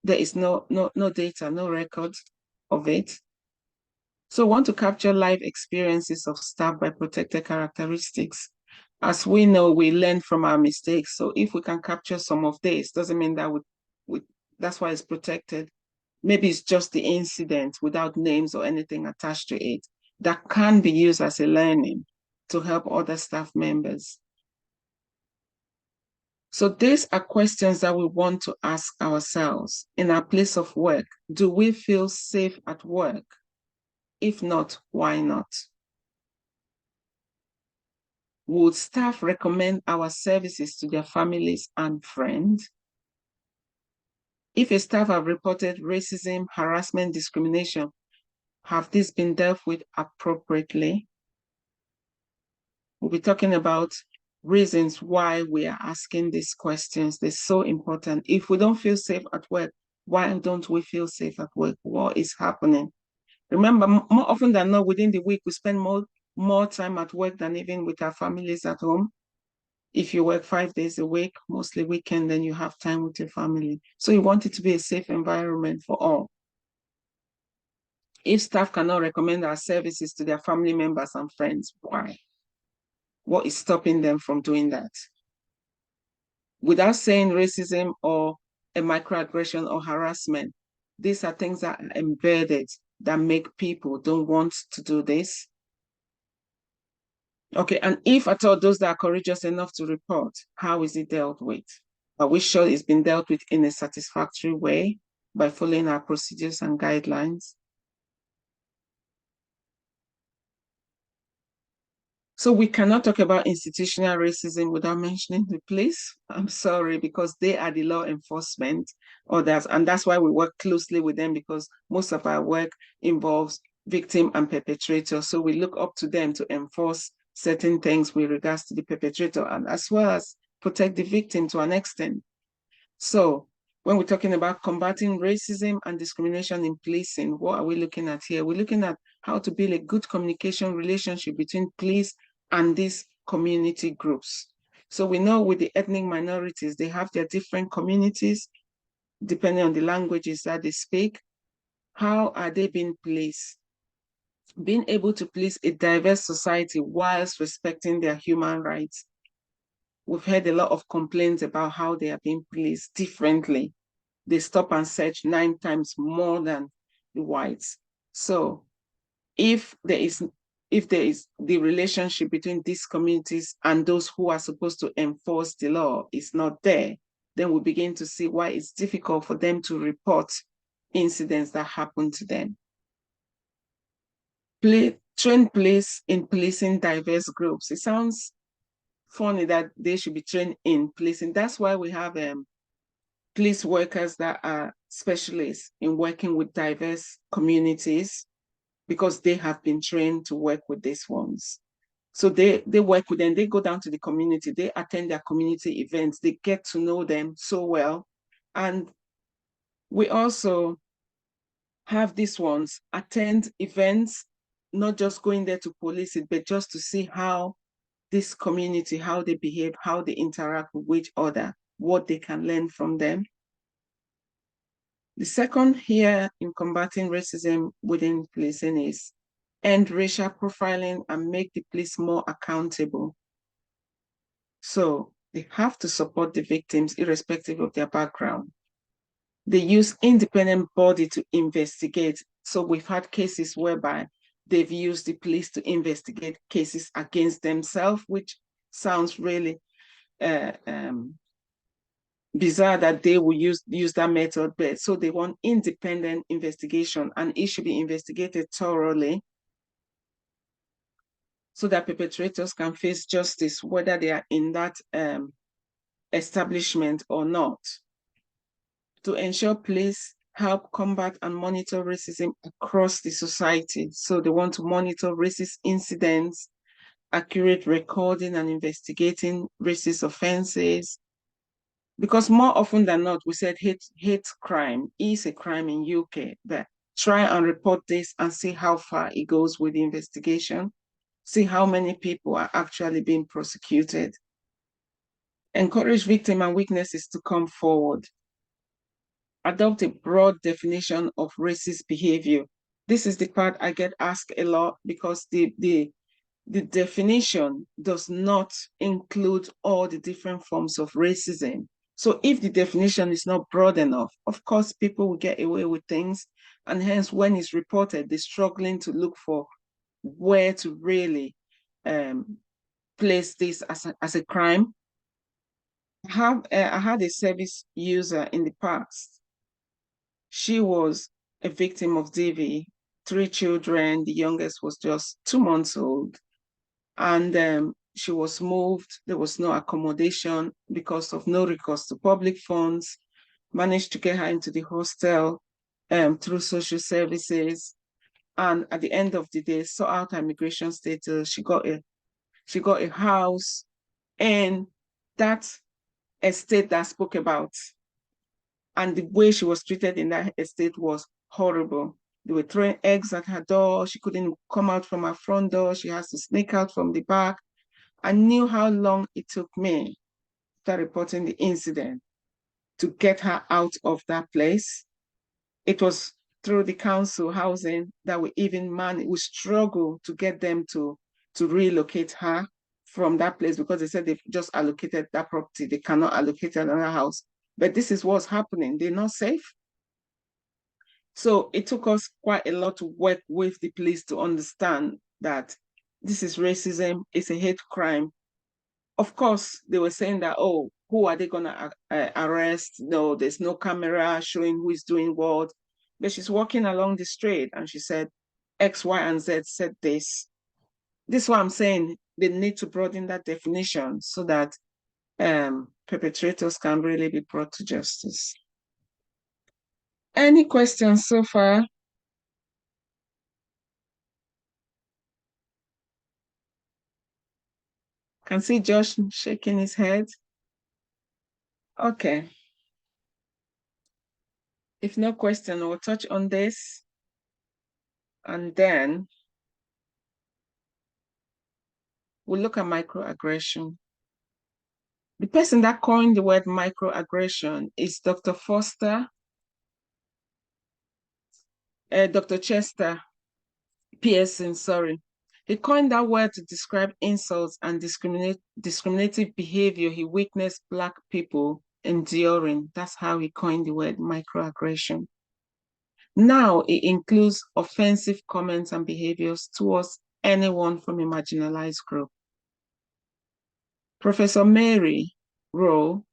there is no data, no record of it. So we want to capture life experiences of staff by protected characteristics. As we know, we learn from our mistakes. So if we can capture some of this, doesn't mean that that's why it's protected. Maybe it's just the incident without names or anything attached to it that can be used as a learning to help other staff members. So these are questions that we want to ask ourselves in our place of work. Do we feel safe at work? If not, why not? Would staff recommend our services to their families and friends? If a staff have reported racism, harassment, discrimination, have this been dealt with appropriately? We'll be talking about reasons why we are asking these questions. They're so important. If we don't feel safe at work, why don't we feel safe at work? What is happening? Remember, more often than not, within the week, we spend more time at work than even with our families at home. If you work 5 days a week, mostly weekend, then you have time with your family. So you want it to be a safe environment for all. If staff cannot recommend our services to their family members and friends, why? What is stopping them from doing that? Without saying racism or a microaggression or harassment, these are things that are embedded that make people don't want to do this. Okay, and if at all those that are courageous enough to report, how is it dealt with? Are we sure it's been dealt with in a satisfactory way by following our procedures and guidelines? So we cannot talk about institutional racism without mentioning the police. I'm sorry, because they are the law enforcement orders, and that's why we work closely with them, because most of our work involves victim and perpetrator. So we look up to them to enforce certain things with regards to the perpetrator, and as well as protect the victim to an extent. So when we're talking about combating racism and discrimination in policing, what are we looking at here? We're looking at how to build a good communication relationship between police and these community groups. So we know with the ethnic minorities, they have their different communities, depending on the languages that they speak. How are they being placed? Being able to place a diverse society whilst respecting their human rights. We've heard a lot of complaints about how they are being placed differently. They stop and search 9 times more than the whites. So if there is the relationship between these communities and those who are supposed to enforce the law is not there, then we begin to see why it's difficult for them to report incidents that happen to them. Train police in policing diverse groups. It sounds funny that they should be trained in policing. That's why we have police workers that are specialists in working with diverse communities, because they have been trained to work with these ones. So they work with them, they go down to the community, they attend their community events, they get to know them so well. And we also have these ones attend events, not just going there to police it, but just to see how this community, how they behave, how they interact with each other, what they can learn from them. The second here in combating racism within policing is end racial profiling and make the police more accountable. So they have to support the victims irrespective of their background. They use independent body to investigate. So we've had cases whereby they've used the police to investigate cases against themselves, which sounds really bizarre that they will use that method, but so they want independent investigation, and it should be investigated thoroughly so that perpetrators can face justice, whether they are in that establishment or not. To ensure police help combat and monitor racism across the society. So they want to monitor racist incidents, accurate recording and investigating racist offenses. Because more often than not, we said hate crime is a crime in UK, but try and report this and see how far it goes with the investigation. See how many people are actually being prosecuted. Encourage victims and witnesses to come forward. Adopt a broad definition of racist behavior. This is the part I get asked a lot, because the definition does not include all the different forms of racism. So if the definition is not broad enough, of course, people will get away with things. And hence, when it's reported, they're struggling to look for where to really place this as a crime. I had a service user in the past. She was a victim of DV, 3 children. The youngest was just 2 months old. And she was moved. There was no accommodation because of no recourse to public funds. Managed to get her into the hostel through social services. And at the end of the day, saw out her immigration status. She got a house, and that estate that I spoke about. And the way she was treated in that estate was horrible. They were throwing eggs at her door. She couldn't come out from her front door. She has to sneak out from the back. I knew how long it took me after reporting the incident to get her out of that place. It was through the council housing that we struggle to get them to relocate her from that place, because they said they've just allocated that property. They cannot allocate another house. But this is what's happening. They're not safe. So it took us quite a lot to work with the police to understand that this is racism, it's a hate crime. Of course, they were saying that, oh, who are they going to arrest? No, there's no camera showing who is doing what. But she's walking along the street and she said, X, Y, and Z said this. This is what I'm saying. They need to broaden that definition so that perpetrators can really be brought to justice. Any questions so far? Can see Josh shaking his head. Okay. If no question, we'll touch on this. And then we'll look at microaggression. The person that coined the word microaggression is Dr. Chester Pearson, sorry. He coined that word to describe insults and discriminative behavior he witnessed Black people enduring. That's how he coined the word microaggression. Now it includes offensive comments and behaviors towards anyone from a marginalized group. Professor Mary Rowe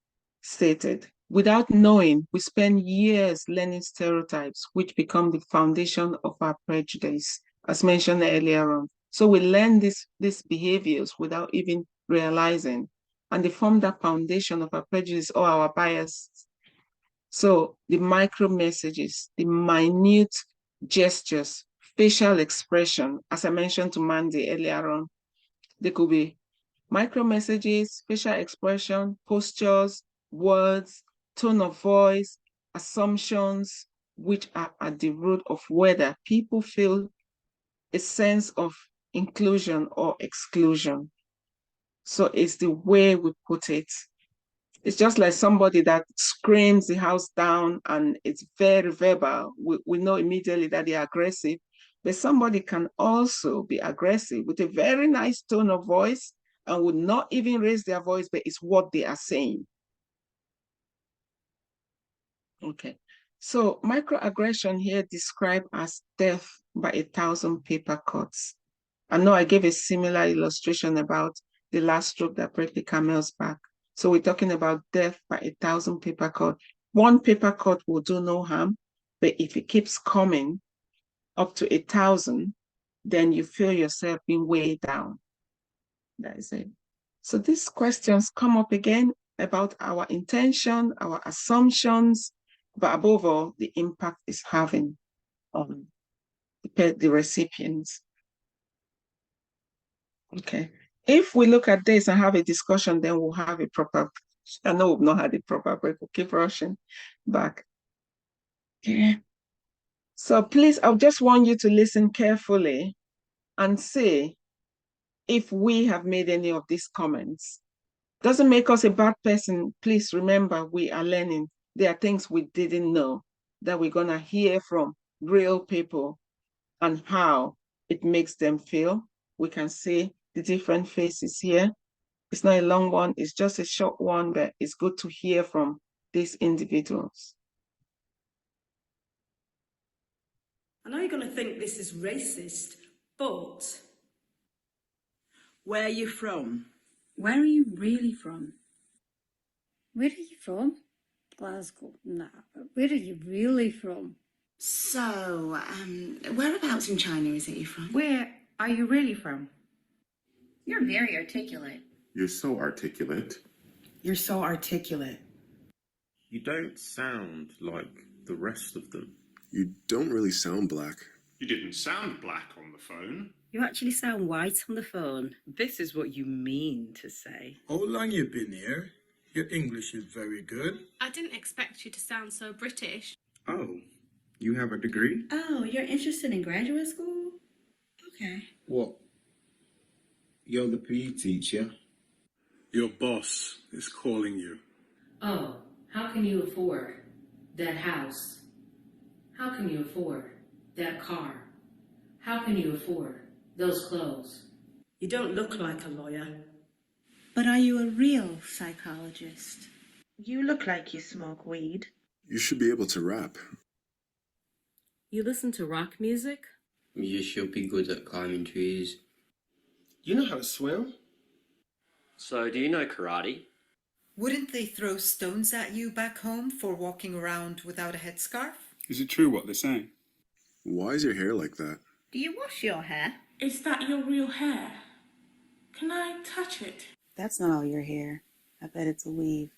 stated, without knowing, we spend years learning stereotypes which become the foundation of our prejudice, as mentioned earlier on. So we learn these behaviors without even realizing, and they form that foundation of our prejudice or our bias. So the micro messages, the minute gestures, facial expression, as I mentioned to Mandy earlier on, they could be micro messages, facial expression, postures, words, tone of voice, assumptions, which are at the root of whether people feel a sense of inclusion or exclusion. So it's the way we put it. It's just like somebody that screams the house down and it's very verbal. We know immediately that they're aggressive, but somebody can also be aggressive with a very nice tone of voice and would not even raise their voice, but it's what they are saying. Okay, so microaggression here described as death by 1,000 paper cuts. I know I gave a similar illustration about the last stroke that broke the camel's back. So we're talking about death by 1,000 paper cuts. One paper cut will do no harm, but if it keeps coming up to 1,000, then you feel yourself being weighed down. That is it. So these questions come up again about our intention, our assumptions, but above all, the impact it's having on the recipients. Okay. If we look at this and have a discussion, then we'll have a proper, I know we've not had a proper break, we'll keep rushing back. Okay. So please, I just want you to listen carefully and say if we have made any of these comments. Doesn't make us a bad person. Please remember, we are learning. There are things we didn't know that we're gonna hear from real people and how it makes them feel. We can see the different faces here. It's not a long one, it's just a short one, but it's good to hear from these individuals. I know you're going to think this is racist, but where are you from? Where are you really from? Where are you from? Glasgow. Nah, but where are you really from? So, whereabouts in China is it you're from? Where are you really from? You're very articulate. You're so articulate. You're so articulate. You don't sound like the rest of them. You don't really sound black. You didn't sound black on the phone. You actually sound white on the phone. This is what you mean to say. How long you been here? Your English is very good. I didn't expect you to sound so British. Oh, you have a degree? Oh, you're interested in graduate school? Okay. What? You're the PE teacher? Your boss is calling you. Oh, how can you afford that house? How can you afford that car? How can you afford those clothes? You don't look like a lawyer. But are you a real psychologist? You look like you smoke weed. You should be able to rap. You listen to rock music? You should be good at climbing trees. You know how to swim? So, do you know karate? Wouldn't they throw stones at you back home for walking around without a headscarf? Is it true what they're saying? Why is your hair like that? Do you wash your hair? Is that your real hair? Can I touch it? That's not all your hair. I bet it's a weave.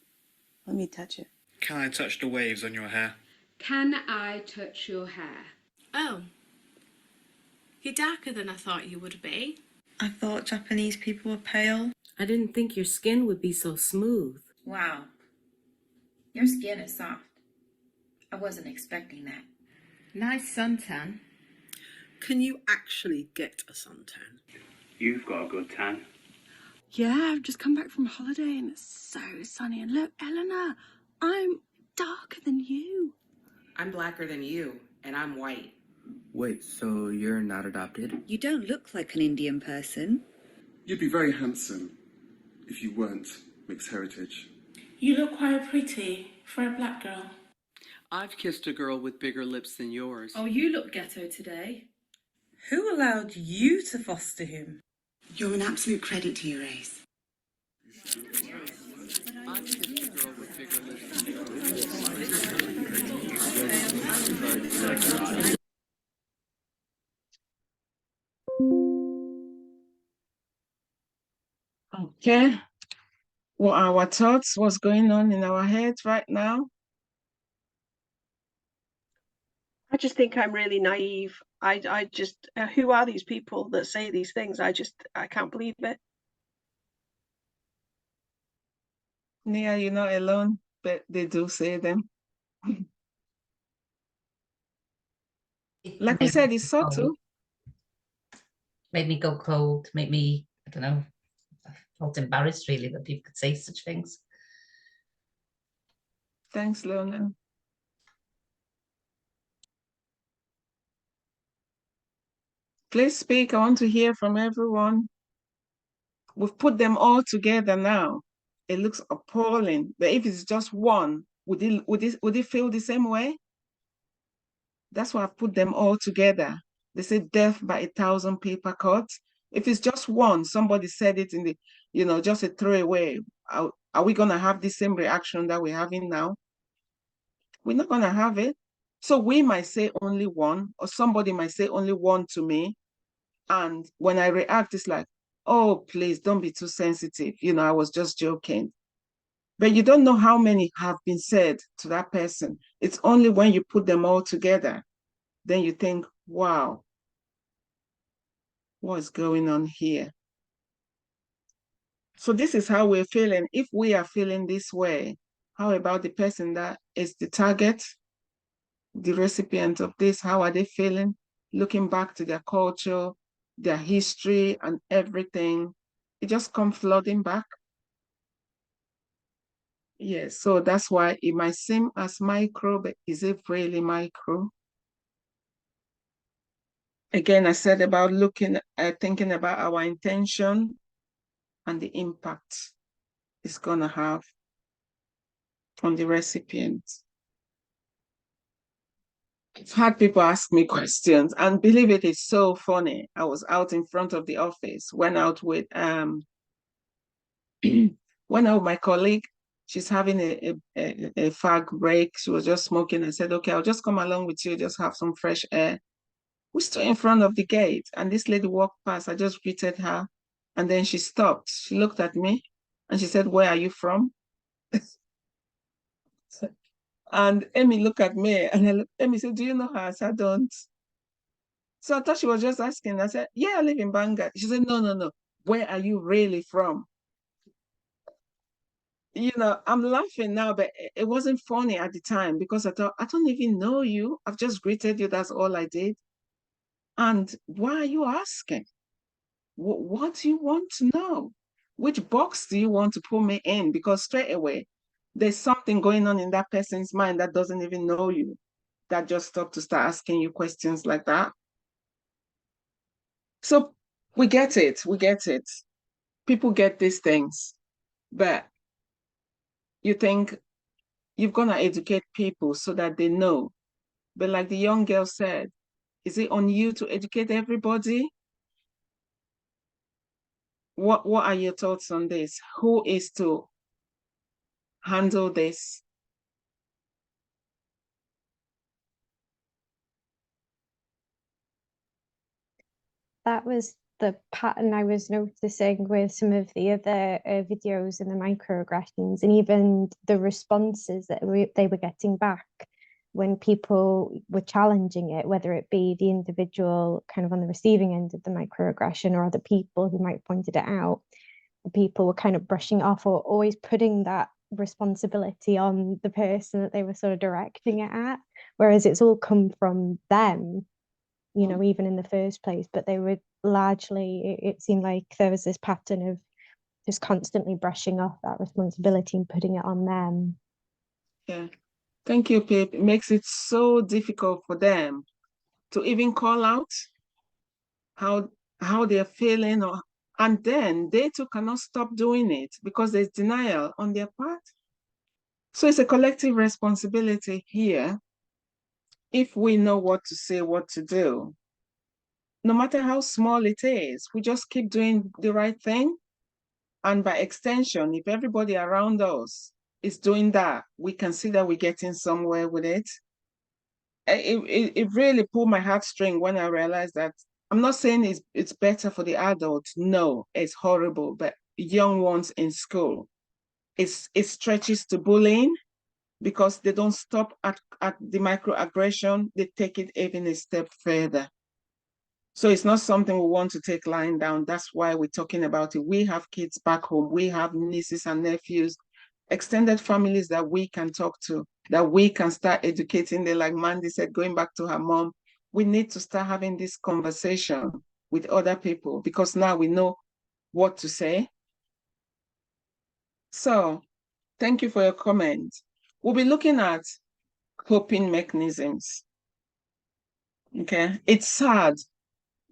Let me touch it. Can I touch the waves on your hair? Can I touch your hair? Oh. You're darker than I thought you would be. I thought Japanese people were pale. I didn't think your skin would be so smooth. Wow. Your skin is soft. I wasn't expecting that. Nice suntan. Can you actually get a suntan? You've got a good tan. Yeah, I've just come back from holiday and it's so sunny. And look, Eleanor, I'm darker than you. I'm blacker than you, and I'm white. Wait, so you're not adopted? You don't look like an Indian person. You'd be very handsome if you weren't mixed heritage. You look quite pretty for a black girl. I've kissed a girl with bigger lips than yours. Oh, you look ghetto today. Who allowed you to foster him? You're an absolute credit to your race. I've kissed a girl with bigger lips than yours. Okay. What are our thoughts? What's going on in our heads right now? I just think I'm really naive. I just, who are these people that say these things? I can't believe it. Nia, you're not alone, but they do say them. Like we said, it's subtle. Made me go cold, made me, I don't know, I felt embarrassed really that people could say such things. Thanks, Leona. Please speak. I want to hear from everyone. We've put them all together now. It looks appalling. But if it's just one, would it feel the same way? That's why I've put them all together. They say death by 1,000 paper cuts. If it's just one, somebody said it in the, just a throwaway. Are we gonna have the same reaction that we're having now? We're not gonna have it. So we might say only one, or somebody might say only one to me. And when I react, it's like, oh, please don't be too sensitive. I was just joking. But you don't know how many have been said to that person. It's only when you put them all together, then you think, wow, what's going on here? So this is how we're feeling. If we are feeling this way, how about the person that is the target, the recipient of this? How are they feeling? Looking back to their culture, their history and everything, it just comes flooding back. Yes, so that's why it might seem as micro, but is it really micro? Again, I said about thinking about our intention and the impact it's gonna have on the recipient. I've had people ask me questions, and believe it, it's so funny. I was out in front of the office, went out with my colleague. She's having a fag break. She was just smoking. I said, okay, I'll just come along with you, just have some fresh air. We stood in front of the gate and this lady walked past. I just greeted her and then she stopped. She looked at me and she said, where are you from? And Amy looked at me and Amy said, do you know her? I said, I don't. So I thought she was just asking. I said, yeah, I live in Bangor. She said, no. Where are you really from? I'm laughing now, but it wasn't funny at the time because I thought, I don't even know you. I've just greeted you. That's all I did. And why are you asking? What do you want to know? Which box do you want to put me in? Because straight away, there's something going on in that person's mind that doesn't even know you, that just stopped to start asking you questions like that. So we get it. People get these things, but you think you're gonna educate people so that they know. But like the young girl said, is it on you to educate everybody? What are your thoughts on this? Who is to handle this? That was the pattern I was noticing with some of the other videos and the microaggressions, and even the responses that they were getting back when people were challenging it, whether it be the individual kind of on the receiving end of the microaggression or other people who might have pointed it out. The people were kind of brushing it off or always putting that responsibility on the person that they were sort of directing it at, whereas it's all come from them, even in the first place. But they were largely, it seemed like there was this pattern of just constantly brushing off that responsibility and putting it on them. Yeah. Thank you, Pip. It makes it so difficult for them to even call out how they're feeling, and then they too cannot stop doing it because there's denial on their part. So it's a collective responsibility here. If we know what to say, what to do, no matter how small it is, we just keep doing the right thing. And by extension, if everybody around us is doing that, we can see that we're getting somewhere with it. It really pulled my heartstring when I realized that I'm not saying it's better for the adults. No, it's horrible. But young ones in school, it stretches to bullying because they don't stop at the microaggression. They take it even a step further. So it's not something we want to take lying down. That's why we're talking about it. We have kids back home. We have nieces and nephews, extended families that we can talk to, that we can start educating. They, like Mandy said, going back to her mom, we need to start having this conversation with other people because now we know what to say. So thank you for your comment. We'll be looking at coping mechanisms. Okay, it's sad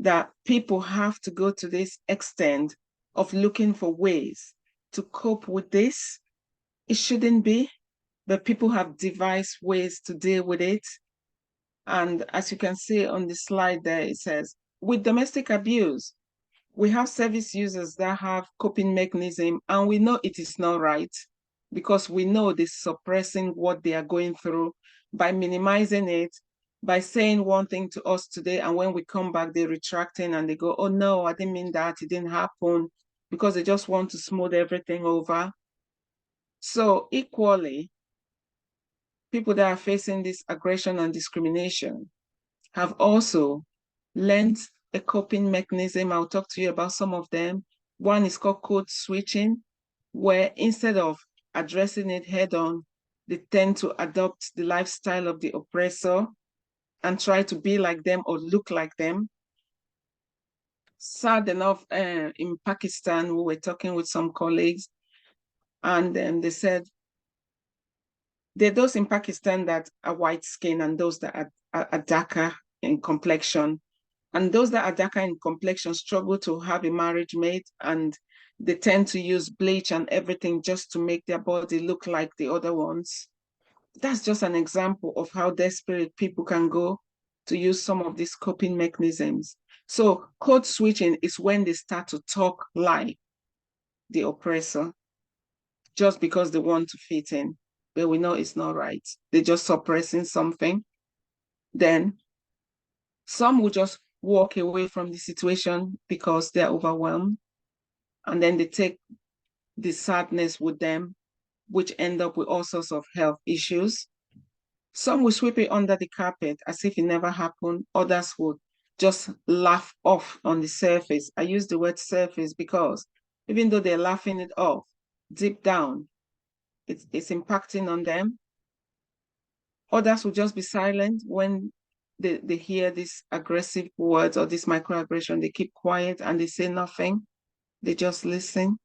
that people have to go to this extent of looking for ways to cope with this. It shouldn't be, but people have devised ways to deal with it. And as you can see on the slide there, it says, with domestic abuse, we have service users that have coping mechanism, and we know it is not right because we know they're suppressing what they are going through by minimizing it, by saying one thing to us today, and when we come back, they're retracting and they go, oh no, I didn't mean that, it didn't happen, because they just want to smooth everything over. So equally, people that are facing this aggression and discrimination have also learned a coping mechanism. I'll talk to you about some of them. One is called code switching, where instead of addressing it head on, they tend to adopt the lifestyle of the oppressor and try to be like them or look like them. Sad enough, in Pakistan, we were talking with some colleagues, and they said there are those in Pakistan that are white skin and those that are darker in complexion. And those that are darker in complexion struggle to have a marriage mate, and they tend to use bleach and everything just to make their body look like the other ones. That's just an example of how desperate people can go to use some of these coping mechanisms. So code switching is when they start to talk like the oppressor just because they want to fit in, but we know it's not right. They're just suppressing something. Then some will just walk away from the situation because they're overwhelmed, and then they take the sadness with them, which end up with all sorts of health issues. Some will sweep it under the carpet as if it never happened. Others would just laugh off on the surface. I use the word surface because even though they're laughing it off, deep down, it's impacting on them. Others will just be silent when they hear these aggressive words or this microaggression. They keep quiet and they say nothing. They just listen.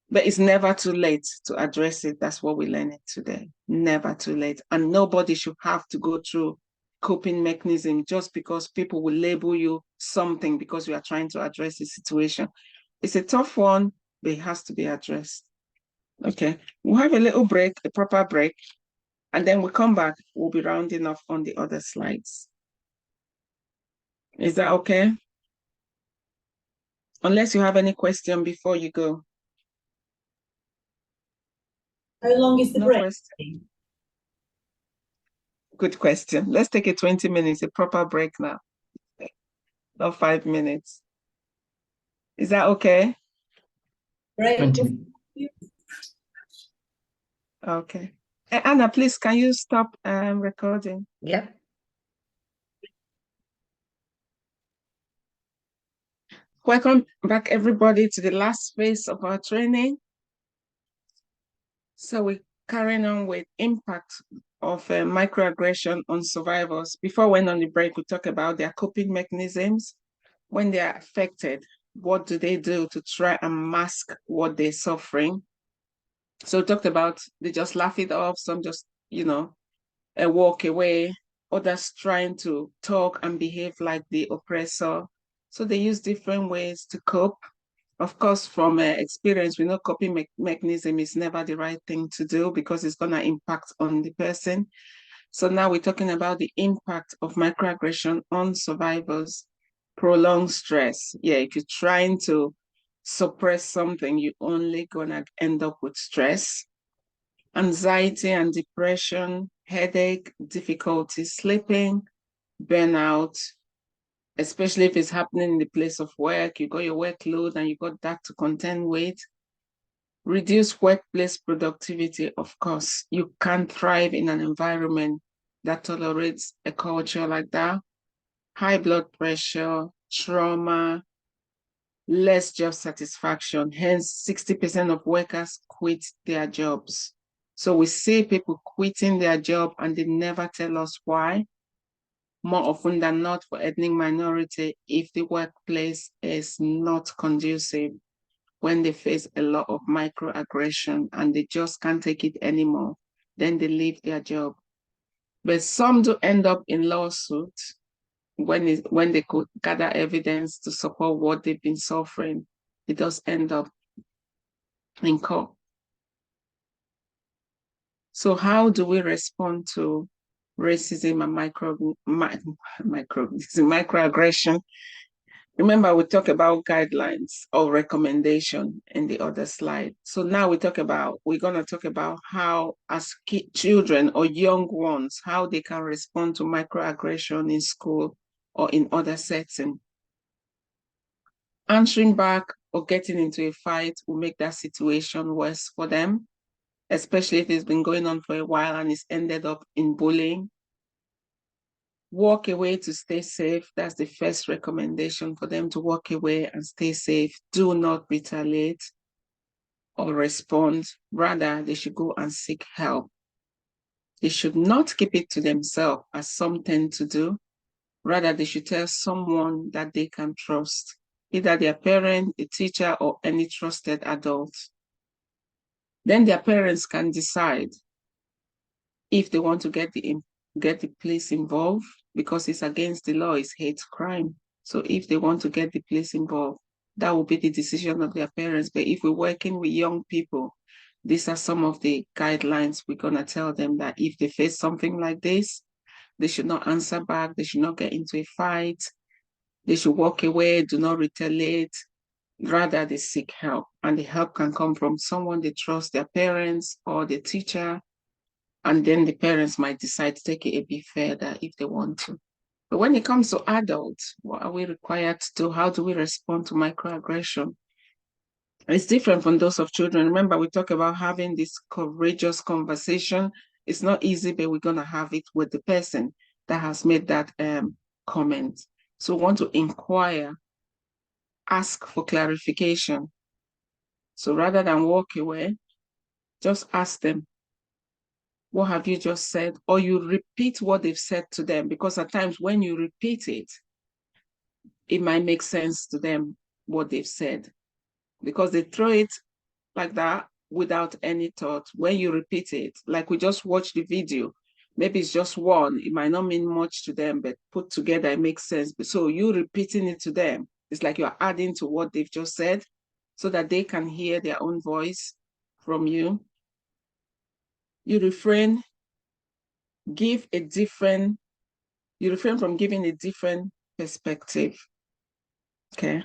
But it's never too late to address it. That's what we're learning today. Never too late. And nobody should have to go through coping mechanism just because people will label you something because you are trying to address the situation. It's a tough one, but it has to be addressed. Okay, we'll have a little break, a proper break, and then we come back. We'll be rounding off on the other slides. Is that okay? Unless you have any question before you go. How long is the break? Question. Good question. Let's take a 20 minutes, a proper break now. Not 5 minutes. Is that okay? Right. 20. Okay. Anna, please, can you stop recording? Yeah. Welcome back, everybody, to the last phase of our training. So we're carrying on with impact of microaggression on survivors. Before we went on the break, we talked about their coping mechanisms when they are affected what do they do to try and mask what they're suffering? So we talked about they just laugh it off, some just, walk away, others trying to talk and behave like the oppressor. So they use different ways to cope. Of course, from experience, we know coping mechanism is never the right thing to do because it's going to impact on the person. So now we're talking about the impact of microaggression on survivors. Prolonged stress. Yeah, if you're trying to suppress something, you're only going to end up with stress. Anxiety and depression, headache, difficulty sleeping, burnout, especially if it's happening in the place of work, you got your workload and you got that to contend with. Reduce workplace productivity, of course. You can't thrive in an environment that tolerates a culture like that. High blood pressure, trauma, less job satisfaction. Hence, 60% of workers quit their jobs. So we see people quitting their job and they never tell us why. More often than not, for ethnic minority, if the workplace is not conducive, when they face a lot of microaggression and they just can't take it anymore, then they leave their job. But some do end up in lawsuits when they could gather evidence to support what they've been suffering. It does end up in court. So how do we respond to racism and microaggression? Remember, we talked about guidelines or recommendation in the other slide. So now we're going to talk about how, as children or young ones, how they can respond to microaggression in school or in other settings. Answering back or getting into a fight will make that situation worse for them, especially if it's been going on for a while and it's ended up in bullying. Walk away to stay safe. That's the first recommendation, for them to walk away and stay safe. Do not retaliate or respond. Rather, they should go and seek help. They should not keep it to themselves, as some tend to do. Rather, they should tell someone that they can trust, either their parent, a teacher, or any trusted adult. Then their parents can decide if they want to get the police involved, because it's against the law, it's hate crime. So if they want to get the police involved, that will be the decision of their parents. But if we're working with young people, these are some of the guidelines we're going to tell them, that if they face something like this, they should not answer back, they should not get into a fight, they should walk away, do not retaliate. Rather, they seek help, and the help can come from someone they trust, their parents or the teacher, and then the parents might decide to take it a bit further if they want to. But when it comes to adults, what are we required to do? How do we respond to microaggression? It's different from those of children. Remember, we talk about having this courageous conversation. It's not easy, but we're going to have it with the person that has made that comment. So we want to inquire, ask for clarification. So rather than walk away, just ask them, what have you just said? Or you repeat what they've said to them, because at times when you repeat it, it might make sense to them what they've said, because they throw it like that without any thought. When you repeat it, like we just watched the video, maybe it's just one, it might not mean much to them, but put together it makes sense. So you repeating it to them, it's like you're adding to what they've just said, so that they can hear their own voice from you. You refrain from giving a different perspective. Okay.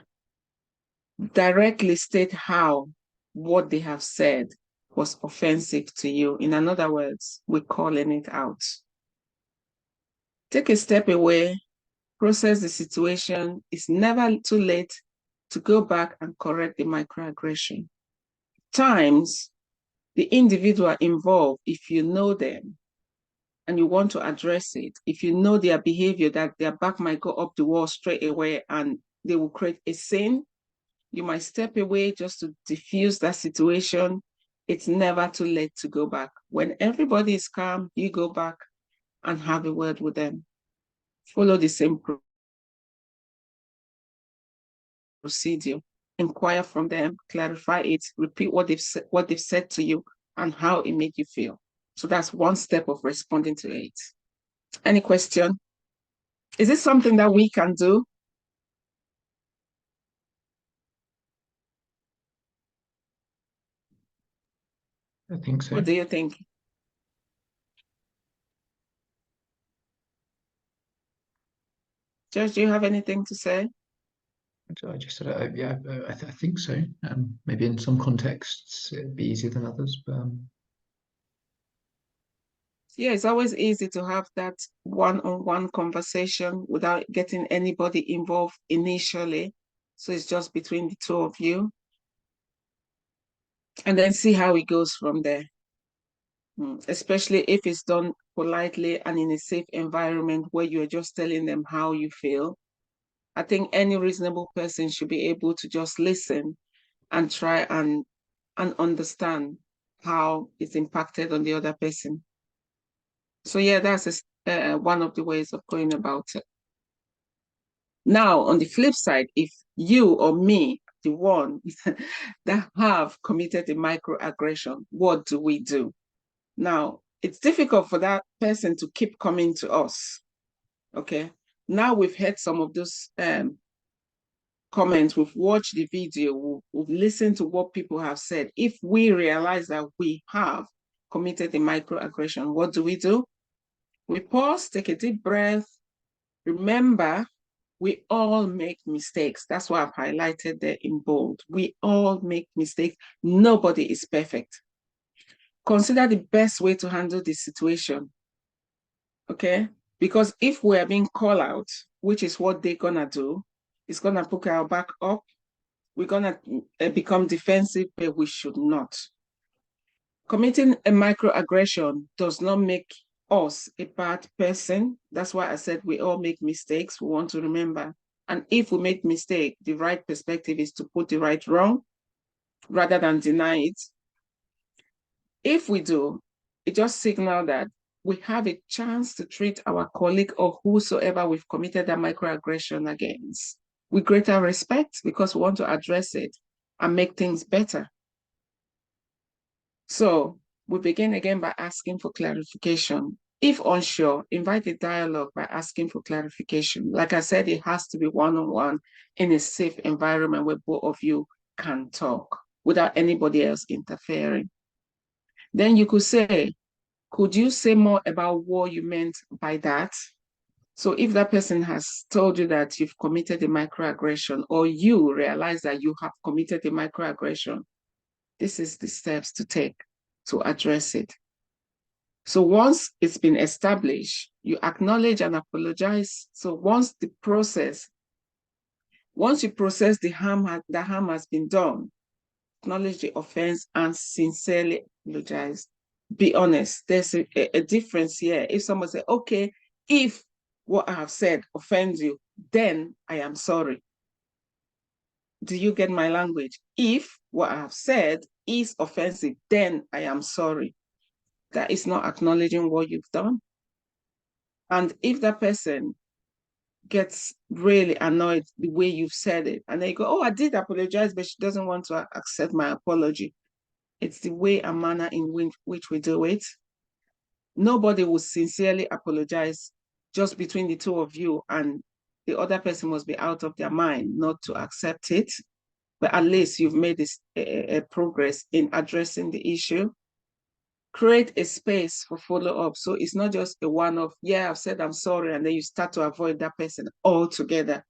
Directly state how what they have said was offensive to you. In other words, we're calling it out. Take a step away, process the situation. It's never too late to go back and correct the microaggression. Times, the individual involved, if you know them and you want to address it, if you know their behavior, that their back might go up the wall straight away and they will create a scene, you might step away just to diffuse that situation. It's never too late to go back. When everybody is calm, you go back and have a word with them. Follow the same procedure. Inquire from them, clarify it, repeat what they've said to you and how it made you feel. So that's one step of responding to it. Any question? Is this something that we can do? I think so. What do you think? Judge, do you have anything to say? I just said, yeah, I think so. Maybe in some contexts it'd be easier than others, but yeah, it's always easy to have that one-on-one conversation without getting anybody involved initially. So it's just between the two of you. And then see how it goes from there. Especially if it's done politely and in a safe environment where you're just telling them how you feel. I think any reasonable person should be able to just listen and try and understand how it's impacted on the other person. So yeah, that's one of the ways of going about it. Now, on the flip side, if you or me, the one that have committed a microaggression, what do we do? Now, it's difficult for that person to keep coming to us, okay? Now we've heard some of those comments, we've watched the video, we've listened to what people have said. If we realize that we have committed a microaggression, what do? We pause, take a deep breath. Remember, we all make mistakes. That's why I've highlighted there in bold. We all make mistakes. Nobody is perfect. Consider the best way to handle this situation, okay? Because if we're being called out, which is what they're gonna do, it's gonna put our back up. We're gonna become defensive, but we should not. Committing a microaggression does not make us a bad person. That's why I said we all make mistakes. We want to remember. And if we make mistake, the right perspective is to put the right wrong rather than deny it. If we do, it just signals that we have a chance to treat our colleague or whosoever we've committed that microaggression against with greater respect because we want to address it and make things better. So we begin again by asking for clarification. If unsure, invite a dialogue by asking for clarification. Like I said, it has to be one-on-one in a safe environment where both of you can talk without anybody else interfering. Then you could say, could you say more about what you meant by that? So if that person has told you that you've committed a microaggression or you realize that you have committed a microaggression, this is the steps to take to address it. So once it's been established, you acknowledge and apologize. So once you process the harm has been done, acknowledge the offense and sincerely apologize. Be honest. There's a difference here. If someone says, okay, if what I have said offends you, then I am sorry. Do you get my language? If what I have said is offensive, then I am sorry. That is not acknowledging what you've done. And if that person gets really annoyed the way you've said it, and they go, oh, I did apologize, but she doesn't want to accept my apology. It's the way and manner in which we do it. Nobody will sincerely apologize just between the two of you, and the other person must be out of their mind not to accept it. But at least you've made this a progress in addressing the issue. Create a space for follow-up. So it's not just a one-off, yeah, I've said I'm sorry, and then you start to avoid that person altogether.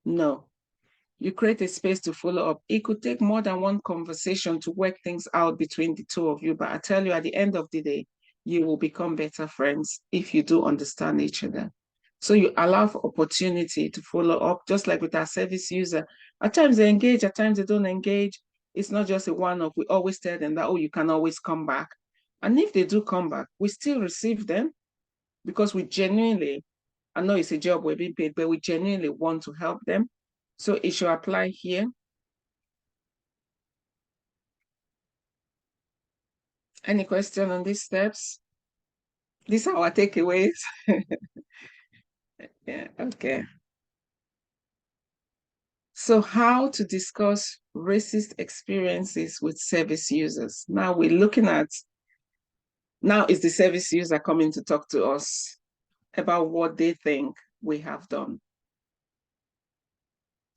No. You create a space to follow up. It could take more than one conversation to work things out between the two of you. But I tell you, at the end of the day, you will become better friends if you do understand each other. So you allow for opportunity to follow up, just like with our service user. At times they engage, at times they don't engage. It's not just a one-off. We always tell them that, oh, you can always come back. And if they do come back, we still receive them because we genuinely, I know it's a job we're being paid, but we genuinely want to help them. So it should apply here. Any question on these steps? These are our takeaways. Yeah, okay. So how to discuss racist experiences with service users? Now we're looking at, now is the service user coming to talk to us about what they think we have done.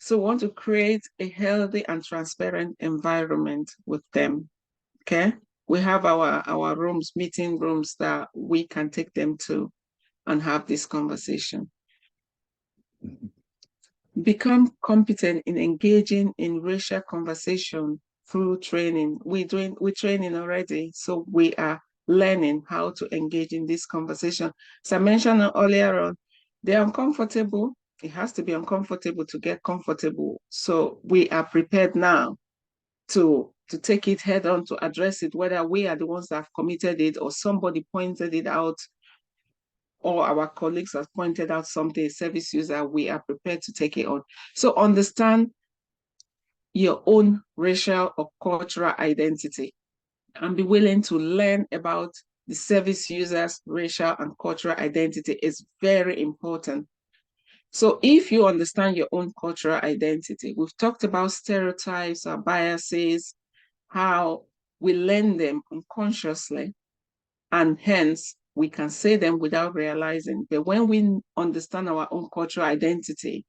So we want to create a healthy and transparent environment with them, okay? We have our rooms, meeting rooms that we can take them to and have this conversation. Become competent in engaging in racial conversation through training. We're training already, so we are learning how to engage in this conversation. As I mentioned earlier on, they're uncomfortable. It has to be uncomfortable to get comfortable. So we are prepared now to take it head on, to address it, whether we are the ones that have committed it or somebody pointed it out, or our colleagues have pointed out something, a service user, we are prepared to take it on. So understand your own racial or cultural identity and be willing to learn about the service user's racial and cultural identity is very important. So if you understand your own cultural identity, we've talked about stereotypes or biases, how we learn them unconsciously, and hence we can say them without realizing. But when we understand our own cultural identity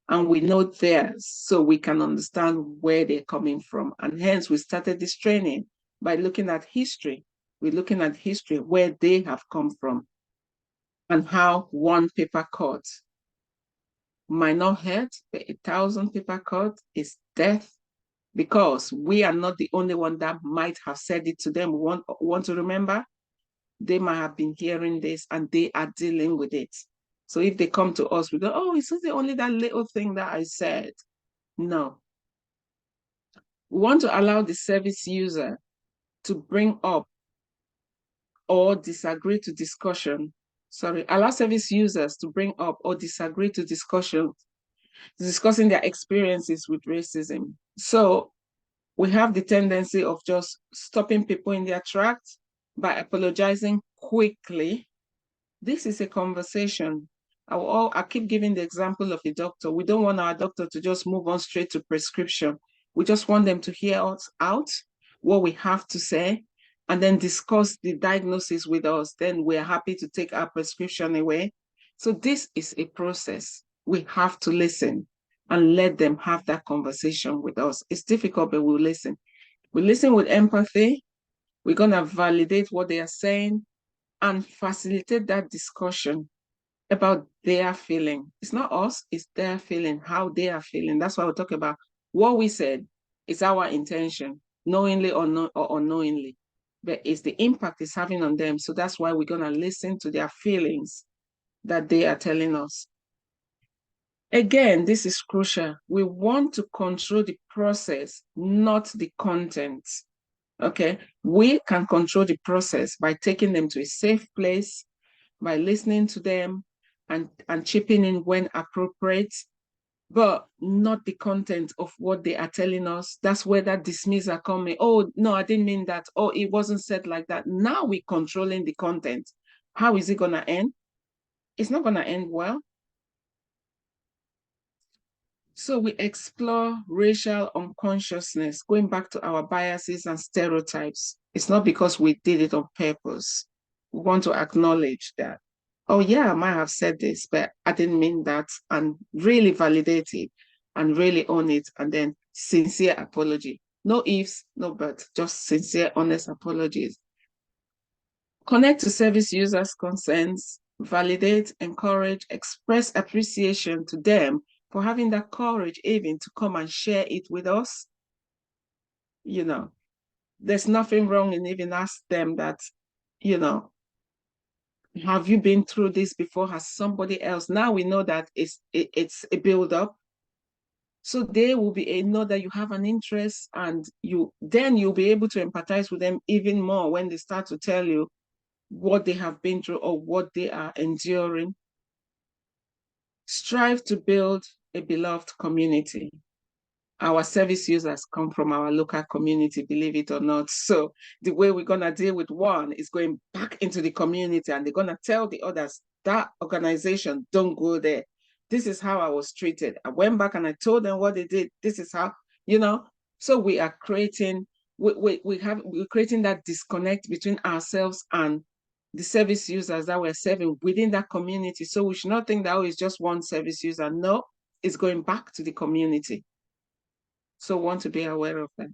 and we know theirs, so we can understand where they're coming from. And hence we started this training by looking at history. We're looking at history, where they have come from, and how one paper cut might not hurt, but 1,000 paper cut is death, because we are not the only one that might have said it to them. We want to remember, they might have been hearing this and they are dealing with it. So if they come to us, we go, oh, it's not only that little thing that I said. No. We want to allow the service user to bring up or disagree to discussion. Sorry, allow service users to bring up or disagree to discussion, discussing their experiences with racism. So we have the tendency of just stopping people in their tracks by apologizing quickly. This is a conversation. I keep giving the example of a doctor. We don't want our doctor to just move on straight to prescription. We just want them to hear us out, what we have to say, and then discuss the diagnosis with us. Then we're happy to take our prescription away. So this is a process. We have to listen and let them have that conversation with us. It's difficult, but we'll listen. We listen with empathy. We're gonna validate what they are saying and facilitate that discussion about their feeling. It's not us, it's their feeling, how they are feeling. That's why we talk about what we said. It's our intention, knowingly or unknowingly, but it's the impact it's having on them. So that's why we're gonna listen to their feelings that they are telling us. Again, this is crucial. We want to control the process, not the content. Okay, we can control the process by taking them to a safe place, by listening to them and chipping in when appropriate, but not the content of what they are telling us. That's where that dismissal coming. Oh, no, I didn't mean that. Oh, it wasn't said like that. Now we're controlling the content. How is it going to end? It's not going to end well. So we explore racial unconsciousness, going back to our biases and stereotypes. It's not because we did it on purpose. We want to acknowledge that, oh yeah, I might have said this, but I didn't mean that, and really validate it and really own it, and then sincere apology. No ifs, no buts, just sincere, honest apologies. Connect to service users' concerns, validate, encourage, express appreciation to them for having that courage even to come and share it with us. You know, there's nothing wrong in even ask them that, you know, have you been through this before? Has somebody else? Now we know that it's a build-up. So they will know that you have an interest, and then you'll be able to empathize with them even more when they start to tell you what they have been through or what they are enduring. Strive to build a beloved community. Our service users come from our local community, believe it or not. So the way we're gonna deal with one is going back into the community, and they're gonna tell the others, that organization, don't go there. this is how I was treated. I went back and I told them what they did. This is how, so we are creating, we're creating that disconnect between ourselves and the service users that we're serving within that community. So we should not think that it's just one service user. No, it's going back to the community. So we want to be aware of that.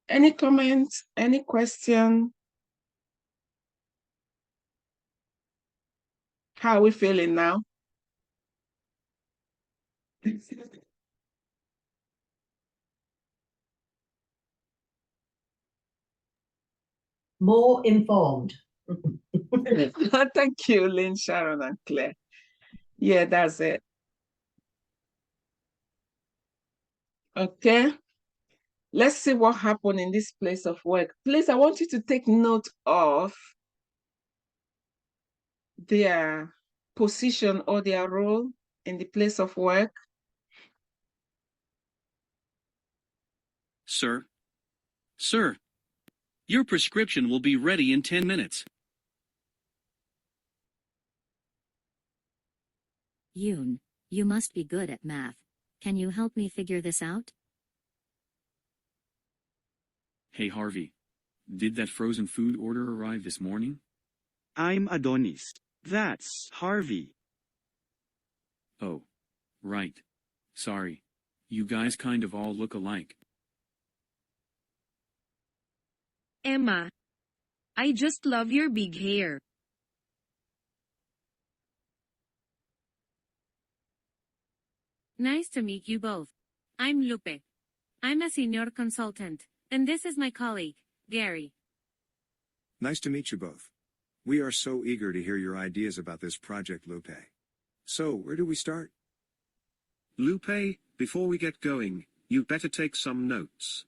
Any comments? Any question? How are we feeling now? More informed. Thank you, Lynn, Sharon, and Claire. Yeah, that's it. Okay. Let's see what happened in this place of work. Please, I want you to take note of their position or their role in the place of work. Sir, your prescription will be ready in 10 minutes. Yoon, you must be good at math. Can you help me figure this out? Hey Harvey, did that frozen food order arrive this morning? I'm Adonis. That's Harvey. Oh, right. Sorry. You guys kind of all look alike. Emma, I just love your big hair. Nice to meet you both. I'm Lupe. I'm a senior consultant, and this is my colleague, Gary. Nice to meet you both. We are so eager to hear your ideas about this project, Lupe. So, where do we start? Lupe, before we get going, you'd better take some notes.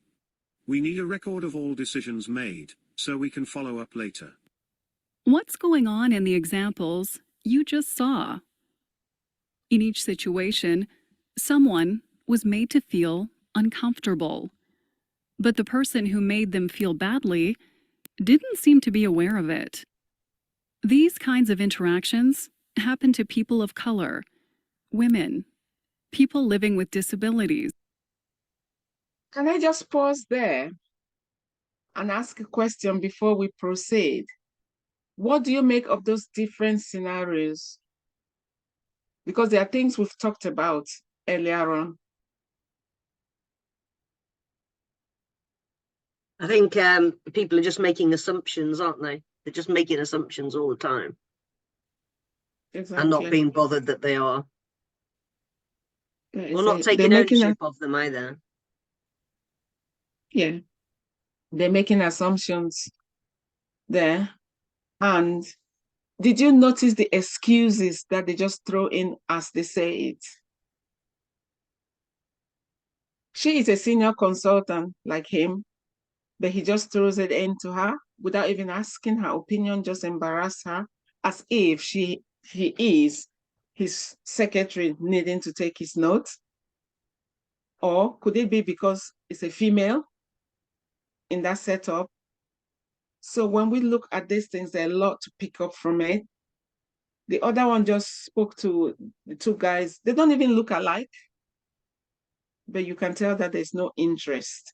We need a record of all decisions made, so we can follow up later. What's going on in the examples you just saw? In each situation, someone was made to feel uncomfortable, but the person who made them feel badly didn't seem to be aware of it. These kinds of interactions happen to people of color, women, people living with disabilities. Can I just pause there and ask a question before we proceed? What do you make of those different scenarios? Because there are things we've talked about earlier on. I think people are just making assumptions, aren't they? They're just making assumptions all the time. Exactly. And not being bothered that they are. Yeah, or not taking ownership of them either. Yeah. They're making assumptions there. And did you notice the excuses that they just throw in as they say it? She is a senior consultant like him, but he just throws it into her without even asking her opinion, just embarrass her as if he is his secretary needing to take his notes. Or could it be because it's a female in that setup? So when we look at these things, there are a lot to pick up from it. The other one just spoke to the two guys. They don't even look alike, but you can tell that there's no interest.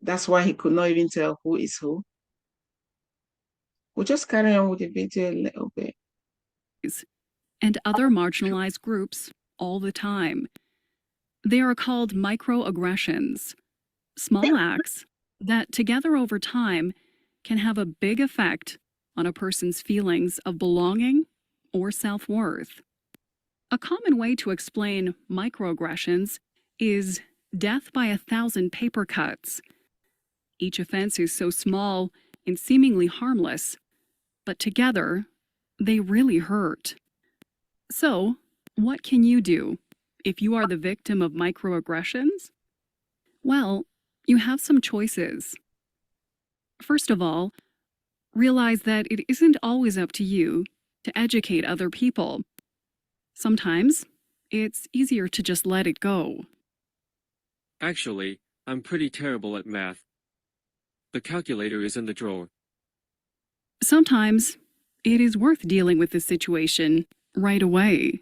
That's why he could not even tell who is who. We'll just carry on with the video a little bit. And other marginalized groups all the time. They are called microaggressions, small acts that together over time can have a big effect on a person's feelings of belonging or self-worth. A common way to explain microaggressions is death by 1,000 paper cuts. Each offense is so small and seemingly harmless, but together, they really hurt. So, what can you do if you are the victim of microaggressions? Well, you have some choices. First of all, realize that it isn't always up to you to educate other people. Sometimes, it's easier to just let it go. Actually, I'm pretty terrible at math. The calculator is in the drawer. Sometimes, it is worth dealing with the situation right away.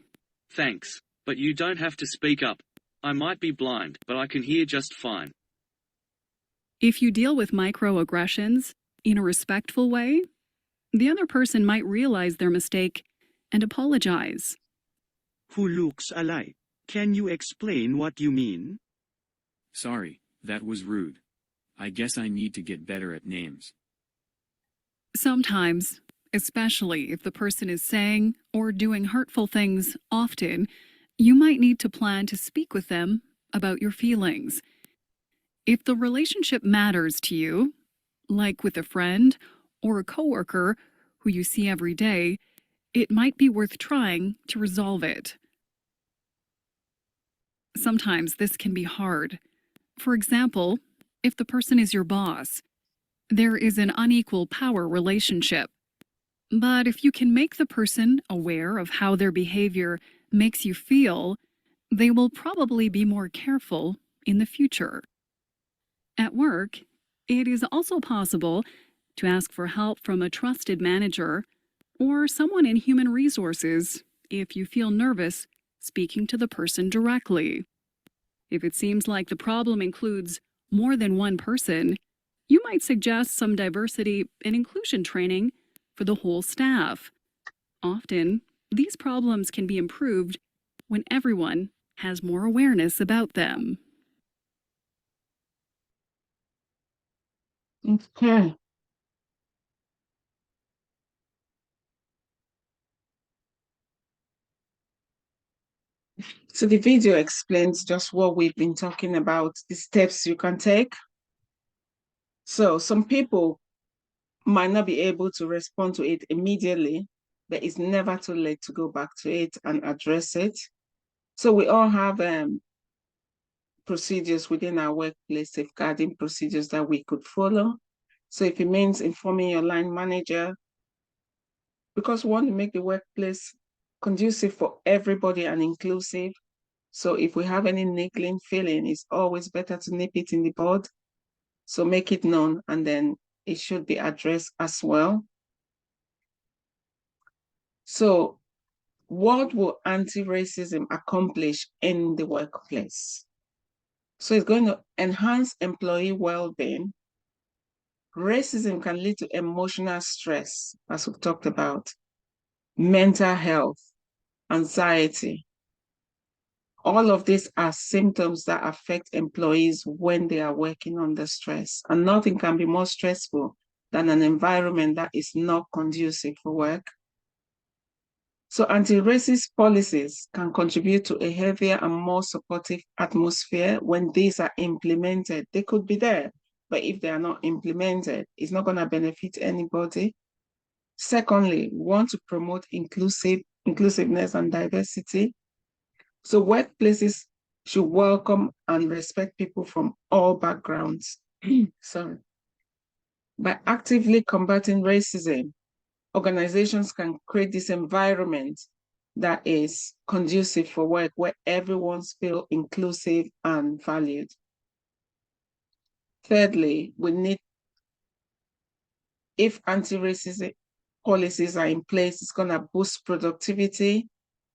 Thanks, but you don't have to speak up. I might be blind, but I can hear just fine. If you deal with microaggressions in a respectful way, the other person might realize their mistake and apologize. Who looks alike? Can you explain what you mean? Sorry, that was rude. I guess I need to get better at names. Sometimes, especially if the person is saying or doing hurtful things often, you might need to plan to speak with them about your feelings. If the relationship matters to you, like with a friend or a coworker who you see every day, it might be worth trying to resolve it. Sometimes this can be hard. For example, if the person is your boss, there is an unequal power relationship. But if you can make the person aware of how their behavior makes you feel, they will probably be more careful in the future. At work, it is also possible to ask for help from a trusted manager or someone in human resources if you feel nervous speaking to the person directly. If it seems like the problem includes more than one person, you might suggest some diversity and inclusion training for the whole staff. Often, these problems can be improved when everyone has more awareness about them. Okay. So the video explains just what we've been talking about, the steps you can take. So some people might not be able to respond to it immediately, but it's never too late to go back to it and address it. So we all have procedures within our workplace, safeguarding procedures that we could follow. So if it means informing your line manager, because we want to make the workplace conducive for everybody and inclusive. So if we have any niggling feeling, it's always better to nip it in the bud. So make it known, and then it should be addressed as well. So what will anti-racism accomplish in the workplace? So it's going to enhance employee well-being. Racism can lead to emotional stress, as we've talked about, mental health, anxiety. All of these are symptoms that affect employees when they are working under stress. And nothing can be more stressful than an environment that is not conducive for work. So anti-racist policies can contribute to a healthier and more supportive atmosphere when these are implemented. They could be there, but if they are not implemented, it's not going to benefit anybody. Secondly, we want to promote inclusiveness and diversity. So workplaces should welcome and respect people from all backgrounds. Sorry. By actively combating racism, organizations can create this environment that is conducive for work, where everyone feels inclusive and valued. Thirdly, if anti-racism policies are in place, it's going to boost productivity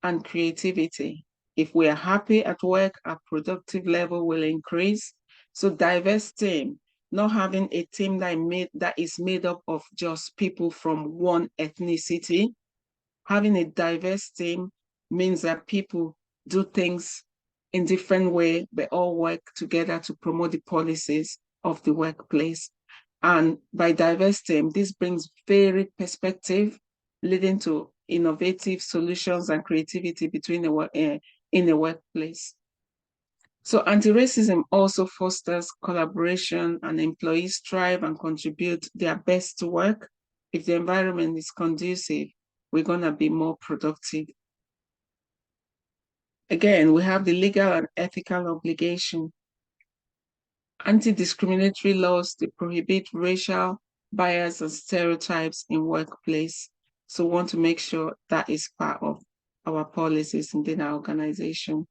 and creativity. If we are happy at work, our productive level will increase. So diverse team, not having a team that is made up of just people from one ethnicity. Having a diverse team means that people do things in different ways, but all work together to promote the policies of the workplace. And by diverse team, this brings varied perspective, leading to innovative solutions and creativity in the workplace. So anti-racism also fosters collaboration, and employees strive and contribute their best to work. If the environment is conducive, we're going to be more productive. Again, we have the legal and ethical obligation. Anti-discriminatory laws, they prohibit racial bias and stereotypes in workplace. So we want to make sure that is part of our policies within our organization.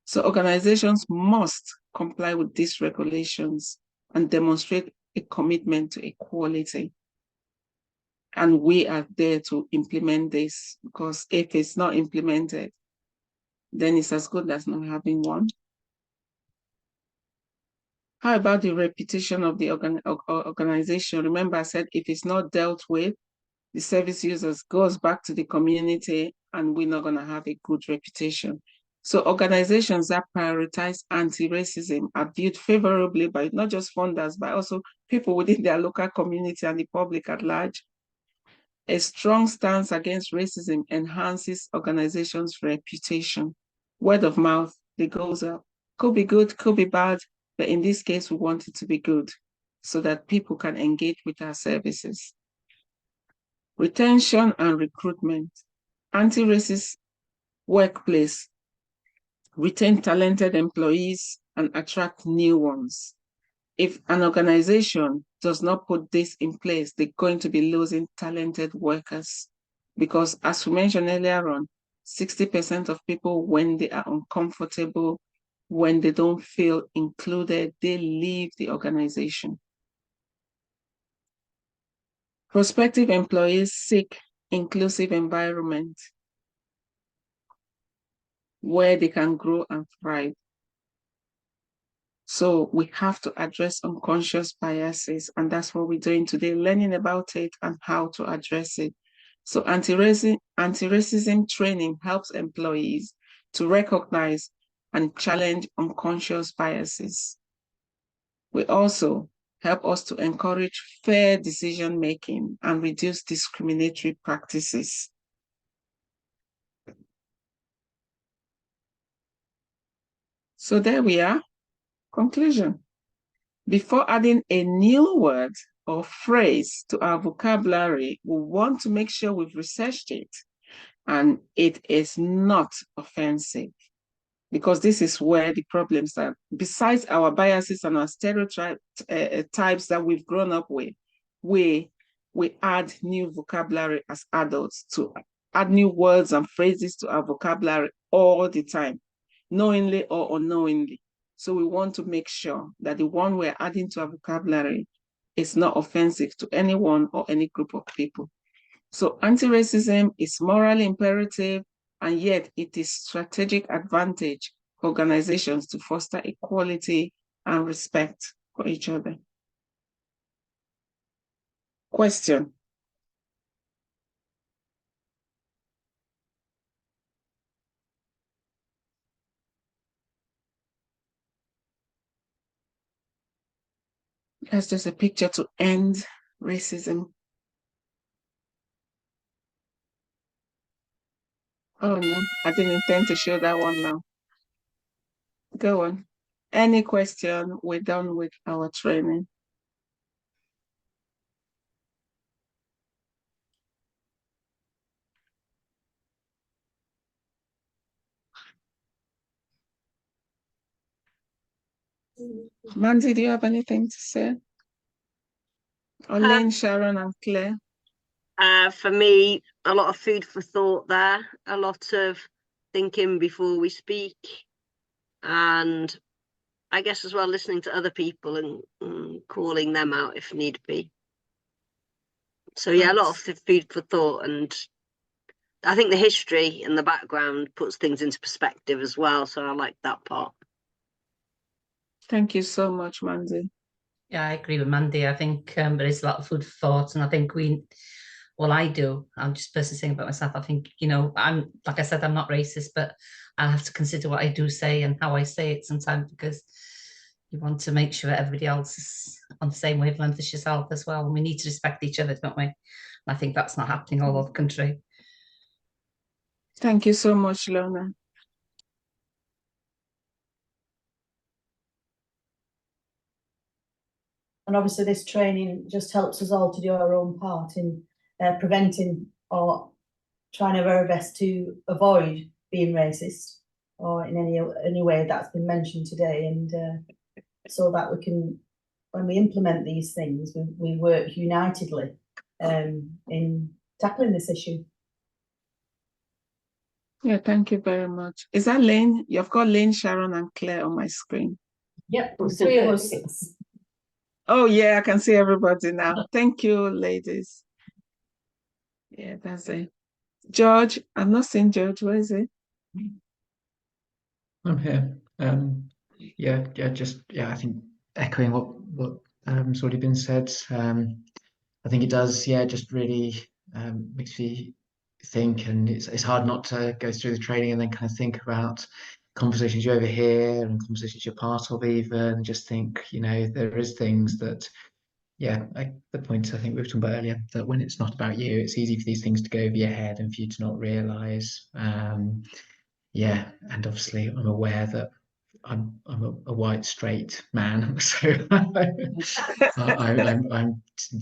So organizations must comply with these regulations and demonstrate a commitment to equality. And we are there to implement this, because if it's not implemented, then it's as good as not having one. How about the reputation of the organization? Remember, I said if it's not dealt with, the service users goes back to the community and we're not going to have a good reputation. So organizations that prioritize anti-racism are viewed favorably by not just funders, but also people within their local community and the public at large. A strong stance against racism enhances organizations' reputation. Word of mouth, it goes up. Could be good, could be bad, but in this case, we want it to be good so that people can engage with our services. Retention and recruitment. Anti-racist workplace retain talented employees and attract new ones. If an organization does not put this in place, they're going to be losing talented workers. Because as we mentioned earlier on, 60% of people, when they are uncomfortable, when they don't feel included, they leave the organization. Prospective employees seek inclusive environment where they can grow and thrive. So we have to address unconscious biases, and that's what we're doing today, learning about it and how to address it. So anti-racism training helps employees to recognize and challenge unconscious biases. We also help us to encourage fair decision-making and reduce discriminatory practices. So there we are. Conclusion. Before adding a new word or phrase to our vocabulary, we want to make sure we've researched it and it is not offensive, because this is where the problems are. Besides our biases and our stereotypes that we've grown up with, we add new vocabulary as adults, to add new words and phrases to our vocabulary all the time, knowingly or unknowingly. So we want to make sure that the one we're adding to our vocabulary is not offensive to anyone or any group of people. So anti-racism is morally imperative, and yet it is strategic advantage for organizations to foster equality and respect for each other. Question. That's just a picture to end racism. Oh no, I didn't intend to show that one now. Go on. Any question? We're done with our training. Mandy, do you have anything to say? Or Lynn, Sharon, and Claire? For me, a lot of food for thought there, a lot of thinking before we speak, and I guess as well listening to other people and calling them out if need be. So yeah, a lot of food for thought, and I think the history and the background puts things into perspective as well, so I like that part. Thank you so much, Mandy. Yeah, I agree with Mandy. I think there is a lot of food for thought, and I think I'm just personally saying about myself, I think, I'm, like I said, I'm not racist, but I have to consider what I do say and how I say it sometimes, because you want to make sure that everybody else is on the same wavelength as yourself as well. And we need to respect each other, don't we? And I think that's not happening all over the country. Thank you so much, Lona. And obviously this training just helps us all to do our own part in preventing or trying our very best to avoid being racist or in any way that's been mentioned today, and so that we can, when we implement these things, we work unitedly in tackling this issue. Yeah, thank you very much. Is that Lynn? You've got Lynn, Sharon, and Claire on my screen. Yep, three of us. Oh yeah, I can see everybody now. Thank you, ladies. Yeah, that's it. George, I've not seen George. Where is he? I'm here. Yeah, I think echoing what's already been said. I think it does. Yeah, just really makes me think, and it's hard not to go through the training and then kind of think about conversations you overhear and conversations you're part of, even, and just think, there is things that. Yeah, the point I think we were talking about earlier, that when it's not about you, it's easy for these things to go over your head and for you to not realise. Yeah, and obviously I'm aware that I'm a white straight man, so I'm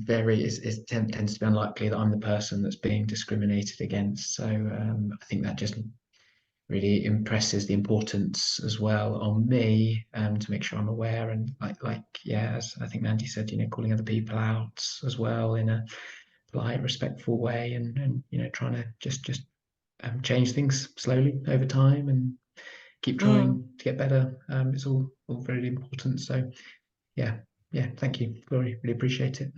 very tends to be unlikely that I'm the person that's being discriminated against. So I think that just really impresses the importance as well on me, to make sure I'm aware, and as I think Mandy said, calling other people out as well in a polite, respectful way, and trying to just change things slowly over time and keep trying to get better. It's all very important. So yeah, thank you, Glory. Really appreciate it.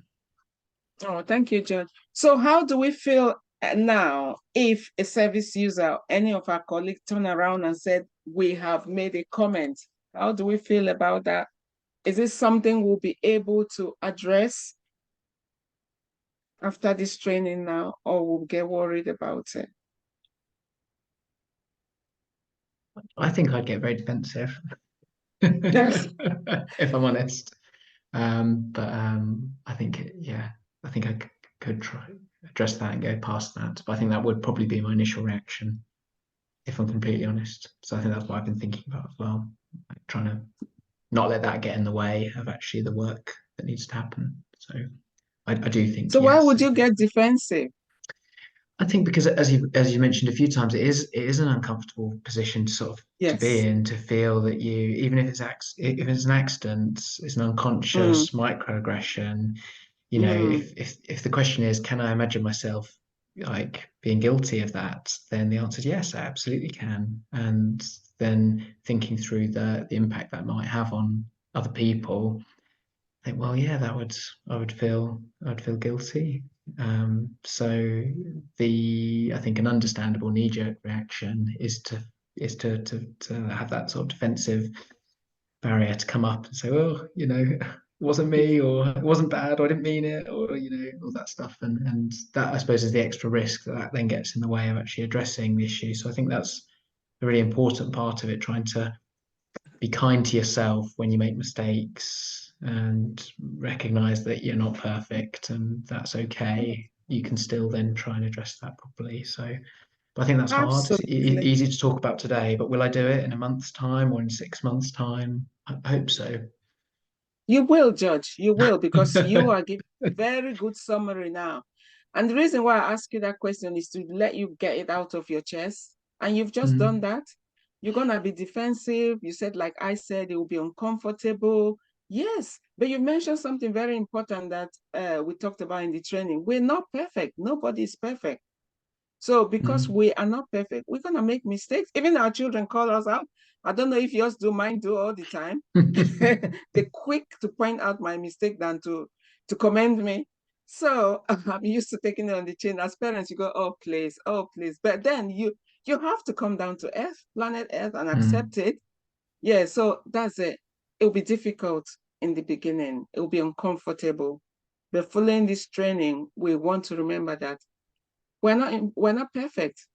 Oh, thank you, George. So how do we feel now if a service user, any of our colleagues, turn around and said, we have made a comment? How do we feel about that? Is this something we'll be able to address after this training now, or we'll get worried about it? I think I'd get very defensive, Yes. if I'm honest. But I think, I think I could try address that and go past that. But I think that would probably be my initial reaction, if I'm completely honest. So I think that's what I've been thinking about as well, like trying to not let that get in the way of actually the work that needs to happen. So I do think. So why would you get defensive? I think because, as you mentioned a few times, it is an uncomfortable position to sort of to be in, to feel that you, even if it's an accident, it's an unconscious microaggression. If the question is, can I imagine myself like being guilty of that, then the answer is yes, I absolutely can. And then thinking through the impact that might have on other people, I think, well, yeah, I would feel guilty. So I think an understandable knee-jerk reaction is to have that sort of defensive barrier to come up and say, well, it wasn't me, or it wasn't bad, or I didn't mean it, or all that stuff, and that, I suppose, is the extra risk that then gets in the way of actually addressing the issue. So I think that's a really important part of it, trying to be kind to yourself when you make mistakes and recognize that you're not perfect, and that's okay. You can still then try and address that properly. So, but I think that's hard. It's easy to talk about today, but will I do it in a month's time or in 6 months' time? I hope so. You will, Judge. You will, because you are giving a very good summary now. And the reason why I ask you that question is to let you get it out of your chest. And you've just done that. You're going to be defensive. You said, like I said, it will be uncomfortable. Yes, but you mentioned something very important that we talked about in the training. We're not perfect. Nobody is perfect. So because we are not perfect, we're going to make mistakes. Even our children call us out. I don't know if yours do, mine do all the time. They're quick to point out my mistake than to commend me. So I'm used to taking it on the chin. As parents, you go, oh, please. But then you have to come down to Earth, planet Earth, and accept it. Yeah, so that's it. It'll be difficult in the beginning. It'll be uncomfortable. But following this training, we want to remember that we're not perfect.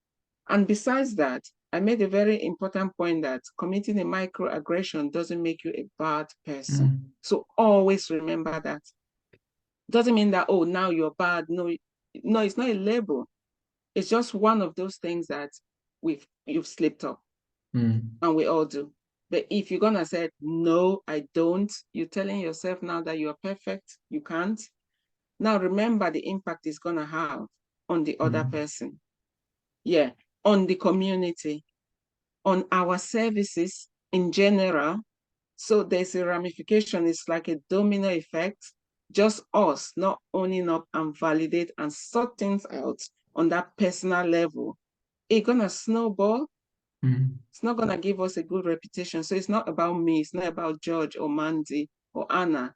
And besides that, I made a very important point that committing a microaggression doesn't make you a bad person. So always remember that. Doesn't mean that, oh, now you're bad. No, it's not a label. It's just one of those things that you've slipped up. And we all do. But if you're gonna say, no, I don't, you're telling yourself now that you're perfect, you can't. Now remember the impact it's gonna have on the other person. Yeah, on the community, on our services in general. So there's a ramification. It's like a domino effect. Just us not owning up and validate and sort things out on that personal level. It's gonna snowball. It's not gonna give us a good reputation. So it's not about me. It's not about George or Mandy or Anna.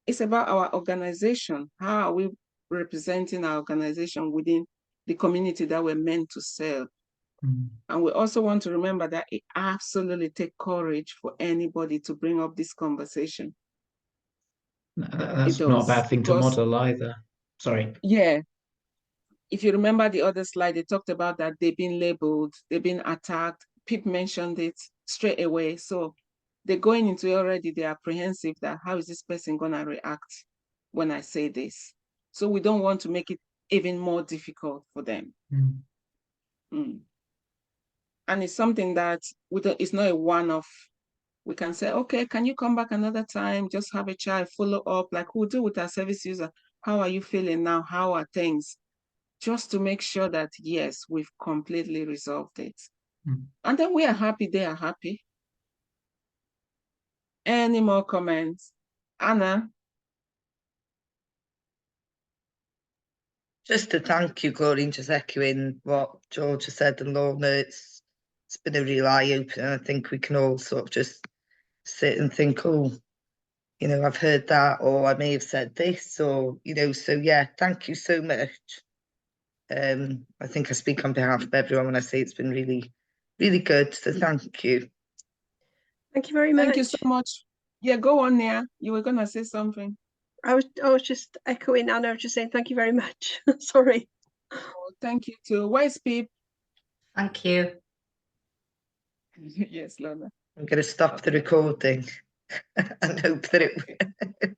It's about our organization. How are we representing our organization within the community that we're meant to serve? And we also want to remember that it absolutely takes courage for anybody to bring up this conversation. That's not a bad thing to model either. Sorry. Yeah. If you remember the other slide, they talked about that they've been labeled, they've been attacked. Pip mentioned it straight away. So they're going into it already, they're apprehensive that how is this person going to react when I say this? So we don't want to make it even more difficult for them. And it's something that it's not a one-off. We can say, okay, can you come back another time? Just have a chat, follow up, like we'll do with our service user. How are you feeling now? How are things? Just to make sure that, yes, we've completely resolved it. And then we are happy, they are happy. Any more comments? Anna? Just to thank you, Claudine, just echoing what George has said and Lorna, it's been a real eye-opener. I think we can all sort of just sit and think, oh, you know, I've heard that, or I may have said this, or, you know, so yeah, thank you so much. I think I speak on behalf of everyone when I say it's been really, really good, so thank you. Thank you very much. Thank you so much. Yeah, go on there. You were going to say something. I was just echoing Anna, I was just saying thank you very much. Sorry. Oh, thank you too. Where's Pip? Thank you. Yes, Lorna. I'm going to stop the recording and hope that it